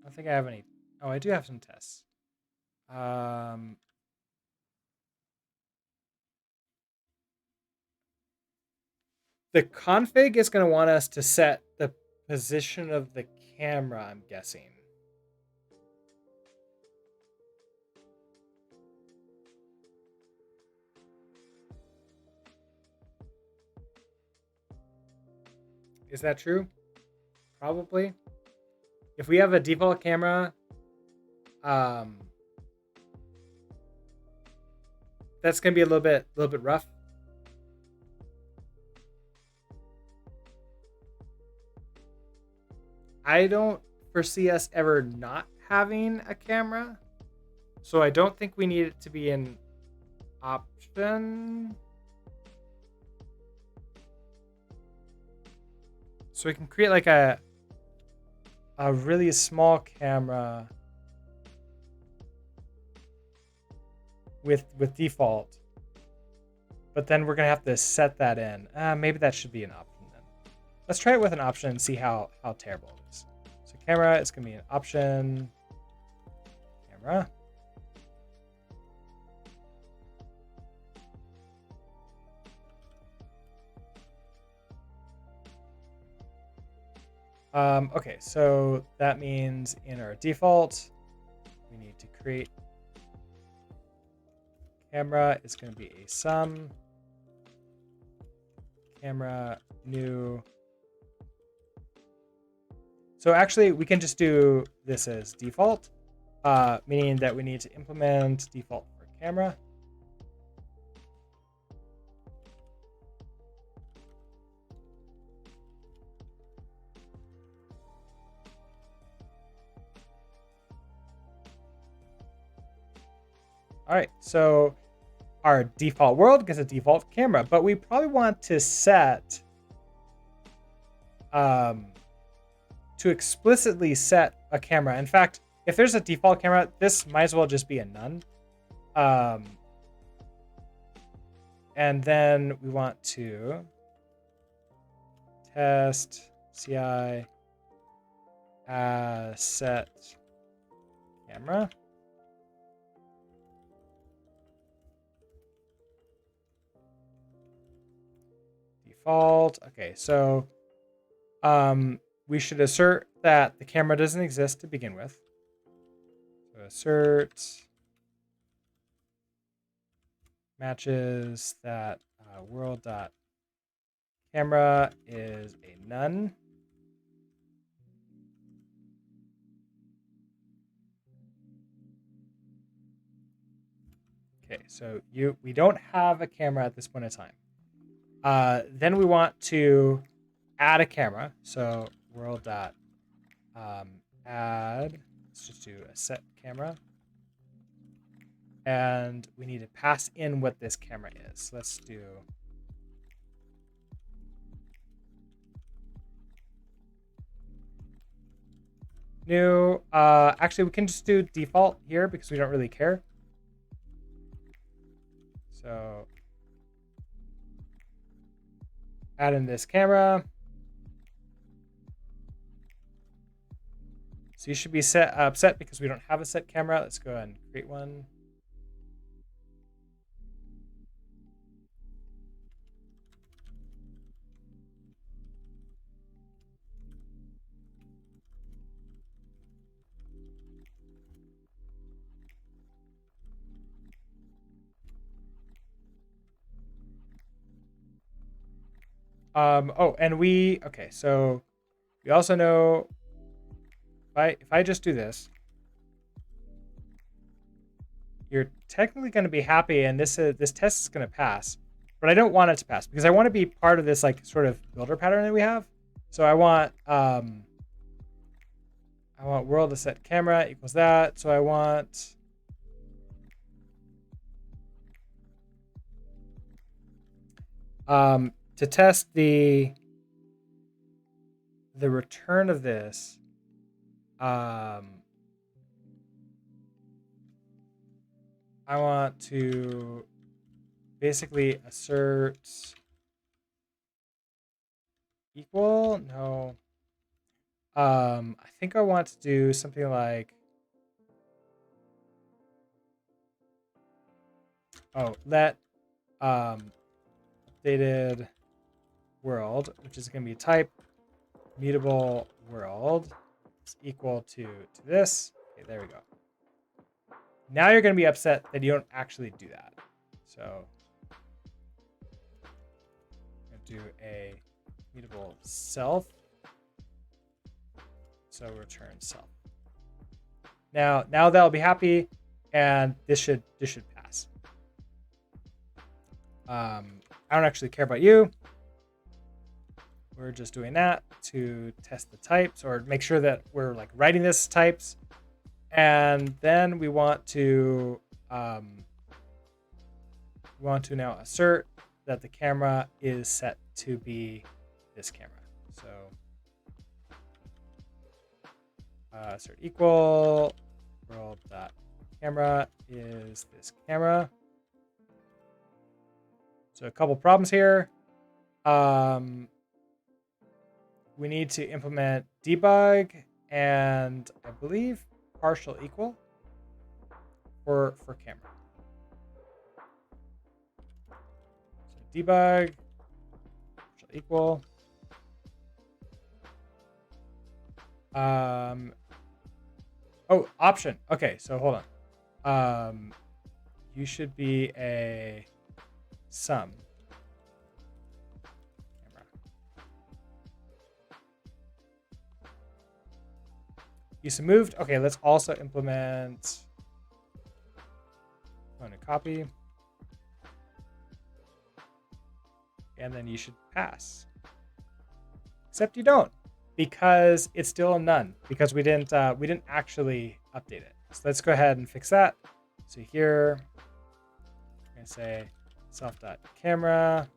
S1: I don't think I have any. Oh, I do have some tests. The config is going to want us to set the position of the camera, I'm guessing. Is that true? Probably. If we have a default camera, that's going to be a little bit rough. I don't foresee us ever not having a camera, so I don't think we need it to be an option. So we can create like a really small camera with default, but then we're gonna have to set that in. Maybe that should be an option then. Let's try it with an option and see how terrible it is. So camera is gonna be an option. Camera. Okay, so that means in our default, we need to create camera is going to be a sum camera new. So actually, we can just do this as default, meaning that we need to implement default for camera. All right, so our default world gets a default camera, but we probably want to set to explicitly set a camera. In fact, if there's a default camera, this might as well just be a none. And then we want to test CI set camera. Default. Okay, so we should assert that the camera doesn't exist to begin with. So assert matches that world dot camera is a none. Okay, so we don't have a camera at this point in time. Then we want to add a camera. So world dot add. Let's just do a set camera. And we need to pass in what this camera is. Let's do new. Actually, we can just do default here because we don't really care. So add in this camera. So you should be upset because we don't have a set camera. Let's go ahead and create one. Oh, and okay, so we also know if I just do this, you're technically going to be happy, and this test is going to pass. But I don't want it to pass because I want to be part of this like sort of builder pattern that we have. So I want world to set camera equals that. So I want to test the return of this. I want to basically assert equal. No. I think I want to do something like, let updated world, which is going to be type mutable world, is equal to this. Okay, there we go. Now you're going to be upset that you don't actually do that. So I'm going to do a mutable self. So return self. Now that'll be happy, and this should pass. I don't actually care about you. We're just doing that to test the types or make sure that we're like writing this types. And then we want to now assert that the camera is set to be this camera. So assert equal world dot camera is this camera. So a couple problems here. We need to implement debug and I believe partial equal for camera. So debug, partial equal. Option. Okay, so hold on. You should be a sum. Camera. Use moved. Okay, let's also implement component copy. And then you should pass. Except you don't, because it's still a none, because we didn't actually update it. So let's go ahead and fix that. So here, I'm gonna say self.camera.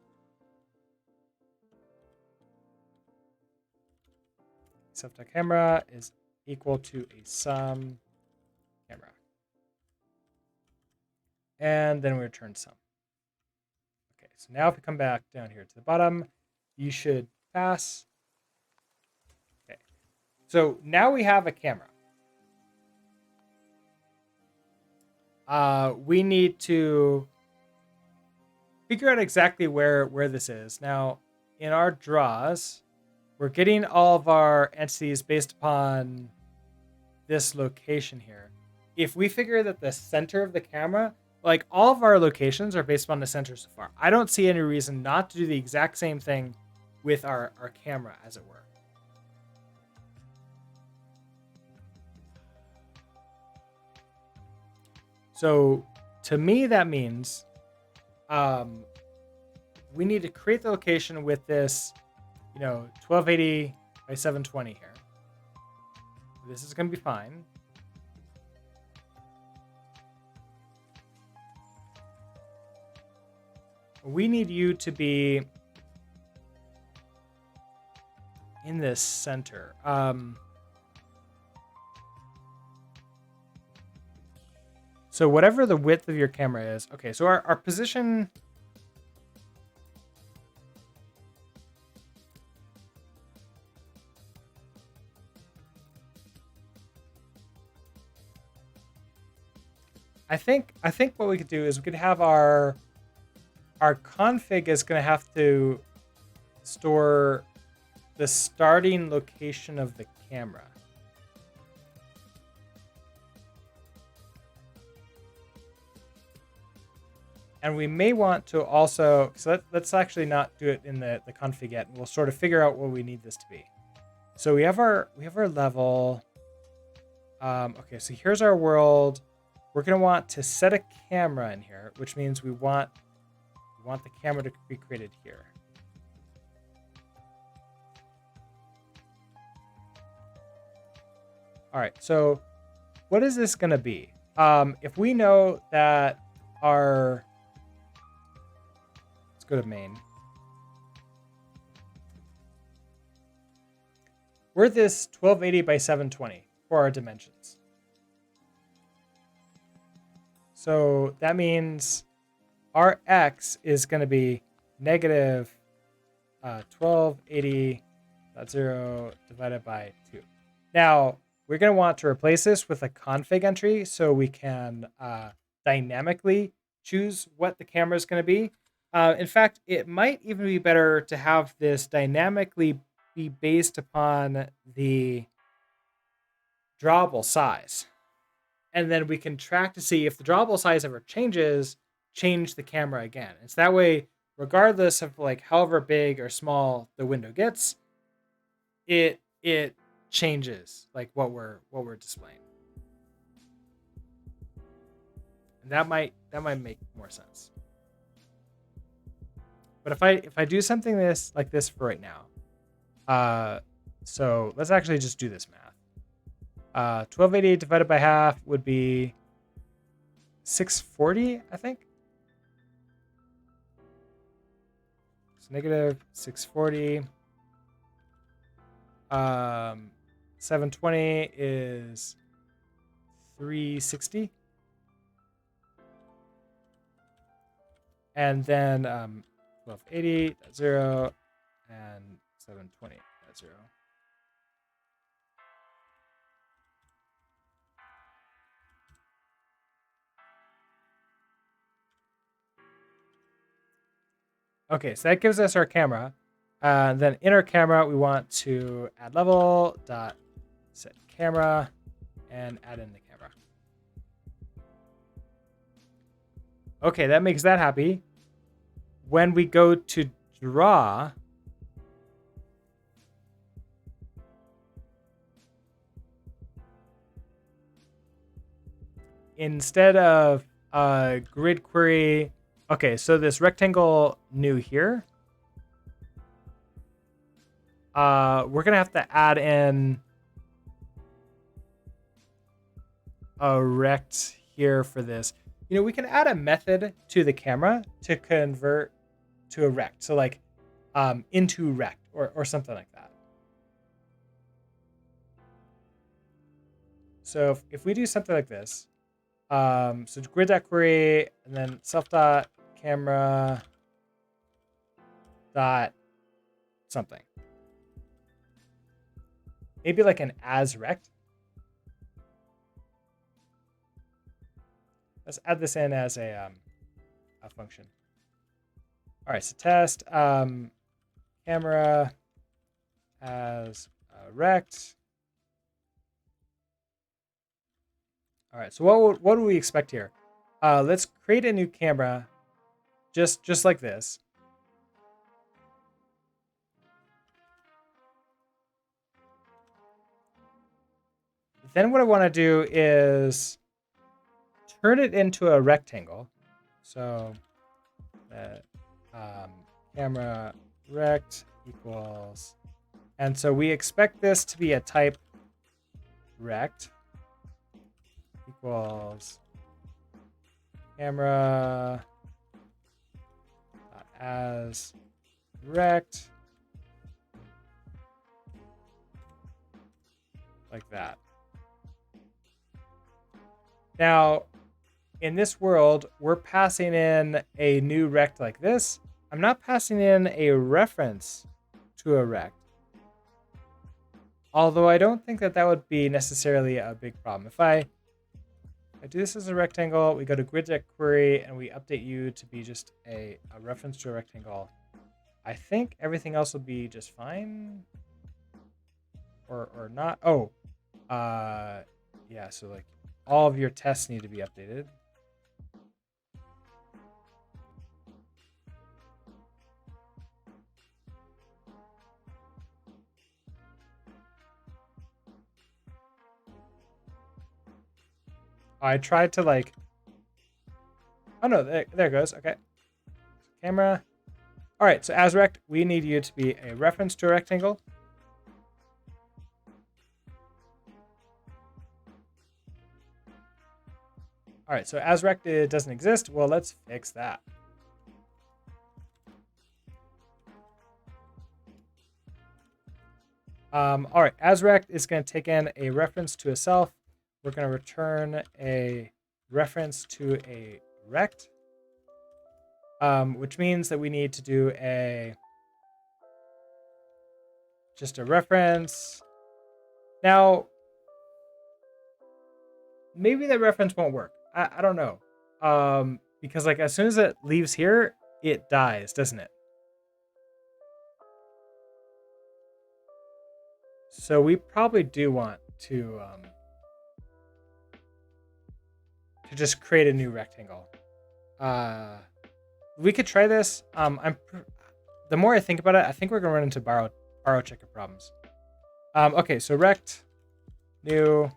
S1: Self.camera is equal to a sum camera. And then we return sum. Okay, so now if we come back down here to the bottom, you should pass. Okay, so now we have a camera. We need to figure out exactly where this is. Now, in our draws, we're getting all of our entities based upon this location here. If we figure that the center of the camera, like all of our locations are based upon the center so far. I don't see any reason not to do the exact same thing with our camera, as it were. So to me, that means we need to create the location with this, 1280 by 720 here. This is going to be fine. We need you to be in this center. So whatever the width of your camera is. Okay, so our position... I think what we could do is we could have our config is going to have to store the starting location of the camera. And we may want to also, so let's actually not do it in the config yet. We'll sort of figure out what we need this to be. So we have our level. Okay, so here's our world. We're gonna want to set a camera in here, which means we want the camera to be created here. All right, so what is this gonna be? If we know that our, let's go to main. We're this 1280 by 720 for our dimensions. So that means our x is going to be negative 1280.0 divided by 2. Now, we're going to want to replace this with a config entry so we can dynamically choose what the camera is going to be. In fact, it might even be better to have this dynamically be based upon the drawable size. And then we can track to see if the drawable size ever changes, change the camera again. It's that way, regardless of like however big or small the window gets, it changes like what we're displaying. And that might make more sense. But if I do something like this for right now, so let's actually just do this math. 1280 divided by half would be 640, I think. So negative 640. 720 is 360. And then 1280.0 and 720.0. Okay, so that gives us our camera. Then in our camera, we want to add level dot set camera and add in the camera. Okay, that makes that happy. When we go to draw, instead of grid query, okay, so this rectangle new here, we're gonna have to add in a rect here for this. You know, we can add a method to the camera to convert to a rect. So like into rect or something like that. So if we do something like this, so grid.query and then self.camera dot something. Maybe like an as rect. Let's add this in as a function. All right, so test camera as rect. All right, so what do we expect here? Let's create a new camera, just like this. Then what I want to do is turn it into a rectangle. So camera rect equals, and so we expect this to be a type rect equals camera as rect, like that. Now, in this world, we're passing in a new rect like this. I'm not passing in a reference to a rect. Although I don't think that would be necessarily a big problem. If I do this as a rectangle, we go to grid.query and we update you to be just a reference to a rectangle. I think everything else will be just fine. Or not. Oh, yeah, so like all of your tests need to be updated. I tried to like, oh no, there it goes. Okay. Camera. All right, so as rect, we need you to be a reference to a rectangle. All right, so as rect, it doesn't exist. Well, let's fix that. All right, as rect is going to take in a reference to a self. We're going to return a reference to a rect, which means that we need to do just a reference. Now, maybe that reference won't work. I don't know. Because like as soon as it leaves here, it dies, doesn't it? So we probably do want to just create a new rectangle. We could try this. The more I think about it, I think we're gonna run into borrow checker problems. Okay, so rect new.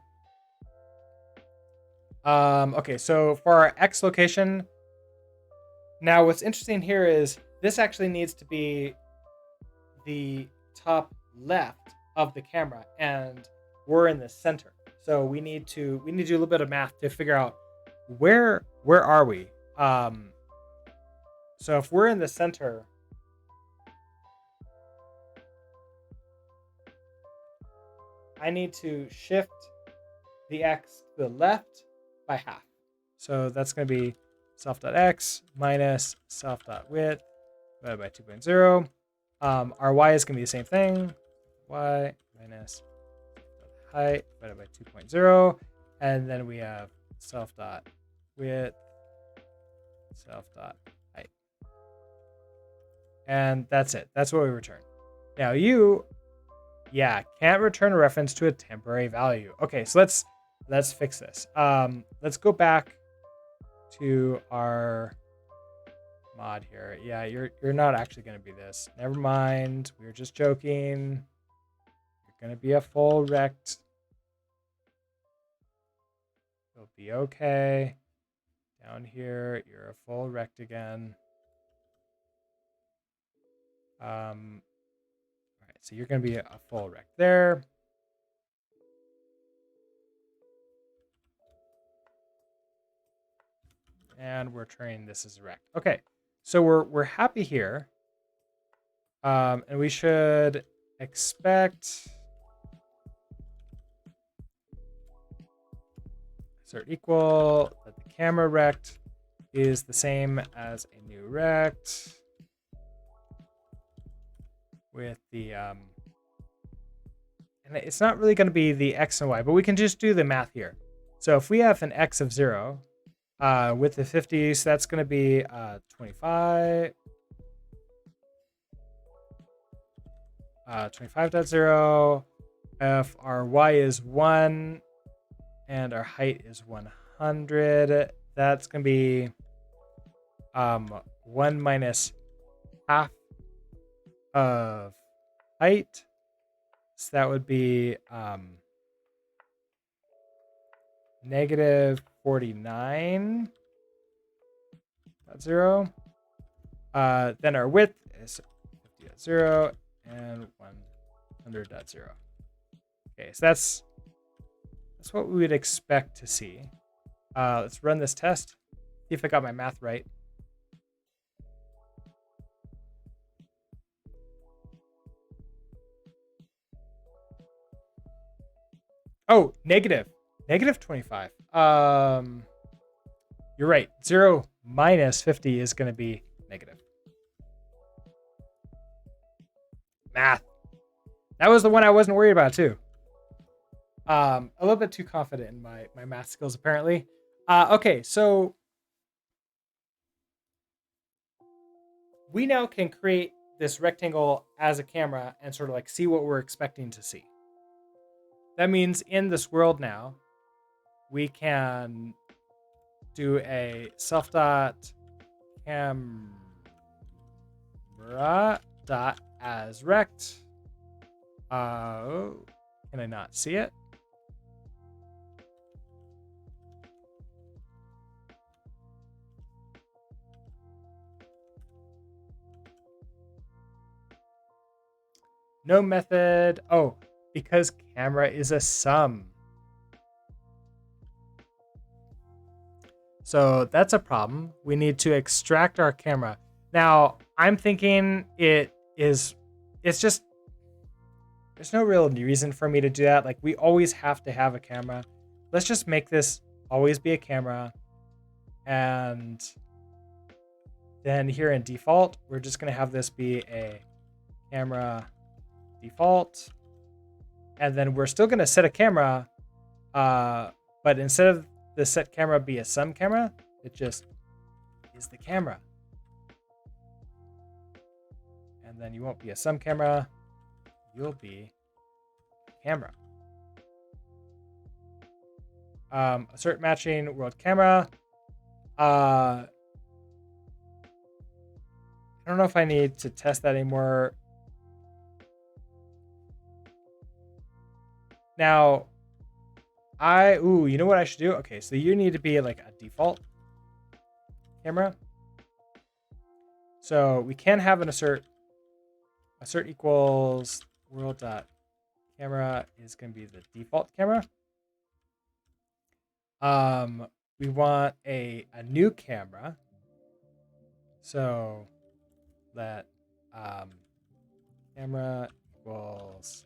S1: Okay, so for our X location, now what's interesting here is this actually needs to be the top left of the camera, and we're in the center. So we need to do a little bit of math to figure out where are we. So if we're in the center, I need to shift the X to the left by half. So that's going to be self.x minus self.width divided by 2.0. Our y is going to be the same thing. Y minus height divided by 2.0. And then we have self.width, self.height. And that's it. That's what we return. Now you, can't return a reference to a temporary value. Okay, so let's fix this. Let's go back to our mod here. Yeah, you're not actually going to be this. Never mind. We were just joking. You're going to be a full rect. You'll be okay. Down here, you're a full rect again. All right, so you're going to be a full rect there. And we're turning this as a rect. Okay, so we're happy here. And we should expect assert equal that the camera rect is the same as a new rect with the and it's not really going to be the x and y, but we can just do the math here. So if we have an x of 0 with the 50, so that's going to be 25 25.0. If our y is 1 and our height is 100, that's going to be 1 minus half of height. So that would be negative 49.0. Then our width is 50.0 and 100.0. Okay, so that's what we would expect to see. Let's run this test. See if I got my math right. Oh, negative 25. You're right. 0 minus 50 is going to be negative. Math. That was the one I wasn't worried about too. A little bit too confident in my math skills apparently. Okay, so we now can create this rectangle as a camera and sort of like see what we're expecting to see. That means in this world now, we can do a self.camera.asRect. Can I not see it? No method. Oh, because camera is a sum. So that's a problem. We need to extract our camera. Now, I'm thinking it's just, there's no real reason for me to do that. Like, we always have to have a camera. Let's just make this always be a camera. And then here in default, we're just going to have this be a camera default. And then we're still going to set a camera. But instead of the set camera be a sum camera, it just is the camera. And then you won't be a sum camera. You'll be a camera. Assert matching world camera. I don't know if I need to test that anymore. Now, you know what I should do? Okay, so you need to be like a default camera. So we can have an assert. Assert equals world dot camera is going to be the default camera. We want a new camera. So let camera equals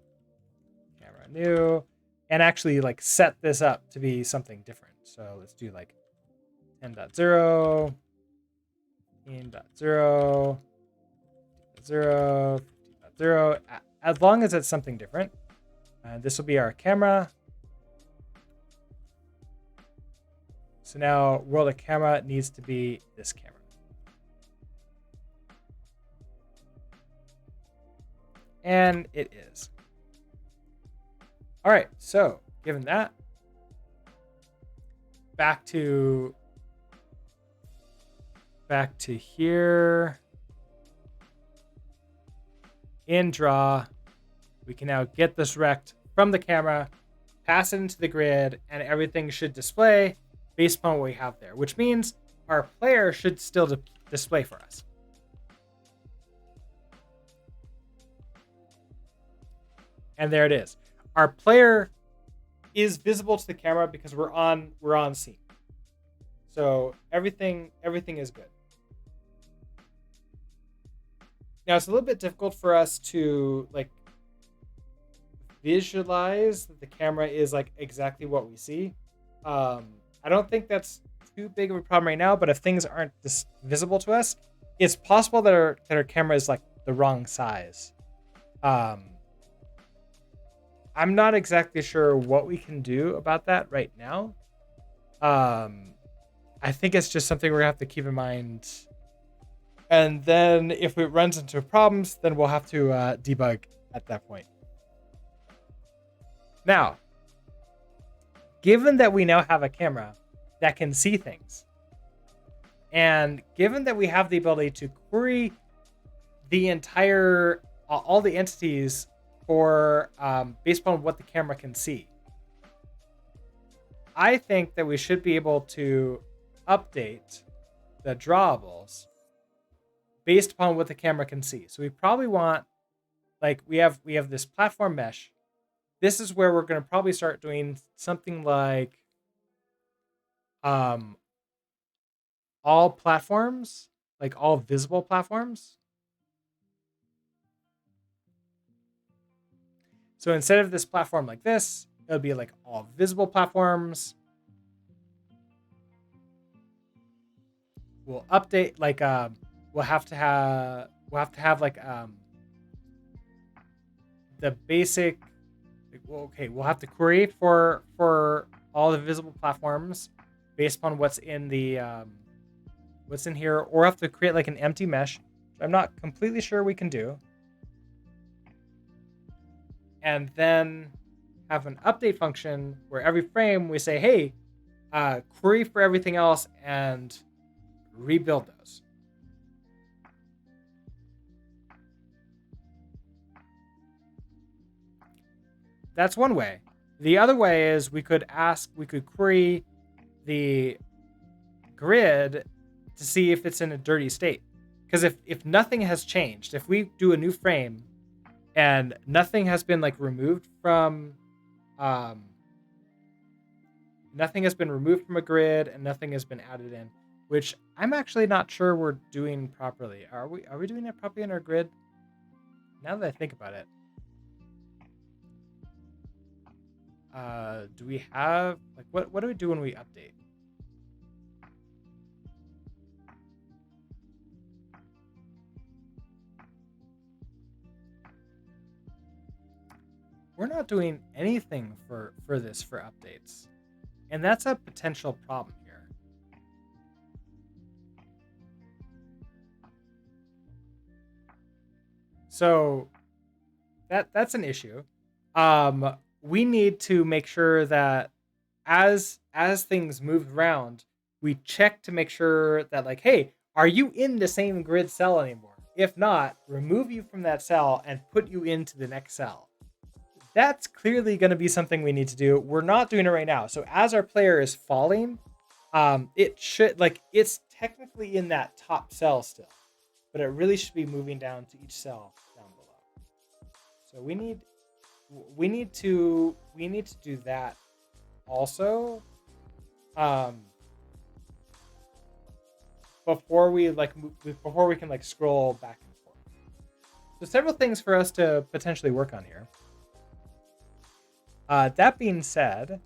S1: camera new, and actually like set this up to be something different. So let's do like 10.0, 15.0, 0, 15.0, as long as it's something different. This will be our camera. So now world of camera needs to be this camera. And it is. All right, so given that, back to here. In draw, we can now get this rect from the camera, pass it into the grid, and everything should display based upon what we have there, which means our player should still display for us. And there it is. Our player is visible to the camera because we're on scene. So everything is good. Now it's a little bit difficult for us to like visualize that the camera is like exactly what we see. I don't think that's too big of a problem right now, but if things aren't visible to us, it's possible that our camera is like the wrong size. I'm not exactly sure what we can do about that right now. I think it's just something we're gonna have to keep in mind. And then if it runs into problems, then we'll have to debug at that point. Now, given that we now have a camera that can see things, and given that we have the ability to query the entire, all the entities for based upon what the camera can see, I think that we should be able to update the drawables based upon what the camera can see. So we probably want, like, we have this platform mesh. This is where we're going to probably start doing something like all platforms, like all visible platforms. So instead of this platform like this, it'll be like all visible platforms. We'll update like we'll have to have like the basic. Okay, we'll have to query for all the visible platforms based upon what's in the what's in here, or have to create like an empty mesh, which I'm not completely sure we can do. And then have an update function where every frame we say, hey, query for everything else and rebuild those. That's one way. The other way is we could query the grid to see if it's in a dirty state. Because if nothing has changed, if we do a new frame and nothing has been like removed from um, nothing has been removed from a grid, and nothing has been added in, which I'm actually not sure we're doing properly. Are we doing it properly in our grid? Now that I think about it. Do we have like what do we do when we update? We're not doing anything for this for updates. And that's a potential problem here. So that's an issue. We need to make sure that as things move around, we check to make sure that like, hey, are you in the same grid cell anymore? If not, remove you from that cell and put you into the next cell. That's clearly going to be something we need to do. We're not doing it right now. So as our player is falling, it should like it's technically in that top cell still, but it really should be moving down to each cell down below. So we need to do that also before we like before we can like scroll back and forth. So several things for us to potentially work on here. That being said,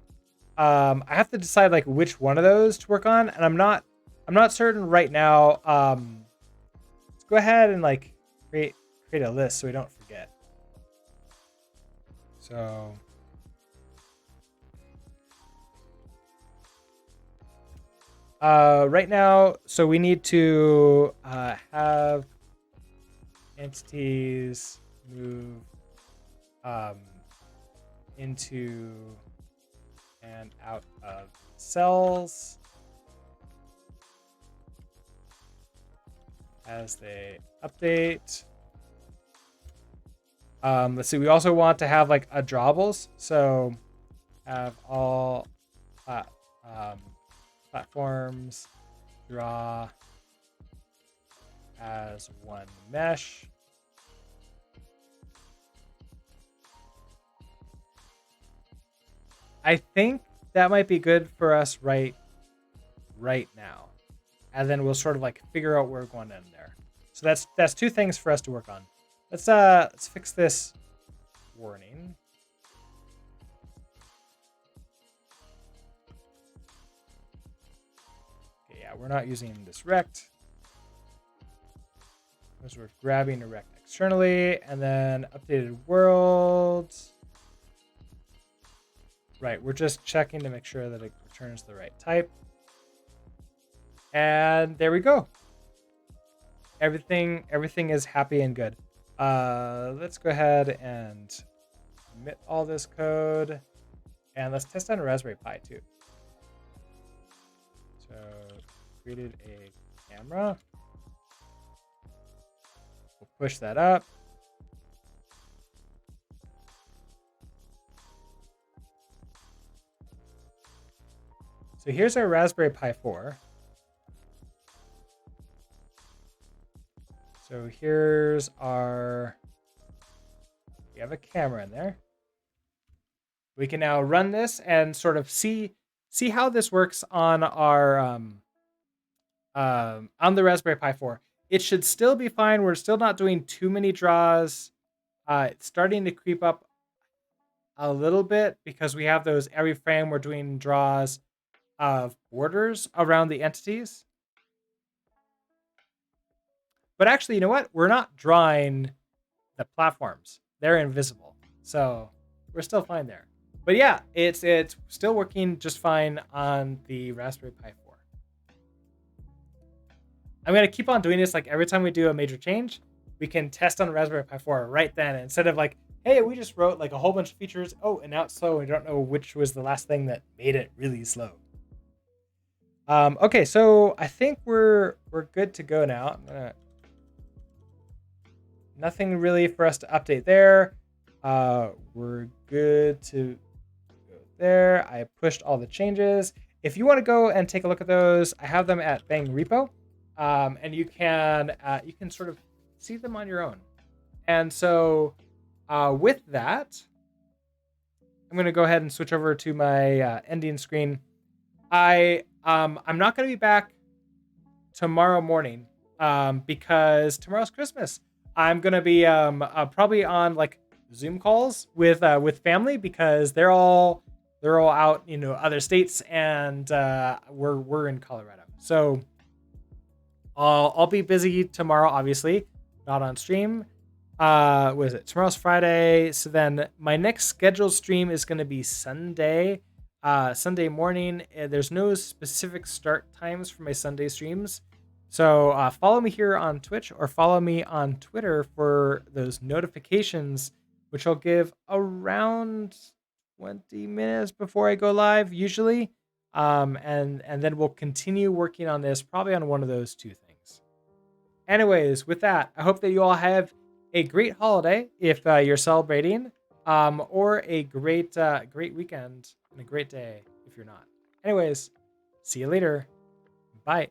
S1: I have to decide like which one of those to work on, and I'm not certain right now. Let's go ahead and like create a list so we don't forget. So right now, so we need to have entities move into and out of cells as they update. Let's see. We also want to have like a drawables, so have all platforms draw as one mesh. I think that might be good for us right now, and then we'll sort of like figure out where we're going in there. So that's two things for us to work on. Let's fix this warning. Okay, yeah, we're not using this rect because we're grabbing a rect externally, and then updated worlds. Right, we're just checking to make sure that it returns the right type. And there we go. Everything is happy and good. Let's go ahead and commit all this code. And let's test on a Raspberry Pi too. So created a camera. We'll push that up. So here's our Raspberry Pi 4. So here's our, we have a camera in there. We can now run this and sort of see how this works on our on the Raspberry Pi 4. It should still be fine. We're still not doing too many draws. It's starting to creep up a little bit because we have those every frame we're doing draws of borders around the entities. But actually, you know what? We're not drawing the platforms. They're invisible. So we're still fine there. But yeah, it's still working just fine on the Raspberry Pi 4. I'm going to keep on doing this like every time we do a major change. We can test on the Raspberry Pi 4 right then instead of like, hey, we just wrote like a whole bunch of features. Oh, and now it's slow. We don't know which was the last thing that made it really slow. Okay, so I think we're good to go now. Nothing really for us to update there. We're good to go there. I pushed all the changes. If you want to go and take a look at those, I have them at Bang Repo, and you can sort of see them on your own. And so With that, I'm going to go ahead and switch over to my ending screen. I'm not going to be back tomorrow morning because tomorrow's Christmas. I'm gonna be probably on like Zoom calls with family because they're all out, other states, and we're in Colorado. So I'll be busy tomorrow, obviously, not on stream. What is it? Tomorrow's Friday, so then my next scheduled stream is gonna be Sunday morning. There's no specific start times for my Sunday streams. So follow me here on Twitch or follow me on Twitter for those notifications, which I'll give around 20 minutes before I go live, usually. And then we'll continue working on this, probably on one of those two things. Anyways, with that, I hope that you all have a great holiday if you're celebrating, or a great weekend and a great day if you're not. Anyways, see you later. Bye.